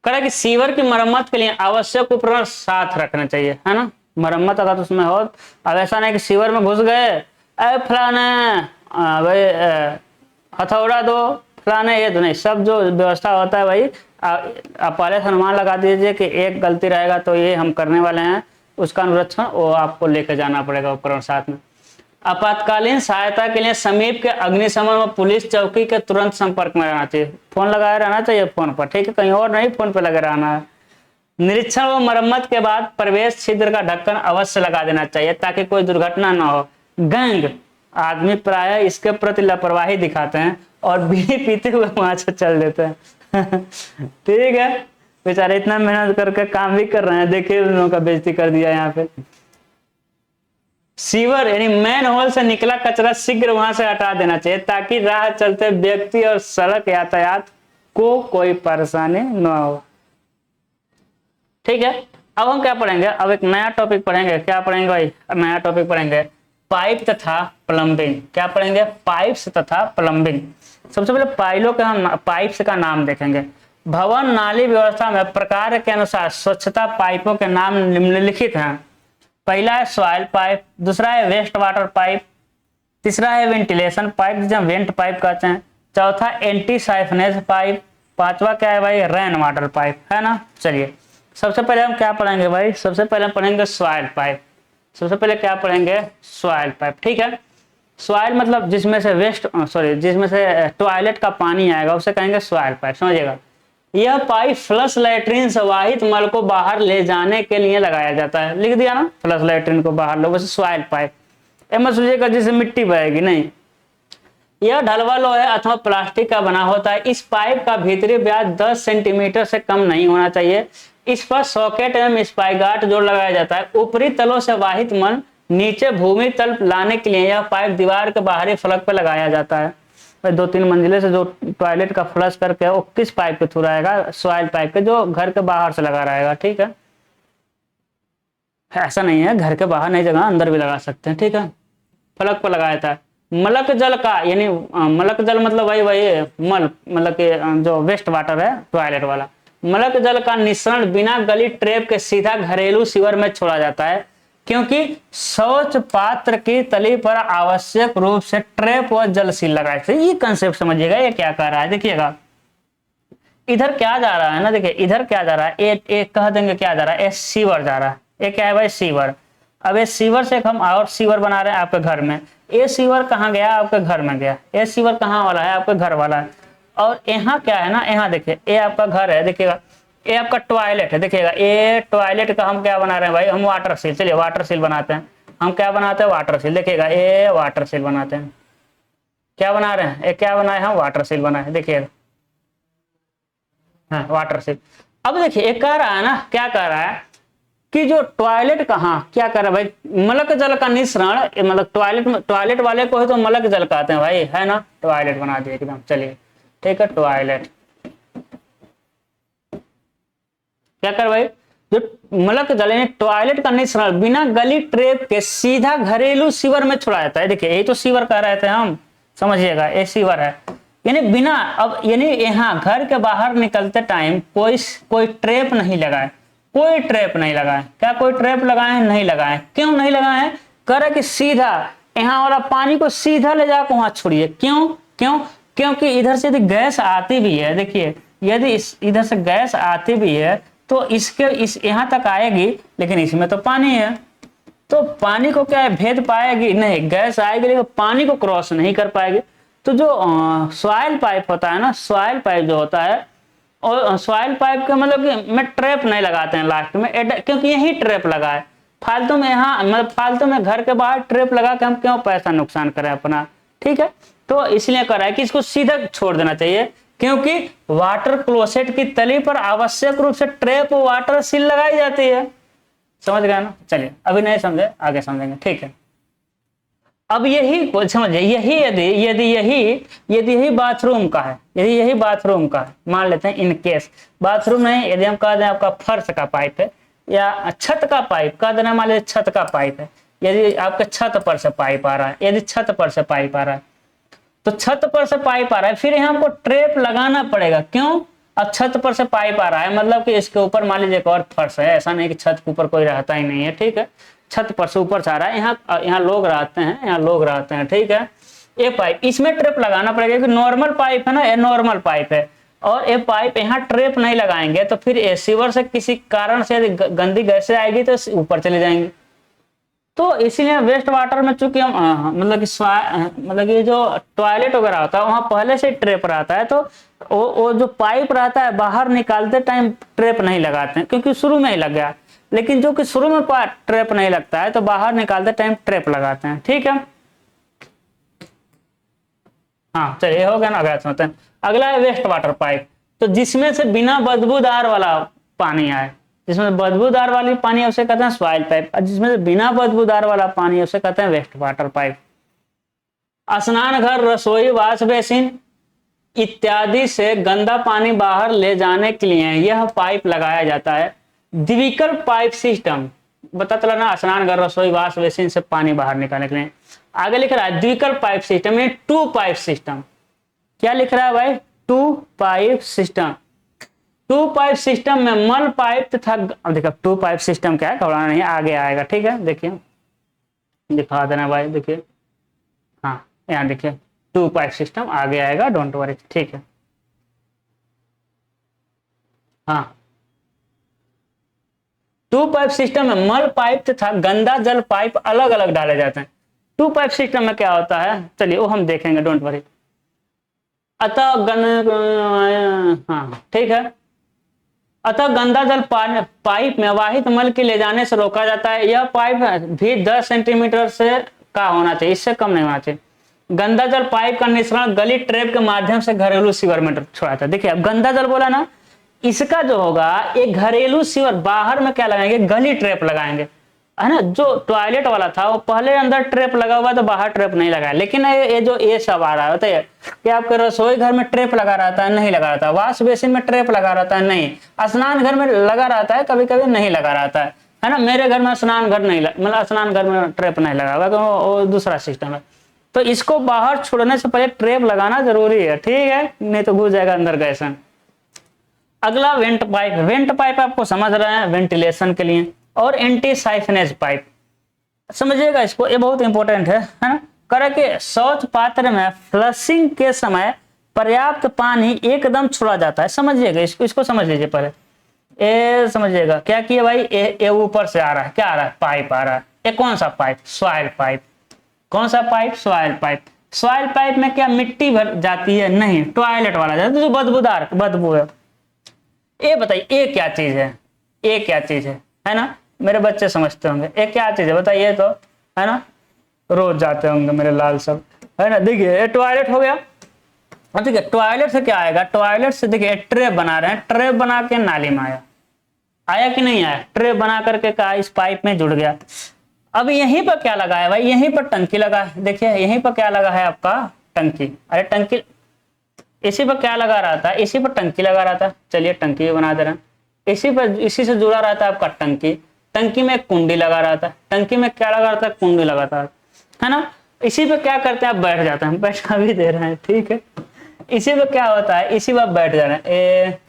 A: कह कि सीवर की मरम्मत के लिए आवश्यक उपकरण साथ रखना चाहिए, है ना, मरम्मत अगर तो उसमें हो। अब ऐसा नहीं कि सीवर में घुस गए, अरे फलाने भाई हथौड़ा दो, फलाने ये तो नहीं, सब जो व्यवस्था होता है भाई आप पहले से अनुमान लगा दीजिए कि एक गलती रहेगा तो ये हम करने वाले हैं, उसका अनुरक्षण वो आपको लेके जाना पड़ेगा उपकरण साथ में। आपातकालीन सहायता के लिए समीप के अग्निशमन व पुलिस चौकी के तुरंत संपर्क में रहना चाहिए, फोन लगाए रहना चाहिए फोन पर, ठीक है, कहीं और नहीं फोन पर लगे रहना है। निरीक्षण व मरम्मत के बाद प्रवेश छिद्र का ढक्कन अवश्य लगा देना चाहिए ताकि कोई दुर्घटना न हो। गैंग आदमी प्राय इसके प्रति लापरवाही दिखाते हैं और बीड़ी पीते हुए वहां से चल देते हैं। ठीक है, बेचारे इतना मेहनत करके काम भी कर रहे हैं, देखिए उन लोगों का बेइज्जती कर दिया यहाँ पे। सीवर यानी मैन होल से निकला कचरा शीघ्र वहां से हटा देना चाहिए ताकि राह चलते व्यक्ति और सड़क यातायात को कोई परेशानी न हो। ठीक है, अब हम क्या पढ़ेंगे, अब एक नया टॉपिक पढ़ेंगे। क्या पढ़ेंगे भाई, नया टॉपिक पढ़ेंगे पाइप तथा प्लम्बिंग। क्या पढ़ेंगे, पाइप्स तथा प्लम्बिंग। सबसे पहले पाइलों के हम पाइप्स का नाम देखेंगे। भवन नाली व्यवस्था में प्रकार के अनुसार स्वच्छता पाइपों के नाम निम्नलिखित हैं। पहला है सॉइल पाइप, दूसरा है वेस्ट वाटर पाइप, तीसरा है वेंटिलेशन पाइप जिसे हम वेंट पाइप कहते हैं, चौथा एंटी साइफनेज पाइप, पांचवा क्या है भाई रेन वाटर पाइप, है ना। चलिए सबसे पहले हम क्या पढ़ेंगे भाई, सबसे पहले हम पढ़ेंगे सॉइल पाइप। सबसे पहले क्या पढ़ेंगे, सॉइल पाइप। ठीक है, सॉइल मतलब जिसमें से जिसमें से टॉयलेट का पानी आएगा उसे कहेंगे सॉइल पाइप, समझिएगा। यह पाइप फ्लश लैट्रिन से वाहित मल को बाहर ले जाने के लिए लगाया जाता है, लिख दिया ना, फ्लश लैट्रिन को बाहर लो, वैसे सॉइल पाइप। मत सोचिएगा जिससे मिट्टी बहेगी, नहीं, यह ढलवा लोहे अथवा प्लास्टिक का बना होता है। इस पाइप का भीतरी व्यास 10 सेंटीमीटर से कम नहीं होना चाहिए। इस पर सॉकेट एवं स्पाइगार्ड जोड़ लगाया जाता है। ऊपरी तलों से वाहित मल नीचे भूमि तल लाने के लिए यह पाइप दीवार के बाहरी फलक पर लगाया जाता है। 2-3 मंजिले से जो टॉयलेट का फ्लश करके वो किस पाइप के थ्रू आएगा, सॉइल पाइप के, जो घर के बाहर से लगा रहेगा। ठीक है, ऐसा नहीं है घर के बाहर नहीं, जगह अंदर भी लगा सकते हैं। ठीक है, फलक पर लगाया था। मलक जल का यानी मलक जल मतलब वही मल मतलब के जो वेस्ट वाटर है टॉयलेट वाला, मलक जल का निस्सरण बिना गली ट्रैप के सीधा घरेलू सीवर में छोड़ा जाता है, क्योंकि शौच पात्र की तली पर आवश्यक रूप से ट्रैप व जलसील लगाए थे। ये कंसेप्ट समझिएगा, ये क्या कह रहा है, देखिएगा इधर क्या जा रहा है ना, देखिए इधर क्या जा रहा है, एक कह देंगे क्या जा रहा है, सीवर जा रहा है। ये क्या है भाई, सीवर। अब ये सीवर से एक हम और सीवर बना रहे हैं आपके घर में। ये सीवर कहाँ गया, आपके घर में गया। ये सीवर कहाँ वाला है, आपके घर वाला है। और यहाँ क्या है ना, यहाँ देखिए ये आपका घर है, देखिएगा ये आपका टॉयलेट है, देखिएगा ये टॉयलेट का हम क्या बना रहे हैं भाई, हम वाटर सील। चलिए वाटर सील बनाते हैं। हम क्या बनाते हैं, वाटर सील। देखिएगा ये वाटर सील बनाते हैं। क्या बना रहे हैं, ये क्या बनाए हम, वाटर सील बनाए, देखिएगा हाँ वाटर सील। अब देखिए ये कह रहा है ना, क्या कह रहा है कि जो टॉयलेट कहाँ क्या कर रहा है भाई, मलक जल का निस्सरण, मतलब टॉयलेट वाले को है तो मलक जल कहते हैं भाई, है ना। टॉयलेट बना दिए एकदम, चलिए ठीक है। टॉयलेट क्या कर भाई, जो मलक जल यानी टॉयलेट का निस्सरण बिना गली ट्रैप के सीधा घरेलू सीवर में छोड़ा जाता है। देखिए यही तो सीवर कह रहे थे हम, समझिएगा ये सीवर है, यानी बिना, अब यानी यहाँ घर के बाहर निकलते टाइम कोई ट्रैप नहीं लगाए, कोई ट्रैप नहीं लगाए। क्या कोई ट्रैप लगाए, नहीं लगाए। क्यों नहीं लगाए, कह रहा है कि सीधा यहाँ वाला पानी को सीधा ले जाकर वहां छोड़िए। क्यों क्यों? क्योंकि इधर से यदि गैस आती भी है, देखिए यदि इस इधर से गैस आती भी है तो इसके इस यहाँ तक आएगी, लेकिन इसमें तो पानी है, तो पानी को क्या है, भेद पाएगी नहीं, गैस आएगी लेकिन पानी को क्रॉस नहीं कर पाएगी। तो जो सॉइल पाइप होता है ना, सॉइल पाइप जो होता है, और सॉइल पाइप का मतलब कि में ट्रैप नहीं लगाते हैं लास्ट में, क्योंकि यही ट्रैप लगा है। फालतू में यहाँ मतलब फालतू में घर के बाहर ट्रैप लगा के हम क्यों पैसा नुकसान करें अपना, ठीक है। तो इसलिए करा है कि इसको सीधा छोड़ देना चाहिए, क्योंकि वाटर क्लोसेट की तली पर आवश्यक रूप से ट्रैप वाटर सील लगाई जाती है। समझ गए ना? चलिए अभी नहीं समझे, आगे समझेंगे, ठीक है। अब यही समझिए, यही यदि यही बाथरूम का है, यदि यही बाथरूम का है, मान लेते हैं इन केस बाथरूम नहीं, यदि हम कह दें आपका फर्श का पाइप है या छत का पाइप कह देना, मान लीजिए छत का पाइप है, यदि आपके छत पर से पाइप आ रहा है, यदि छत पर से पाइप आ रहा है, तो छत पर से पाइप आ रहा है, फिर यहाँ आपको ट्रैप लगाना पड़ेगा। क्यों? अब छत पर से पाइप आ रहा है मतलब कि इसके ऊपर मान लीजिए एक और फर्श है, ऐसा नहीं कि छत के ऊपर कोई रहता ही नहीं है, ठीक है। छत पर से ऊपर से आ रहा है, यहाँ लोग रहते हैं, यहाँ लोग रहते हैं, ठीक है। ये पाइप, इसमें ट्रैप लगाना पड़ेगा क्योंकि नॉर्मल पाइप है ना, ये नॉर्मल पाइप है, और ये पाइप यहाँ ट्रैप नहीं लगाएंगे तो फिर सीवर से किसी कारण से यदि गंदी गैसें आएगी तो ऊपर चले जाएंगे। तो इसीलिए वेस्ट वाटर में चूंकि हम मतलब कि मतलब कि जो टॉयलेट वगैरह होता है वहां पहले से ट्रैप रहता है, तो वो जो पाइप रहता है बाहर निकालते टाइम ट्रैप नहीं लगाते हैं, क्योंकि शुरू में ही लग गया। लेकिन जो कि शुरू में ट्रैप नहीं लगता है तो बाहर निकालते टाइम ट्रैप लगाते हैं, ठीक है। हाँ चलिए हो गया ना, अगला सुनते हैं। अगला है वेस्ट वाटर पाइप, तो जिसमें से बिना बदबूदार वाला पानी आए, जिसमें बदबूदार वाली पानी है उसे कहते हैं सॉइल पाइप, और जिसमें से बिना बदबूदार वाला पानी है उसे कहते हैं वेस्ट वाटर पाइप। स्नान घर, रसोई, वाश बेसिन इत्यादि से गंदा पानी बाहर ले जाने के लिए यह पाइप लगाया जाता है। द्विकल्प पाइप सिस्टम, बता चला ना, स्नान घर, रसोई, वाश बेसिन से पानी बाहर निकालने के लिए। आगे लिख रहा है द्विकल्प पाइप सिस्टम में टू पाइप सिस्टम। क्या लिख रहा है भाई? Two pipe system. Two pipe system में मल पाइप तथा, अब देखो टू पाइप सिस्टम क्या है, घबराना नहीं, आगे आएगा, ठीक है। देखिए दिखा देना भाई, देखिए हाँ यहाँ देखिए टू पाइप सिस्टम आगे आएगा, डोंट वरी, ठीक है। हाँ, टू पाइप सिस्टम में मल पाइप तथा गंदा जल पाइप अलग अलग डाले जाते हैं। टू पाइप सिस्टम में क्या होता है, चलिए वो हम देखेंगे, डोंट वरी। अतः हाँ ठीक है, अतः गंदा जल पाइप में वाहित मल के ले जाने से रोका जाता है। यह पाइप भी 10 सेंटीमीटर से का होना चाहिए, इससे कम नहीं होना चाहिए। गंदा जल पाइप का निष्करण गली ट्रैप के माध्यम से घरेलू सीवर में छोड़ाता है। देखिए अब गंदा जल बोला ना, इसका जो होगा एक घरेलू सीवर, बाहर में क्या लगाएंगे, गली ट्रैप लगाएंगे, है ना। जो टॉयलेट वाला था वो पहले अंदर ट्रैप लगा हुआ तो बाहर ट्रैप नहीं लगाया। लेकिन ये जो ये सब आ रहा है बताइए कि आपके रसोई घर में ट्रैप लगा रहता है, नहीं लगा रहता, वाश बेसिन में ट्रैप लगा रहता है, नहीं, स्नान घर में लगा रहता है, कभी कभी नहीं लगा रहता है ना। मेरे घर में स्नान घर नहीं, मतलब स्नान घर में ट्रैप नहीं लगा हुआ, तो वो दूसरा सिस्टम है। तो इसको बाहर छोड़ने से पहले ट्रैप लगाना जरूरी है, ठीक है, नहीं तो घुस जाएगा अंदर गैस। अगला वेंट पाइप। वेंट पाइप आपको समझ रहे हैं, वेंटिलेशन के लिए। और एंटी साइफनेज पाइप, समझिएगा इसको, ये बहुत इंपॉर्टेंट है ना। करे कि शौच पात्र में फ्लशिंग के समय पर्याप्त पानी एकदम छोड़ा जाता है। समझिएगा इसको समझ लीजिए पहले, ये समझिएगा क्या किया भाई, ये ऊपर से आ रहा है, क्या आ रहा है, पाइप आ रहा है। ये कौन सा पाइप? Soil pipe. कौन सा pipe? Soil pipe. Soil pipe में क्या मिट्टी भर जाती है? नहीं, टॉयलेट वाला जाता है, जो बदबूदार बदबू है। ये बताइए ये क्या चीज है, ये क्या चीज है ना, मेरे बच्चे समझते होंगे ये क्या चीज है, बताइए तो, है ना, रोज जाते होंगे मेरे लाल सब, है ना। देखिए ये टॉयलेट हो गया, अब देखिए टॉयलेट से क्या आएगा, टॉयलेट से देखिए ट्रेप बना रहे हैं, ट्रेप बना के नाली में आया, आया कि नहीं आया, ट्रेप बना करके कहा इस पाइप में जुड़ गया। अब यहीं पर क्या लगा है भाई, यहीं पर टंकी लगा है, देखिए यहीं पर क्या लगा है आपका, टंकी। अरे टंकी इसी पर क्या लगा रहा था, इसी पर टंकी लगा रहा था, चलिए टंकी भी बना दे रहे हैं। इसी पर, इसी से जुड़ा रहा था आपका टंकी, टंकी में एक कुंडी लगा रहा था, टंकी में क्या लगा रहा था, कुंडी लगा था, है ना। इसी पे क्या करते हैं आप, बैठ जाते हैं, बैठा भी दे रहे हैं, ठीक है। इसी पे क्या होता है, इसी पर बैठ जा रहे हैं,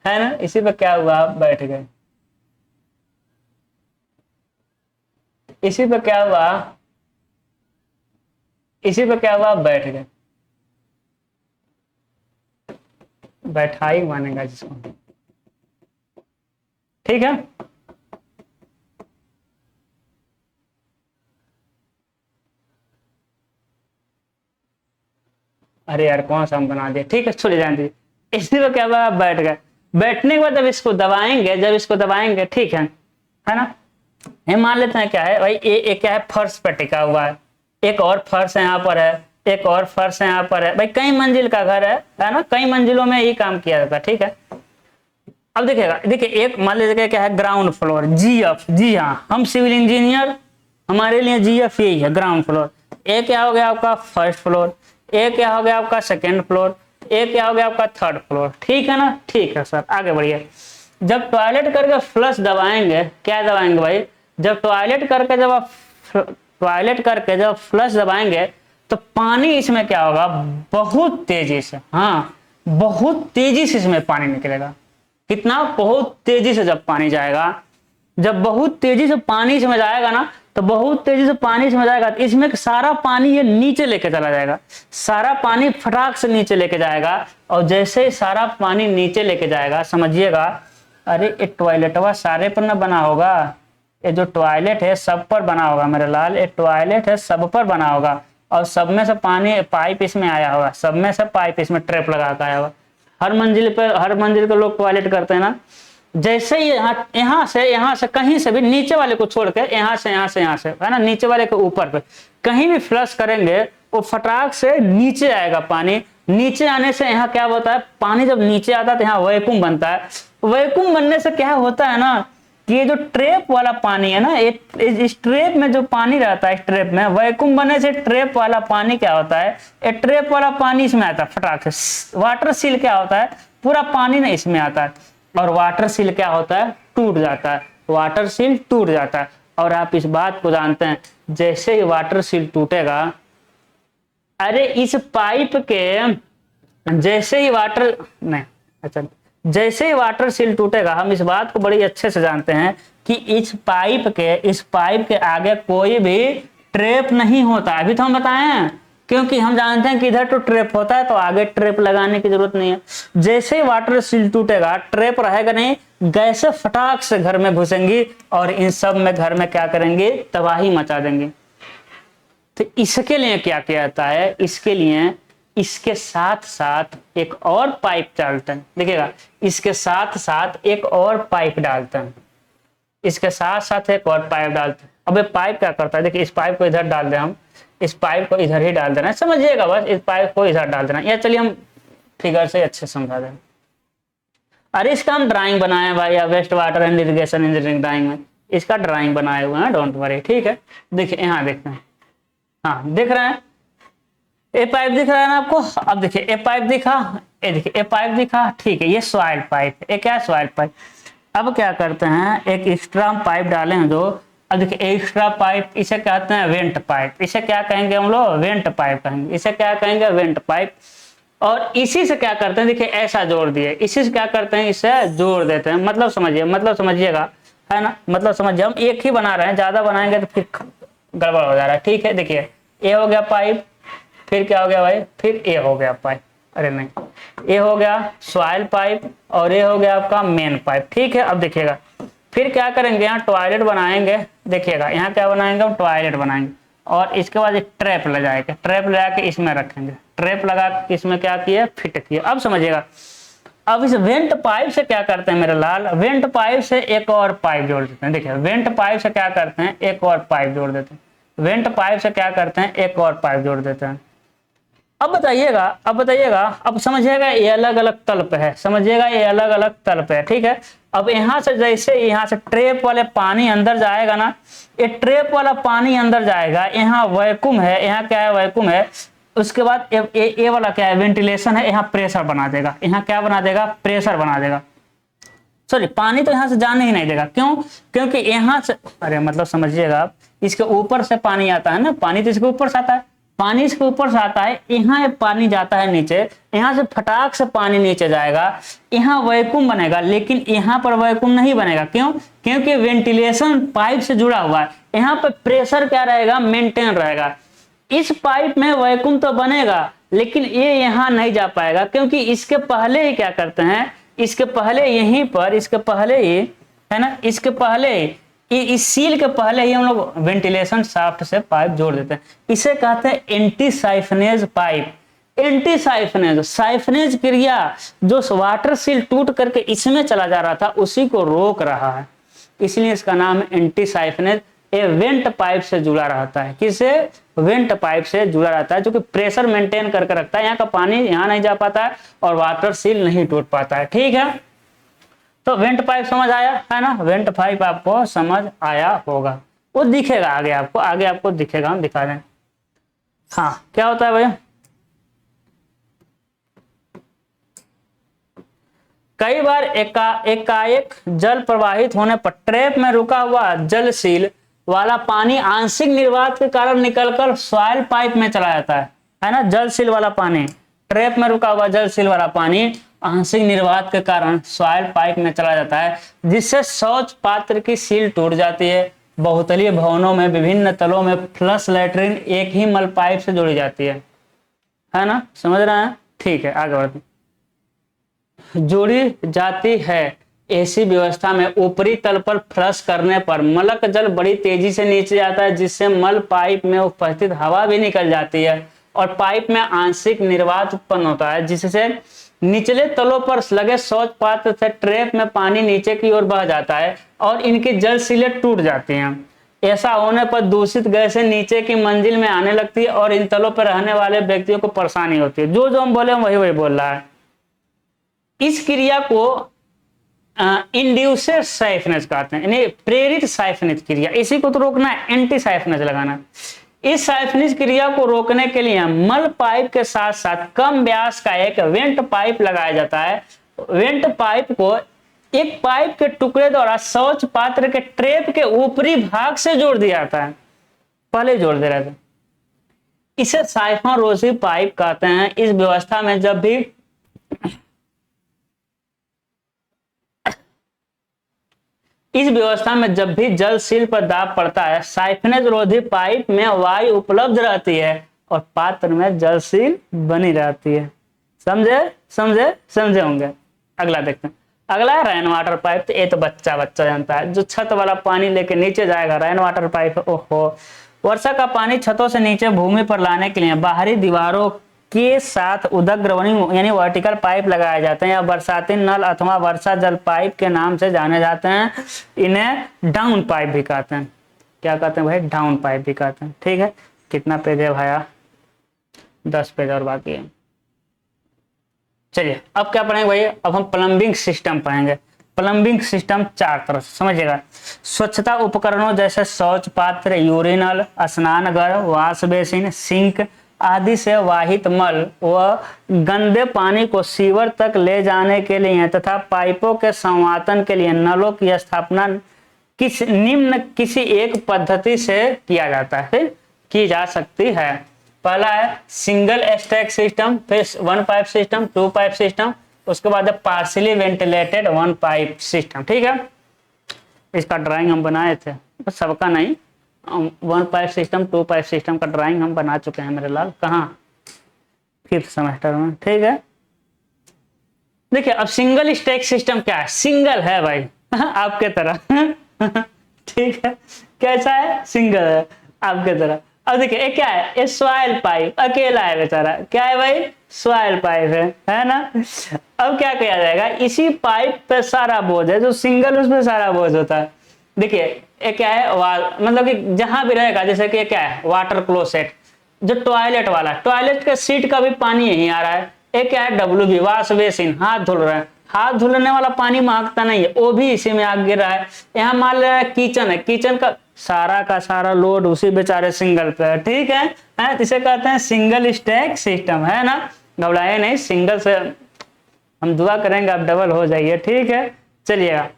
A: है ना, इसी पे क्या हुआ, आप बैठ गए। इसी पे क्या हुआ, इसी पे क्या हुआ, बैठ गए, बैठाई मानेगा जिसको, ठीक है। अरे यार कौन सा हम बना दिया, ठीक है छोड़ जान दीजिए। इसी पे क्या हुआ, बैठ गए। बैठने के बाद जब इसको दबाएंगे, जब इसको दबाएंगे, ठीक है ना। ये मान लेते हैं क्या है भाई, ये क्या है, फर्श पे टिका हुआ है, एक और फर्श यहाँ पर है, एक और फर्श यहाँ पर है भाई, कई मंजिल का घर है ना, कई मंजिलों में ये काम किया जाता है, ठीक है। अब देखिएगा, देखिए एक मान लीजिए क्या है, ग्राउंड फ्लोर, GF, जी हाँ हम सिविल इंजीनियर, हमारे लिए GF यही है, ग्राउंड फ्लोर। एक क्या हो गया आपका फर्स्ट फ्लोर, एक क्या हो गया आपका सेकेंड फ्लोर, एक क्या हो गया आपका थर्ड फ्लोर, ठीक है ना। ठीक है सर, आगे बढ़िए। जब टॉयलेट करके फ्लश दबाएंगे, क्या दबाएंगे भाई, जब टॉयलेट करके जब आप टॉयलेट करके जब फ्लश दबाएंगे तो पानी इसमें क्या होगा, बहुत तेजी से, हाँ बहुत तेजी से इसमें पानी निकलेगा। कितना, बहुत तेजी से जब पानी जाएगा, जब बहुत तेजी से पानी इसमें जाएगा ना, तो बहुत तेजी से पानी इसमें जाएगा, तो इसमें सारा पानी ये नीचे लेके चला जाएगा, सारा पानी फटाक से नीचे लेके जाएगा। और जैसे ही सारा पानी नीचे लेके जाएगा, समझिएगा, अरे ये टॉयलेटवा सारे पर ना बना होगा, ये जो टॉयलेट है सब पर बना होगा मेरे लाल, ये टॉयलेट है सब पर बना होगा, और सब में से पानी पाइप इसमें आया होगा, सब में से पाइप इसमें ट्रैप लगा कर आया होगा। हर मंजिल पे, हर मंजिल के लोग टॉयलेट करते हैं ना, जैसे ही यहाँ से कहीं से भी, नीचे वाले को छोड़ के, यहाँ से है ना, नीचे वाले के ऊपर पे कहीं भी फ्लश करेंगे, वो फटाक से नीचे आएगा पानी। नीचे आने से यहाँ क्या होता है, पानी जब नीचे आता है तो यहाँ वैक्यूम बनता है। वैक्यूम बनने से क्या होता है ना, कि ये जो ट्रैप वाला पानी है ना, इस ट्रैप में जो पानी रहता है, इस ट्रैप में वैक्यूम बनने से ट्रैप वाला पानी क्या होता है, ये ट्रैप वाला पानी इसमें आता है फटाक से। वाटर सील क्या होता है, पूरा पानी ना इसमें आता है, और वाटर सील क्या होता है, टूट जाता है, वाटर सील टूट जाता है। और आप इस बात को जानते हैं, जैसे ही वाटर सील टूटेगा, अरे इस पाइप के जैसे ही वाटर नहीं, अच्छा, जैसे ही वाटर सील टूटेगा, हम इस बात को बड़ी अच्छे से जानते हैं कि इस पाइप के आगे कोई भी ट्रैप नहीं होता। अभी तो हम बताए हैं, क्योंकि हम जानते हैं कि इधर तो ट्रैप होता है, तो आगे ट्रैप लगाने की जरूरत नहीं है। जैसे ही वाटर सील टूटेगा, ट्रैप रहेगा नहीं, गैसें फटाक से घर में घुसेंगी और इन सब में घर में क्या करेंगे, तबाही मचा देंगे। तो इसके लिए क्या किया जाता है, इसके लिए इसके साथ साथ एक और पाइप डालते हैं, देखिएगा, इसके साथ साथ एक और पाइप डालते हैं, इसके साथ साथ एक और पाइप डालते हैं। अब ये पाइप क्या करता है, देखिए इस पाइप को इधर डाल दें, हम इस पाइप को इधर ही डाल देना है, समझिएगा बस, इस पाइप को इधर डाल देना, या चलिए हम फिगर से अच्छे समझा दें। अरे इसका हम ड्राइंग बनाए भाई, या waste water and irrigation engineering drawing में इसका ड्राइंग बनाए हुए हैं, डोंट वरी, ठीक है। देखिए यहाँ देखते हैं, हाँ दिख रहा है, ए पाइप दिख रहा है ना आपको। अब देखिए ए पाइप दिखा, ये देखिए ए पाइप दिखा, ठीक है, ये सॉइल पाइप, ये क्या है, सॉइल पाइप। अब क्या करते हैं, एक एक्स्ट्रा पाइप डाले हैं जो, अब देखिए एक्स्ट्रा पाइप, इसे कहते हैं वेंट पाइप, इसे क्या कहेंगे हम लोग, वेंट पाइप कहेंगे, इसे क्या कहेंगे, वेंट पाइप। और इसी से क्या करते हैं, देखिए ऐसा जोड़ दिए, इसी से क्या करते हैं, इसे जोड़ देते हैं, मतलब समझिए, मतलब समझिएगा, है ना, मतलब समझिए, हम एक ही बना रहे हैं, ज्यादा बनाएंगे तो फिर गड़बड़ हो जा रहा है, ठीक है। देखिए ये हो गया पाइप, फिर क्या हो गया भाई, फिर ये हो गया पाइप, अरे नहीं, ये हो गया सॉइल पाइप, और ये हो गया आपका मेन पाइप, ठीक है। अब देखिएगा फिर क्या करेंगे, यहाँ टॉयलेट बनाएंगे, देखिएगा यहाँ क्या बनाएंगे, हम टॉयलेट बनाएंगे, और इसके बाद एक ट्रैप लगाएंगे, ट्रैप लगा के इसमें रखेंगे, ट्रैप लगा के इसमें क्या किए, फिट किए। अब समझिएगा, अब इस वेंट पाइप से क्या करते हैं मेरे लाल, वेंट पाइप से एक और पाइप जोड़ देते हैं, देखिए वेंट पाइप से क्या करते हैं, एक और पाइप जोड़ देते हैं, वेंट पाइप से क्या करते हैं, एक और पाइप जोड़ देते हैं। अब बताइएगा, अब समझिएगा, ये अलग अलग तल पे है, समझिएगा ये अलग अलग तल पे है, ठीक है। अब यहाँ से जैसे यहाँ से ट्रैप वाले पानी अंदर जाएगा ना, ये ट्रैप वाला पानी अंदर जाएगा, यहाँ वैक्यूम है, यहाँ क्या है, वैक्यूम है। उसके बाद ये वाला क्या है, वेंटिलेशन है, यहाँ प्रेशर बना देगा, यहाँ क्या बना देगा, प्रेशर बना देगा, सॉरी पानी तो यहाँ से जाने ही नहीं देगा, क्यों, क्योंकि यहाँ से, अरे मतलब समझिएगा आप, इसके ऊपर से पानी आता है ना, पानी तो इसके ऊपर से आता है, पानी इसके ऊपर से आता है, यहाँ पानी जाता है नीचे, यहाँ से फटाक से पानी नीचे जाएगा, यहाँ वैक्यूम बनेगा, लेकिन यहाँ पर वैक्यूम नहीं बनेगा, क्यों, क्योंकि वेंटिलेशन पाइप से जुड़ा हुआ है, यहाँ पे प्रेशर क्या रहेगा, मेंटेन रहेगा। इस पाइप में वैक्यूम तो बनेगा लेकिन ये यहाँ नहीं जा पाएगा, क्योंकि इसके पहले ही क्या करते हैं, इसके पहले यहीं पर, इसके पहले ही है ना, इसके पहले ही इस सील के पहले ही हम लोग वेंटिलेशन शाफ्ट से पाइप जोड़ देते हैं। इसे कहते हैं एंटी साइफनेज पाइप। एंटी साइफनेज, साइफनेज क्रिया जो वाटर सील टूट करके इसमें चला जा रहा था उसी को रोक रहा है, इसलिए इसका नाम है एंटी साइफनेज। ये वेंट पाइप से जुड़ा रहता है, किससे, वेंट पाइप से जुड़ा रहता है, जो कि प्रेशर मेंटेन करके रखता है, यहाँ का पानी यहाँ नहीं जा पाता है और वाटर सील नहीं टूट पाता है। ठीक है, तो वेंट पाइप समझ आया है ना, वेंट पाइप आपको समझ आया होगा, वो दिखेगा आगे आपको, आगे आपको दिखेगा, हम दिखा दें। हाँ, क्या होता है भैया, कई बार एकाएक जल प्रवाहित होने पर ट्रैप में रुका हुआ जल सील वाला पानी आंशिक निर्वात के कारण निकलकर सॉइल पाइप में चला जाता है ना। जल सील वाला पानी, ट्रैप में रुका हुआ जल सील वाला पानी आंशिक निर्वात के कारण सॉइल पाइप में चला जाता है, जिससे शौच पात्र की सील टूट जाती है। बहुतलीय भवनों में विभिन्न तलों में फ्लश लैट्रिन एक ही मल पाइप से जोड़ी जाती है ना, समझ रहे हैं। ठीक है, आगे बढ़ते, जोड़ी जाती है। ऐसी व्यवस्था में ऊपरी तल पर फ्लश करने पर मलक जल बड़ी तेजी से नीचे जाता है, जिससे मल पाइप में उपस्थित हवा भी निकल जाती है और पाइप में आंशिक निर्वात उत्पन्न होता है, जिससे निचले तलों पर लगे शौच पात्र से ट्रैप में पानी नीचे की ओर बह जाता है और इनकी जल सीलें टूट जाती हैं। ऐसा होने पर दूषित गैसें नीचे की मंजिल में आने लगती है और इन तलों पर रहने वाले व्यक्तियों को परेशानी होती है। जो जो हम बोले वही वही बोल रहा है। इस क्रिया को इंड्यूसेड साइफनेज कहते हैं, यानी प्रेरित साइफनेज क्रिया। इसी को तो रोकना है, एंटी साइफनेज लगाना। इस साइफनेज क्रिया को रोकने के लिए मल पाइप के साथ साथ कम व्यास का एक वेंट पाइप लगाया जाता है। वेंट पाइप को एक पाइप के टुकड़े द्वारा शौच पात्र के ट्रैप के ऊपरी भाग से जोड़ दिया जाता है, पहले जोड़ दे रहे थे। इसे साइफन रोसी पाइप कहते हैं। इस व्यवस्था में जब भी जल सील पर दाब पड़ता है, साइफनेज रोधी पाइप में वायु उपलब्ध रहती है और पात्र में जल सील बनी रहती है। समझे होंगे। अगला देखते हैं। अगला है रेन वाटर पाइप। तो ये तो बच्चा जानता है, जो छत वाला पानी लेके नीचे जाएगा, रेन वाटर पाइप। ओहो, वर्षा का पानी छतों से नीचे भूमि पर लाने के लिए बाहरी दीवारों के साथ उदग्रवनी यानी वर्टिकल पाइप लगाए जाते हैं, या बरसाती नल अथवा वर्षा जल पाइप के नाम से जाने जाते हैं। इन्हें डाउन पाइप भी कहते हैं। क्या कहते हैं भाई, डाउन पाइप भी कहते हैं। ठीक है, कितना पेज है भाया, 10 पेज और बाकी है। चलिए अब क्या पढ़ेंगे भाई, अब हम प्लम्बिंग सिस्टम पढ़ेंगे। प्लम्बिंग सिस्टम 4 तरह से समझिएगा। स्वच्छता उपकरणों जैसे शौच पात्र, यूरिनल, स्नानघर, वॉश बेसिन, सिंक आदि से वाहित मल व गंदे पानी को सीवर तक ले जाने के लिए तथा पाइपों के संवातन के लिए नलों की स्थापना किसी एक पद्धति से किया जाता है, की जा सकती है। पहला है सिंगल स्टैक सिस्टम, फिर 1 पाइप सिस्टम, 2 पाइप सिस्टम, उसके बाद पार्शियली वेंटिलेटेड 1 पाइप सिस्टम। ठीक है, इसका ड्राइंग हम बनाए थे, सबका नहीं। 1 पाइप सिस्टम, 2 पाइप सिस्टम का ड्राइंग हम बना चुके हैं मेरे लाल, कहाँ, 5th सेमेस्टर में। ठीक है, देखिए अब सिंगल स्टैक सिस्टम क्या है, सिंगल है भाई आपके तरह ठीक है, कैसा है, सिंगल है आपके तरह। अब देखिए ये क्या है, ये सॉइल पाइप अकेला है बेचारा, क्या है भाई, सॉइल पाइप है ना। अब क्या किया जाएगा, इसी पाइप पे सारा बोझ है, जो सिंगल उसमें सारा बोझ होता है। देखिए ये क्या है, मतलब कि जहां भी रहेगा, जैसे कि ये क्या है, वाटर क्लोसेट, जो टॉयलेट वाला, टॉयलेट के सीट का भी पानी यहीं आ रहा है। ये क्या है, WB वॉश बेसिन, हाथ धुल रहा है, हाथ धुलने वाला पानी महकता नहीं है, वो भी इसी में आग गिर रहा है। यहाँ मान लिया किचन है, किचन का सारा लोड उसी बेचारे सिंगल पे है। ठीक है, इसे कहते हैं सिंगल स्टैक सिस्टम, है ना। घबराए नहीं, सिंगल से हम दुआ करेंगे आप डबल हो जाइए। ठीक है, चलिएगा।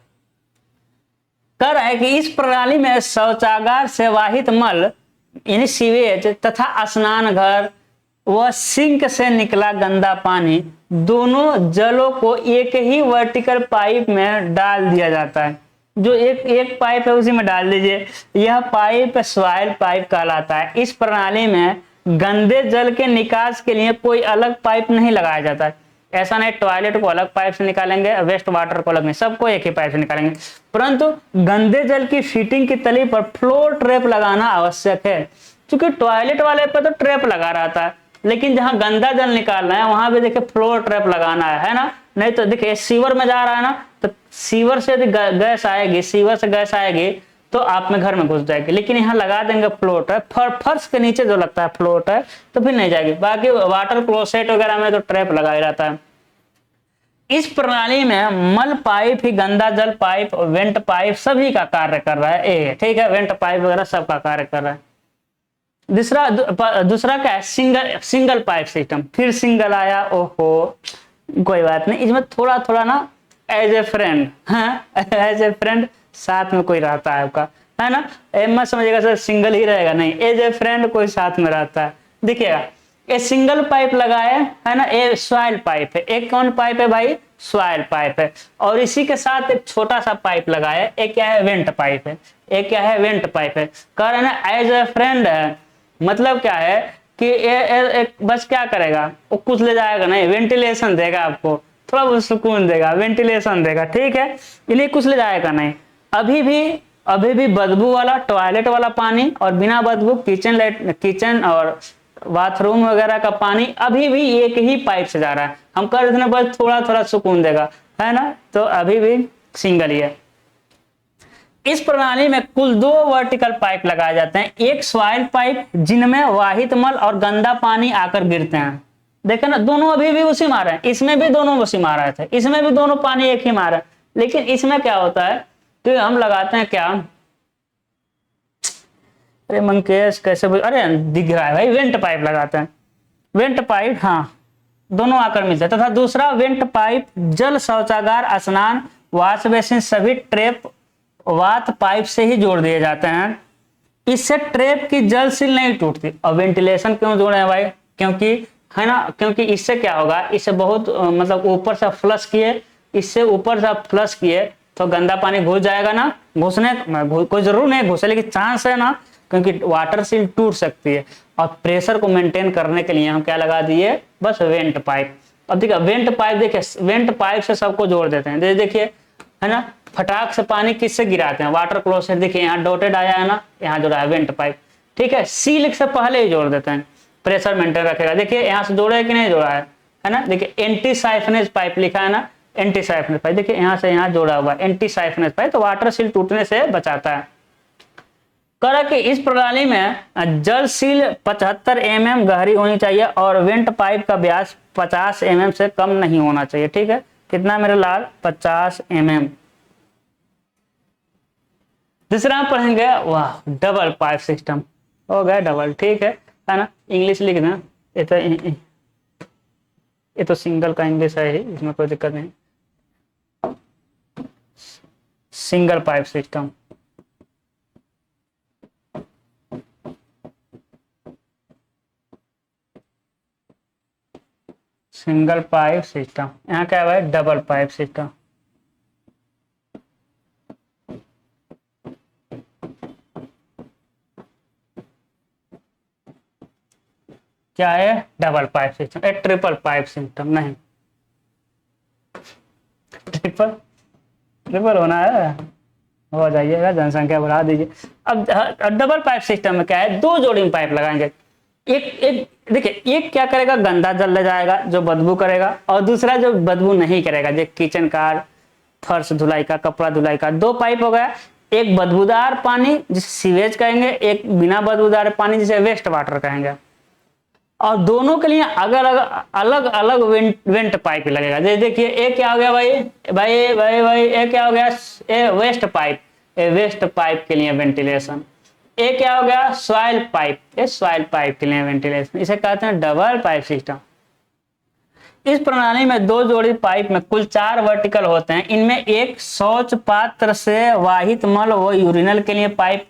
A: कह रहा है कि इस प्रणाली में शौचागार से वाहित मल यानी सीवेज तथा स्नान घर व सिंक से निकला गंदा पानी, दोनों जलों को एक ही वर्टिकल पाइप में डाल दिया जाता है। जो एक एक पाइप है उसी में डाल दीजिए। यह पाइप सॉइल पाइप कहलाता है। इस प्रणाली में गंदे जल के निकास के लिए कोई अलग पाइप नहीं लगाया जाता है। ऐसा नहीं टॉयलेट को अलग पाइप से निकालेंगे, वेस्ट वाटर को अलग नहीं, सबको एक ही पाइप से निकालेंगे। परंतु गंदे जल की फिटिंग की तली पर फ्लोर ट्रैप लगाना आवश्यक है, क्योंकि टॉयलेट वाले पे तो ट्रैप लगा रहता है, लेकिन जहां गंदा जल निकालना है वहां पे देखिए फ्लोर ट्रैप लगाना है ना। नहीं तो देखिए सीवर में जा रहा है ना, तो सीवर से यदि गैस आएगी, सीवर से गैस आएगी तो आप में घर में घुस जाएगी। लेकिन यहाँ लगा देंगे फ्लोर ट्रैप, फर्श के नीचे जो लगता है फ्लोर ट्रैप, तो फिर नहीं जाएगी। बाकी वाटर क्लोसेट वगैरह में तो ट्रैप लगा ही रहता है। इस प्रणाली में मल पाइप ही गंदा जल पाइप, वेंट पाइप सभी का कार्य कर रहा है। ठीक है, वेंट पाइप वगैरह सबका कार्य कर रहा है। दूसरा क्या है, सिंगल पाइप सिस्टम। फिर सिंगल आया, ओहो कोई बात नहीं, इसमें थोड़ा थोड़ा ना एज ए फ्रेंड, हाँ एज ए फ्रेंड साथ में कोई रहता है आपका, है ना। मत समझिएगा सर सिंगल ही रहेगा, नहीं, एज ए फ्रेंड कोई साथ में रहता है। देखिएगा ये सिंगल पाइप लगाए है ना, ये सॉइल पाइप है। एक कौन पाइप है भाई, सॉइल पाइप है। और इसी के साथ एक छोटा सा पाइप लगाया, एक क्या है, वेंट पाइप है। एक क्या है, वेंट पाइप है। कह रहे ना एज ए फ्रेंड है, मतलब क्या है कि ये बस क्या करेगा, वो कुछ ले जाएगा नहीं, वेंटिलेशन देगा आपको, थोड़ा बहुत सुकून देगा, वेंटिलेशन देगा, ठीक है, इन्हें कुछ ले जाएगा नहीं। अभी भी बदबू वाला टॉयलेट वाला पानी और बिना बदबू किचन और बाथरूम वगैरह का पानी अभी भी एक ही पाइप से जा रहा है। हम कर रहे थे बस थोड़ा थोड़ा सुकून देगा, है ना, तो अभी भी सिंगल ही है। इस प्रणाली में कुल 2 वर्टिकल पाइप लगाए जाते हैं। एक सॉइल पाइप जिनमें वाहित मल और गंदा पानी आकर गिरते हैं। देखे ना, दोनों अभी भी उसी मार रहे हैं, इसमें भी दोनों उसी मार रहे थे, इसमें भी दोनों पानी एक ही मार रहे हैं। लेकिन इसमें क्या होता है कि हम लगाते हैं क्या, अरे मंकेश कैसे अरे दिख रहा है भाई, वेंट पाइप लगाते हैं। वेंट पाइप, हाँ, दोनों आकर मिलते हैं। तथा दूसरा वेंट पाइप जल शौचागार, स्नान, वॉश बेसिन सभी ट्रैप वात पाइप से ही जोड़ दिए जाते हैं। इससे ट्रैप की जल सील नहीं टूटती। और वेंटिलेशन क्यों जोड़े हैं भाई, क्योंकि है ना, क्योंकि इससे क्या होगा, इससे बहुत मतलब ऊपर से फ्लश किए, इससे ऊपर से फ्लश किए तो गंदा पानी घुस जाएगा ना, घुसने कोई जरूर नहीं घुसे, लेकिन चांस है ना, क्योंकि वाटर सील टूट सकती है। और प्रेशर को मेंटेन करने के लिए हम क्या लगा दिए, बस वेंट पाइप। अब देखिए वेंट पाइप, देखिए वेंट पाइप से सबको जोड़ देते हैं। देखिए है ना, फटाक से पानी किससे गिराते हैं, वाटर क्लोसेट। देखिए यहाँ डॉटेड आया है ना, यहाँ जोड़ा है वेंट पाइप, ठीक है, सील से पहले ही जोड़ देते हैं, प्रेशर मेंटेन रखेगा। देखिए यहाँ से जोड़ा है कि नहीं जोड़ा है ना, देखिए एंटी साइफनेज पाइप लिखा है ना, एंटी साइफनेज पाइप, देखिए यहाँ से यहाँ जोड़ा हुआ है एंटी साइफनेज पाइप, तो वाटर सील टूटने से बचाता है। करा कि इस प्रणाली में जल सील 75 mm गहरी होनी चाहिए और वेंट पाइप का व्यास 50 mm से कम नहीं होना चाहिए। ठीक है, कितना मेरे लाल, 50 mm। दूसरा पढ़ेंगे, वाह, डबल पाइप सिस्टम हो गया, डबल, ठीक है ना, इंग्लिश लिख देना, ये तो सिंगल का इंग्लिश है ही, इसमें कोई दिक्कत नहीं। Single pipe system, single pipe system, यहाँ क्या है, डबल पाइप सिस्टम। क्या है, double pipe system, triple pipe system नहीं, ट्रिपल होना है, हो जाइएगा, जनसंख्या बढ़ा दीजिए। अब डबल पाइप सिस्टम में क्या है, 2 जोड़ी में पाइप लगाएंगे। एक देखिए, एक क्या करेगा, गंदा जल ले जाएगा जो बदबू करेगा, और दूसरा जो बदबू नहीं करेगा, जो किचन का, फर्श धुलाई का, कपड़ा धुलाई का। 2 पाइप हो गया, एक बदबूदार पानी जिसे सीवेज कहेंगे, एक बिना बदबूदार पानी जिसे वेस्ट वाटर कहेंगे। और दोनों के लिए अलग अलग वेंट पाइप लगेगा। देखिए एक क्या हो गया भाई, एक क्या हो गया, वेस्ट पाइप, वेस्ट पाइप के लिए वेंटिलेशन। एक क्या हो गया, सॉइल पाइप, सॉइल पाइप के लिए वेंटिलेशन। इसे कहते हैं डबल पाइप सिस्टम। इस प्रणाली में 2 जोड़ी पाइप में कुल 4 वर्टिकल होते हैं। इनमें एक शौच पात्र से वाहित मल व यूरिनल के लिए पाइप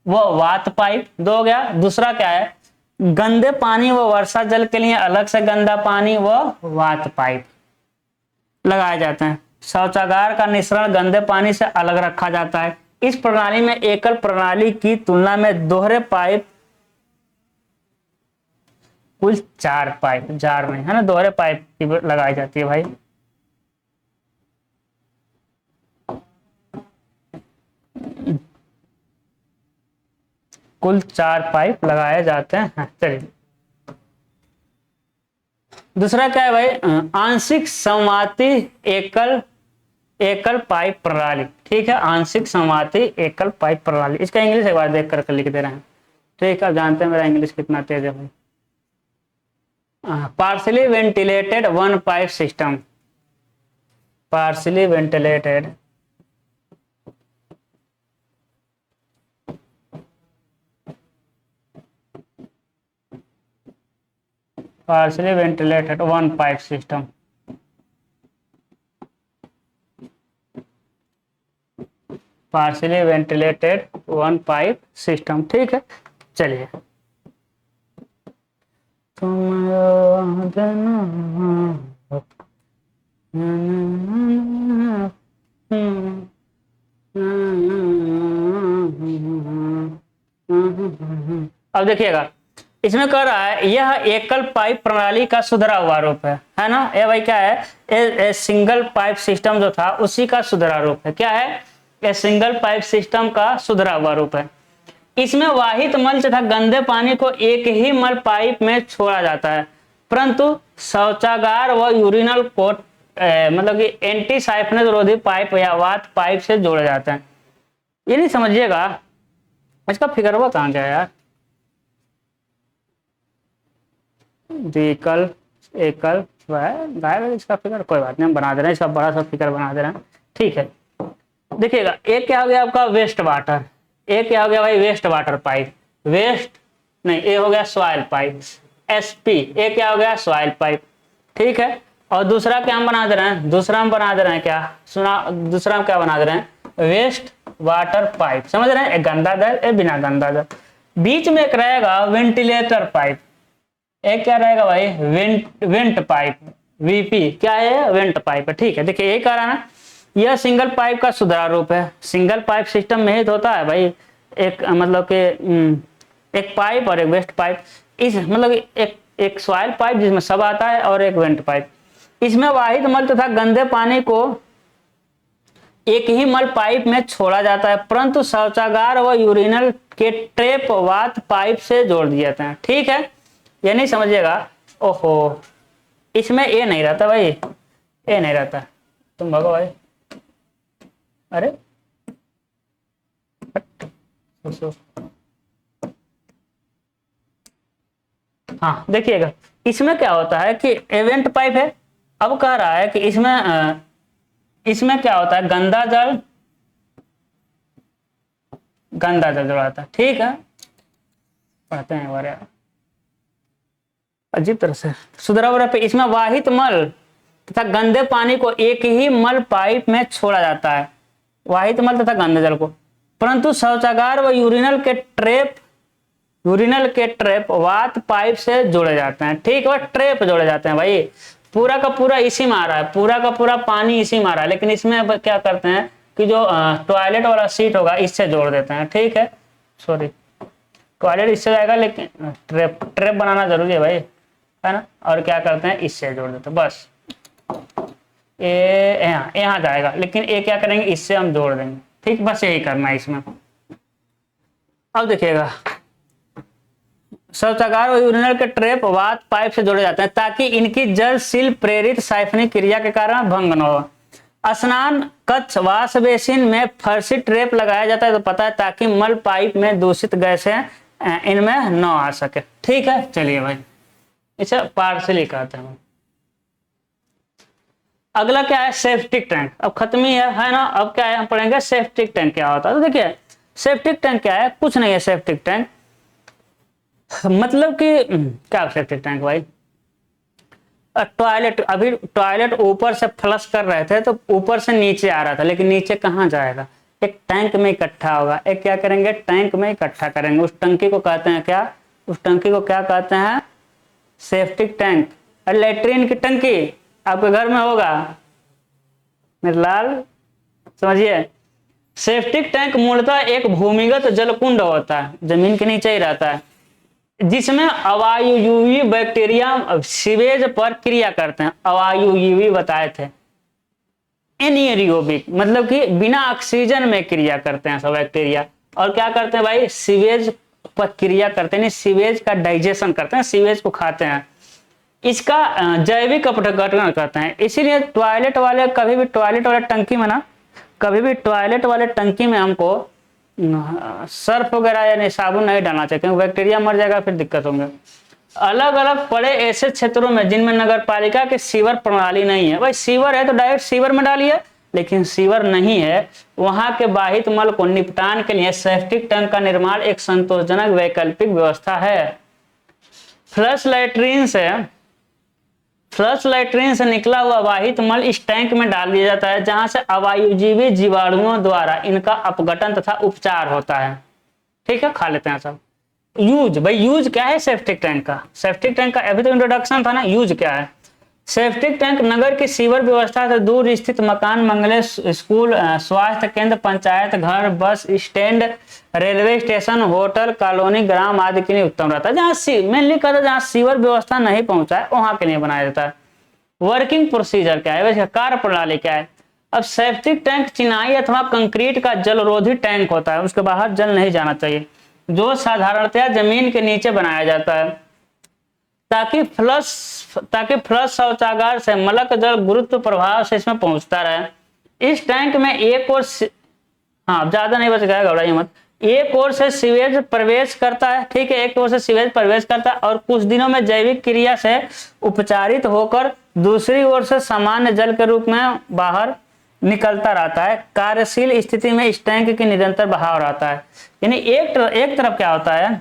A: व वात पाइप 2 हो गया। दूसरा क्या है, गंदे पानी व वर्षा जल के लिए अलग से गंदा पानी व वात पाइप लगाए जाते हैं। शौचागार का मिश्रण गंदे पानी से अलग रखा जाता है। इस प्रणाली में एकल प्रणाली की तुलना में दोहरे पाइप, कुल 4 पाइप, जार में है ना, दोहरे पाइप की लगाई जाती है भाई। कुल 4 पाइप लगाए जाते हैं। चलिए दूसरा क्या है भाई, आंशिक समवाती एकल एकल पाइप प्रणाली। ठीक है, आंशिक समवाती एकल पाइप प्रणाली, इसका इंग्लिश एक बार देख कर लिख दे रहे हैं। ठीक है, आप जानते हैं मेरा इंग्लिश कितना तेज है भाई। Partially ventilated one pipe system, partially ventilated partially ventilated one pipe system, partially ventilated one pipe system। ठीक है, चलिए अब देखिएगा, इसमें कह रहा है यह एकल पाइप प्रणाली का सुधरा हुआ रूप है ना। ये भाई क्या है, ए सिंगल पाइप सिस्टम जो था उसी का सुधरा रूप है। क्या है, ये सिंगल पाइप सिस्टम का सुधरा हुआ रूप है। इसमें वाहित मल तथा गंदे पानी को एक ही मल पाइप में छोड़ा जाता है, परंतु शौचागार व यूरिनल को मतलब कि एंटी साइफनेस रोधी पाइप या वात पाइप से जोड़े जाते हैं। ये नहीं समझिएगा, इसका फिगर हुआ कहाँ गया यार, एकल एकल गायब इसका फिगर, कोई बात नहीं, हम बना दे रहे हैं, इसका बड़ा सा फिगर बना दे रहे हैं। ठीक है, देखिएगा एक क्या हो गया आपका वेस्ट वाटर, एक क्या हो गया भाई वेस्ट वाटर पाइप, वेस्ट नहीं, ये हो गया सॉइल पाइप एसपी, एक क्या हो गया सॉइल पाइप। ठीक है, और दूसरा क्या हम बना दे रहे हैं, दूसरा हम बना दे रहे हैं क्या, सुना, दूसरा हम क्या बना दे रहे हैं, वेस्ट वाटर पाइप। समझ रहे हैं, एक गंदा दर, एक बिना गंदा दर। बीच में एक रहेगा वेंटिलेटर पाइप, एक क्या रहेगा भाई वेंट पाइप, वीपी क्या है, वेंट पाइप है। ठीक है, देखिए यही कह रहा है ना, यह सिंगल पाइप का सुधरा रूप है। सिंगल पाइप सिस्टम में ही तो होता है भाई, एक मतलब के एक पाइप और एक वेस्ट पाइप, इस मतलब एक सॉइल पाइप जिसमें सब आता है और एक वेंट पाइप। इसमें वाहित मल तथा गंदे पानी को एक ही मल पाइप में छोड़ा जाता है, परंतु शौचागार व यूरिनल के ट्रेप वात पाइप से जोड़ दिए जाते हैं। ठीक है, ये नहीं समझिएगा, ओहो इसमें ए नहीं रहता भाई, ए नहीं रहता, तुम भागो भाई, अरे हाँ देखिएगा, इसमें क्या होता है कि एवेंट पाइप है। अब कह रहा है कि इसमें क्या होता है, गंदा जल जोड़ाता है। ठीक है, पढ़ते हैं बारे अजीब तरह से सुधरा हुआ पे। इसमें वाहित मल तथा गंदे पानी को एक ही मल पाइप में छोड़ा जाता है, वाहित मल तथा गंदे जल को, परंतु शौचागार व यूरिनल के ट्रेप वात पाइप से जोड़े जाते हैं। ठीक है, ट्रेप जोड़े जाते हैं भाई, पूरा का पूरा इसी में आ रहा है, पूरा का पूरा पानी इसी में आ रहा है, लेकिन इसमें क्या करते हैं कि जो टॉयलेट वाला सीट होगा इससे जोड़ देते हैं। ठीक है, सॉरी टॉयलेट इससे जाएगा, लेकिन ट्रेप बनाना जरूरी है भाई, है ना, और क्या करते हैं इससे जोड़ देते हैं, बस ये यहाँ जाएगा, लेकिन ये क्या करेंगे इससे हम जोड़ देंगे। ठीक, बस यही करना है इसमें। अब देखिएगा, शौचागार और यूरिनल के ट्रेप वात पाइप से जोड़े जाते हैं ताकि इनकी जल सील प्रेरित साइफनिक क्रिया के कारण भंग न हो। स्नान कक्ष वाश बेसिन में फर्शी ट्रेप लगाया जाता है, तो पता है ताकि मल पाइप में दूषित गैसें इनमें न आ सके। ठीक है, चलिए भाई, इसे पार्शली कहते हैं। अगला क्या है, सेप्टिक टैंक। अब खत्म ही है ना, अब क्या है हम पढ़ेंगे सेप्टिक टैंक क्या होता है। तो देखिए सेप्टिक टैंक क्या है, कुछ नहीं है। सेप्टिक टैंक मतलब कि क्या, सेप्टिक टैंक भाई टॉयलेट, अभी टॉयलेट ऊपर से फ्लश कर रहे थे तो ऊपर से नीचे आ रहा था, लेकिन नीचे कहाँ जाएगा, एक टैंक में इकट्ठा होगा। एक क्या करेंगे, टैंक में इकट्ठा करेंगे। उस टंकी को कहते हैं क्या, उस टंकी को क्या कहते हैं, सेप्टिक टैंक। लैट्रिन की टंकी आपके घर में होगा, मेरे लाल, समझिए। सेप्टिक टैंक मूलतः एक भूमिगत जलकुंड होता है, जमीन के नीचे ही रहता है, जिसमें अवायुयुवी बैक्टीरिया सीवेज पर क्रिया करते हैं। अवायुयुवी बताए थे, एनिएरोबिक मतलब कि बिना ऑक्सीजन में क्रिया करते हैं सब बैक्टीरिया। और क्या करते हैं भाई, सीवेज पर क्रिया करते हैं, सीवेज का डाइजेशन करते हैं, सीवेज को खाते हैं, इसका जैविक अपघटन करते हैं। इसीलिए टॉयलेट वाले कभी भी टॉयलेट वाले टंकी में ना, कभी भी टॉयलेट वाले टंकी में हमको सर्फ वगैरह यानी साबुन नहीं डालना चाहिए, क्योंकि बैक्टीरिया मर जाएगा, फिर दिक्कत होंगे। अलग अलग पड़े ऐसे क्षेत्रों में जिनमें नगर पालिका की सीवर प्रणाली नहीं है, भाई सीवर है तो डायरेक्ट सीवर में डालिए, लेकिन सीवर नहीं है, वहां के बाहित मल को निपटान के लिए सेप्टिक टैंक का निर्माण एक संतोषजनक वैकल्पिक व्यवस्था है। फ्लश लैट्रिन से निकला हुआ वाहित मल इस टैंक में डाल दिया जाता है, जहां से अवायुजीवी जीवाणुओं द्वारा इनका अपघटन तथा उपचार होता है। ठीक है, खा लेते हैं सब। यूज, भाई यूज क्या है सेप्टिक टैंक का? सेप्टिक टैंक का अभी तो इंट्रोडक्शन था ना, यूज क्या है? सेप्टिक टैंक नगर की सीवर व्यवस्था से दूर स्थित मकान, मंगले, स्कूल, स्वास्थ्य केंद्र, पंचायत घर, bus stand, railway station, hotel, colony, ग्राम आदि के लिए उत्तम रहता है। जहाँ मेनली कहता है जहाँ सीवर व्यवस्था नहीं पहुंचा है वहां के लिए बनाया जाता है। वर्किंग प्रोसीजर क्या है, वैसे कार्य प्रणाली क्या है? अब सेप्टिक टैंक चिनाई अथवा कंक्रीट का जलरोधी टैंक होता है, उसके बाहर जल नहीं जाना चाहिए, जो साधारणतया जमीन के नीचे बनाया जाता है, ताकि फ्लश शौचागार से मलक जल गुरुत्व प्रभाव से इसमें पहुंचता रहे। इस टैंक में एक और हाँ ज्यादा नहीं बच गया, घबराइए मत, एक ओर से सीवेज प्रवेश करता है, ठीक है, एक ओर से सीवेज प्रवेश करता है और कुछ दिनों में जैविक क्रिया से उपचारित होकर दूसरी ओर से सामान्य जल के रूप में बाहर निकलता रहता है। कार्यशील स्थिति में इस टैंक की निरंतर बहाव रहता है। यानी एक तरफ क्या होता है,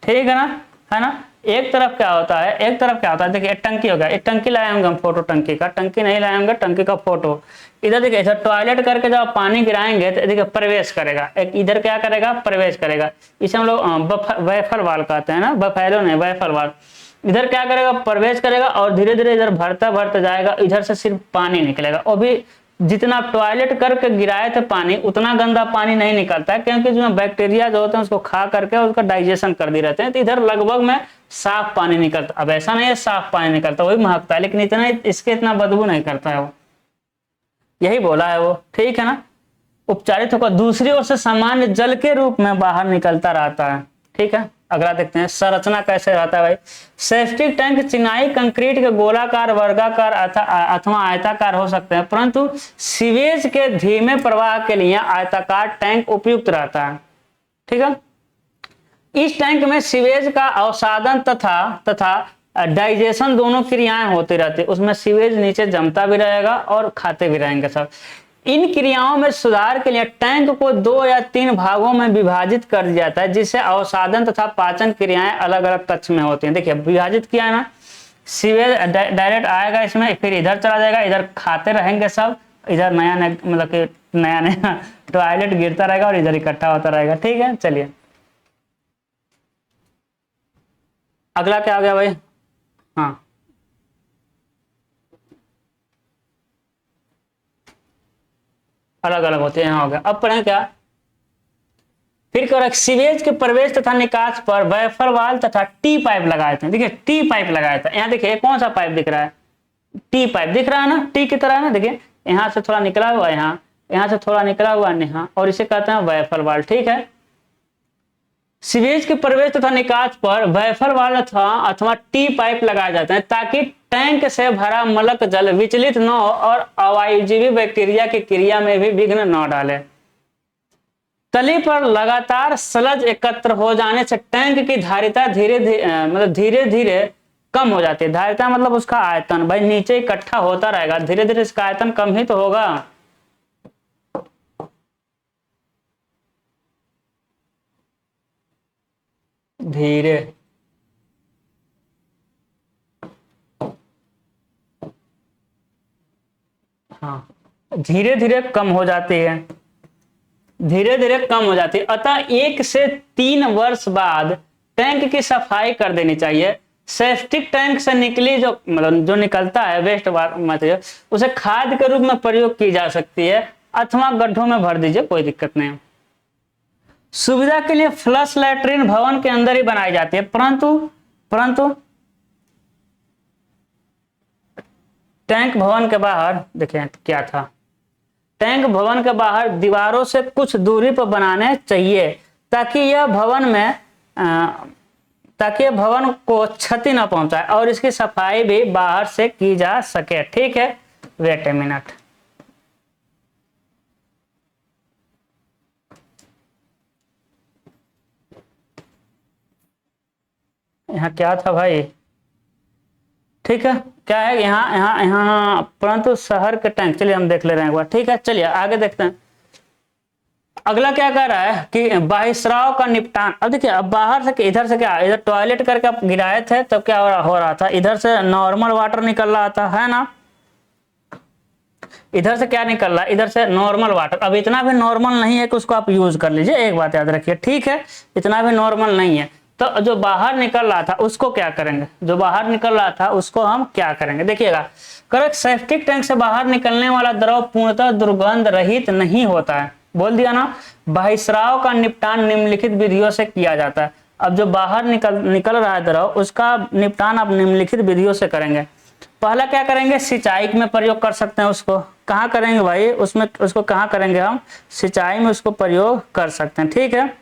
A: ठीक है ना, एक तरफ क्या होता है, देखिए टंकी हो गया, एक टंकी लाए होंगे हम, फोटो टंकी का, टंकी नहीं लाए होंगे, टंकी का फोटो। इधर देखिए, इधर टॉयलेट करके जब पानी गिराएंगे तो देखिए प्रवेश करेगा, एक इधर क्या करेगा, प्रवेश करेगा। इसे हम लोग वेफर वाल कहते हैं ना, बफेलो नहीं, वेफर वाल। इधर क्या करेगा, प्रवेश करेगा और धीरे धीरे इधर भरता जाएगा, इधर से सिर्फ पानी निकलेगा। और भी जितना टॉयलेट करके गिराए थे पानी, उतना गंदा पानी नहीं निकलता है, क्योंकि जो बैक्टीरिया जो होते हैं उसको खा करके उसका डाइजेशन कर दी रहते हैं, तो इधर लगभग में साफ पानी निकलता। अब ऐसा नहीं है साफ पानी निकलता, वही महकता है, लेकिन इतना बदबू नहीं करता है वो, यही बोला है वो, ठीक है ना। उपचारित होकर दूसरी ओर से सामान्य जल के रूप में बाहर निकलता रहता है, ठीक है। अगला देखते हैं, संरचना कैसे रहता है भाई। सेप्टिक टैंक चिनाई कंक्रीट के गोलाकार, वर्गाकार अथवा आयताकार हो सकते हैं, परंतु सीवेज के धीमे प्रवाह के लिए आयताकार टैंक उपयुक्त रहता है, ठीक है। इस टैंक में सीवेज का अवसादन तथा डाइजेशन दोनों क्रियाएं होती रहती है, उसमें सीवेज नीचे जमता भी रहेगा और खाते भी रहेंगे सब। इन क्रियाओं में सुधार के लिए टैंक को 2 या 3 भागों में विभाजित कर दिया जाता है, जिससे अवसादन तथा पाचन क्रियाएं अलग अलग कक्ष में होती हैं। देखिए विभाजित किया है ना, सीवेज डायरेक्ट आएगा इसमें, फिर इधर चला जाएगा, इधर खाते रहेंगे सब, इधर नया मतलब कि नया टॉयलेट गिरता रहेगा और इधर इकट्ठा होता रहेगा, ठीक है। चलिए अगला क्या हो गया भाई, हाँ अलग अलग होते हैं, यहाँ हो गया। अब पढ़ें क्या, फिर कर सीवेज के प्रवेश तथा निकास पर वेफर वाल तथा टी पाइप लगाए थे। देखिए टी पाइप लगाया था, यहाँ देखिए कौन सा पाइप दिख रहा है, टी पाइप दिख रहा है ना, टी की तरह है ना, देखिए यहाँ से थोड़ा निकला हुआ, यहाँ से थोड़ा निकला हुआ यहाँ, और इसे कहते हैं वेफर वाल, ठीक है। सीवेज के प्रवेश तथा निकास पर वेफर वाल अथवा टी पाइप लगाए जाते हैं, ताकि टैंक से भरा मलक जल विचलित न हो और अवायुजीवी बैक्टीरिया की क्रिया में भी विघ्न न डाले। तली पर लगातार स्लज एकत्र हो जाने से टैंक की धारिता धीरे धीरे कम हो जाती है। धारिता मतलब उसका आयतन, भाई नीचे इकट्ठा होता रहेगा, धीरे धीरे इसका आयतन कम ही तो होगा। धीरे हाँ धीरे धीरे कम हो जाती है, धीरे धीरे कम हो जाती है। अतः 1 से 3 वर्ष बाद टैंक की सफाई कर देनी चाहिए। सेप्टिक टैंक से निकली जो मतलब जो निकलता है वेस्ट मटेरियल, उसे खाद के रूप में प्रयोग की जा सकती है अथवा गड्ढों में भर दीजिए, कोई दिक्कत नहीं है। सुविधा के लिए फ्लश लैट्रिन भवन के अंदर ही बनाई जाती है, परंतु टैंक भवन के बाहर देखिए क्या था, टैंक भवन के बाहर दीवारों से कुछ दूरी पर बनाने चाहिए ताकि यह भवन को क्षति न पहुंचाए और इसकी सफाई भी बाहर से की जा सके। ठीक है, वेट ए मिनट। यहाँ क्या था भाई, ठीक है, क्या है यहाँ यहाँ यहाँ परंतु शहर के टैंक, चलिए हम देख ले रहे हैं एक बार। ठीक है, चलिए आगे देखते हैं। अगला क्या कह रहा है कि बहिस्राव का निपटान। अब देखिए, अब बाहर से इधर से क्या, इधर टॉयलेट करके आप गिराए थे तब क्या हो रहा था, इधर से नॉर्मल वाटर निकल रहा था, है ना। इधर से क्या निकल रहा है, इधर से नॉर्मल वाटर। अब इतना भी नॉर्मल नहीं है कि उसको आप यूज कर लीजिए, एक बात याद रखिए, ठीक है, इतना भी नॉर्मल नहीं है। तो जो बाहर निकल रहा था उसको क्या करेंगे, जो बाहर निकल रहा था उसको हम क्या करेंगे, देखिएगा। करेक्ट, सेप्टिक टैंक से बाहर निकलने वाला द्रव पूर्णतः दुर्गंध रहित नहीं होता है, बोल दिया ना। बहिस्राव का निपटान निम्नलिखित विधियों से किया जाता है। अब जो बाहर निकल रहा है द्रव, उसका निपटान आप निम्नलिखित विधियों से करेंगे। पहला क्या करेंगे, सिंचाई में प्रयोग कर सकते हैं उसको। कहाँ करेंगे भाई, उसमें उसको कहाँ करेंगे हम, सिंचाई में उसको प्रयोग कर सकते हैं। ठीक है,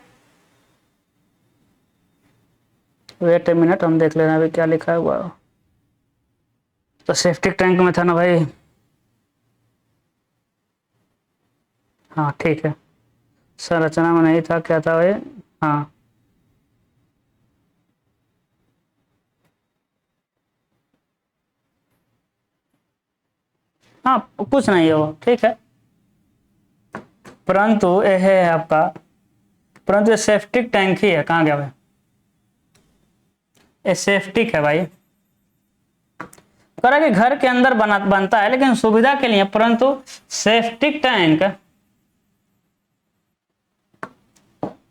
A: वेट ए मिनट, हम देख ले रहे हैं अभी क्या लिखा हुआ। तो सेप्टिक टैंक में था ना भाई, हाँ ठीक है, संरचना में नहीं था, क्या था भाई, हाँ हाँ कुछ नहीं है वो, ठीक है। परंतु यह है आपका, परंतु ये सेप्टिक टैंक ही है, कहाँ गया भाई, ये सेप्टिक है भाई। करा कि घर के अंदर बनता है लेकिन सुविधा के लिए, परंतु सेप्टिक टैंक,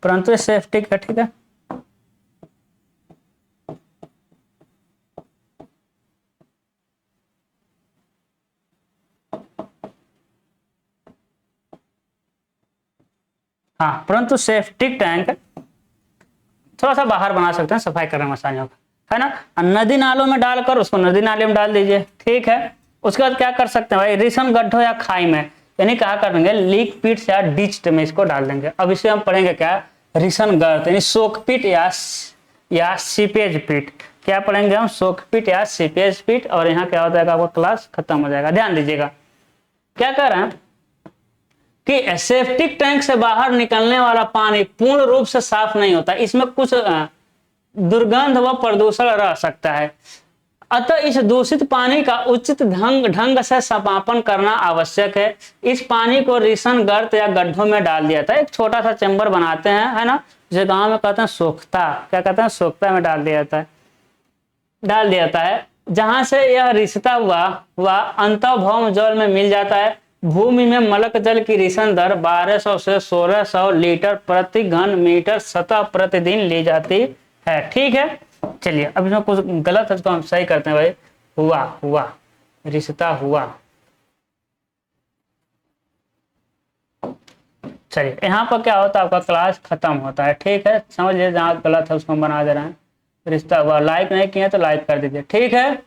A: परंतु ये सेप्टिक है, ठीक है। हाँ, परंतु सेप्टिक टैंक थोड़ा सा बाहर बना सकते हैं, सफाई करने में आसानी होगा, है ना। नदी नालों में डालकर उसको नदी नाले में डाल दीजिए, ठीक है। उसके बाद क्या कर सकते हैं भाई, रिसन गड्ढों या खाई में, यानी कहा करेंगे लीक पिट या डिच में इसको डाल देंगे। अब इसे हम पढ़ेंगे क्या, रिसन गर्त यानी सोक पिट या सीपेज पिट। क्या पढ़ेंगे हम, सोक पिट या सीपेज पिट। और यहाँ क्या हो जाएगा, आपका क्लास खत्म हो जाएगा। ध्यान दीजिएगा, क्या कर रहे हैं कि सेप्टिक टैंक से बाहर निकलने वाला पानी पूर्ण रूप से साफ नहीं होता, इसमें कुछ दुर्गंध व प्रदूषण रह सकता है। अतः इस दूषित पानी का उचित ढंग से समापन करना आवश्यक है। इस पानी को रिसन गर्त या गड्ढों में डाल दिया था, एक छोटा सा चैम्बर बनाते हैं, है ना, जिसे गांव में कहते हैं सोख्ता, क्या कहते हैं, सोख्ता में डाल दिया जाता है, जहां से यह रिसता हुआ अंतर्भौम जल में मिल जाता है। भूमि में मलक जल की रिसन दर 1200 से 1600 लीटर प्रति घन मीटर सतह प्रतिदिन ली जाती है, ठीक है। चलिए, अब इसमें कुछ गलत है तो हम सही करते हैं भाई। हुआ रिश्ता हुआ, चलिए यहाँ पर क्या होता है, आपका क्लास खत्म होता है, ठीक है। समझिए, जहाँ गलत है उसको हम बना दे रहे हैं। रिश्ता हुआ, लाइक नहीं किए तो लाइक कर दीजिए, ठीक है,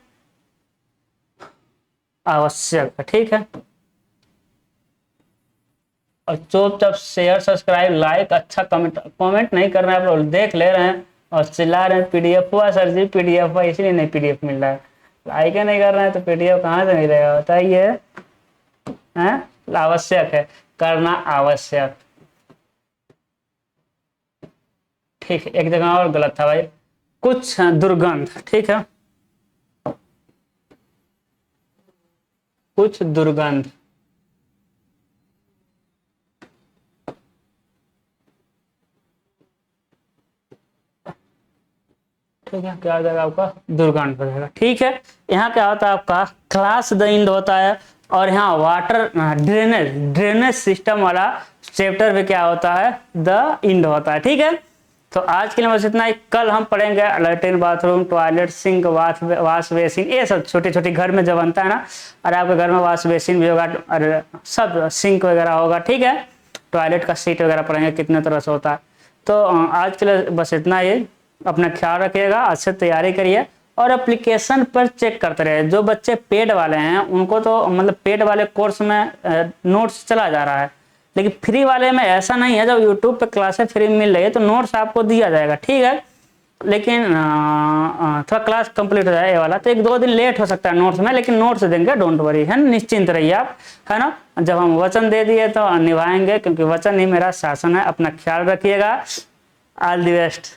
A: आवश्यक है, ठीक है। और चुपचाप शेयर सब्सक्राइब लाइक, अच्छा कमेंट नहीं कर रहे हैं आप लोग, देख ले रहे हैं और चिल्ला रहे हैं पीडीएफ हुआ सर जी, पीडीएफ हुआ, इसलिए नहीं पीडीएफ मिल रहा है। लाइक नहीं कर रहे हैं तो पीडीएफ कहाँ से मिलेगा, बताइए, हैं। आवश्यक है, करना आवश्यक, ठीक है। एक जगह और गलत था भाई, कुछ दुर्गंध, ठीक है, कुछ दुर्गंध, ठीक है। क्या हो जाएगा आपका, दुर्गंध हो जाएगा, ठीक है। यहाँ क्या होता है आपका, क्लास द इंड होता है। और यहाँ वाटर ड्रेनेज सिस्टम वाला चैप्टर में क्या होता है, द इंड होता है, ठीक है। तो आज के लिए बस इतना ही। कल हम पढ़ेंगे latrine, bathroom, toilet, sink, wash basin, ये सब छोटी छोटी घर में जब बनता है ना, और आपके घर में वाश बेसिन भी होगा और सब सिंक वगैरह होगा, ठीक है। टॉयलेट का सीट वगैरह पढ़ेंगे कितने तरह से होता है। तो आज के लिए बस इतना ही। अपना ख्याल रखिएगा, अच्छे तैयारी करिए और एप्लीकेशन पर चेक करते रहिए। जो बच्चे पेड वाले हैं उनको तो मतलब पेड वाले कोर्स में नोट्स चला जा रहा है, लेकिन फ्री वाले में ऐसा नहीं है। जब यूट्यूब पे क्लासेस फ्री मिल रही है तो नोट्स आपको दिया जाएगा, ठीक है। लेकिन थोड़ा क्लास कंप्लीट हो जाए ये वाला तो 1-2 दिन लेट हो सकता है नोट्स में, लेकिन नोट्स देंगे, डोंट वरी, है ना, निश्चिंत रहिए आप, है ना। जब हम वचन दे दिए तो निभाएंगे, क्योंकि वचन ही मेरा शासन है। अपना ख्याल रखिएगा। All the best.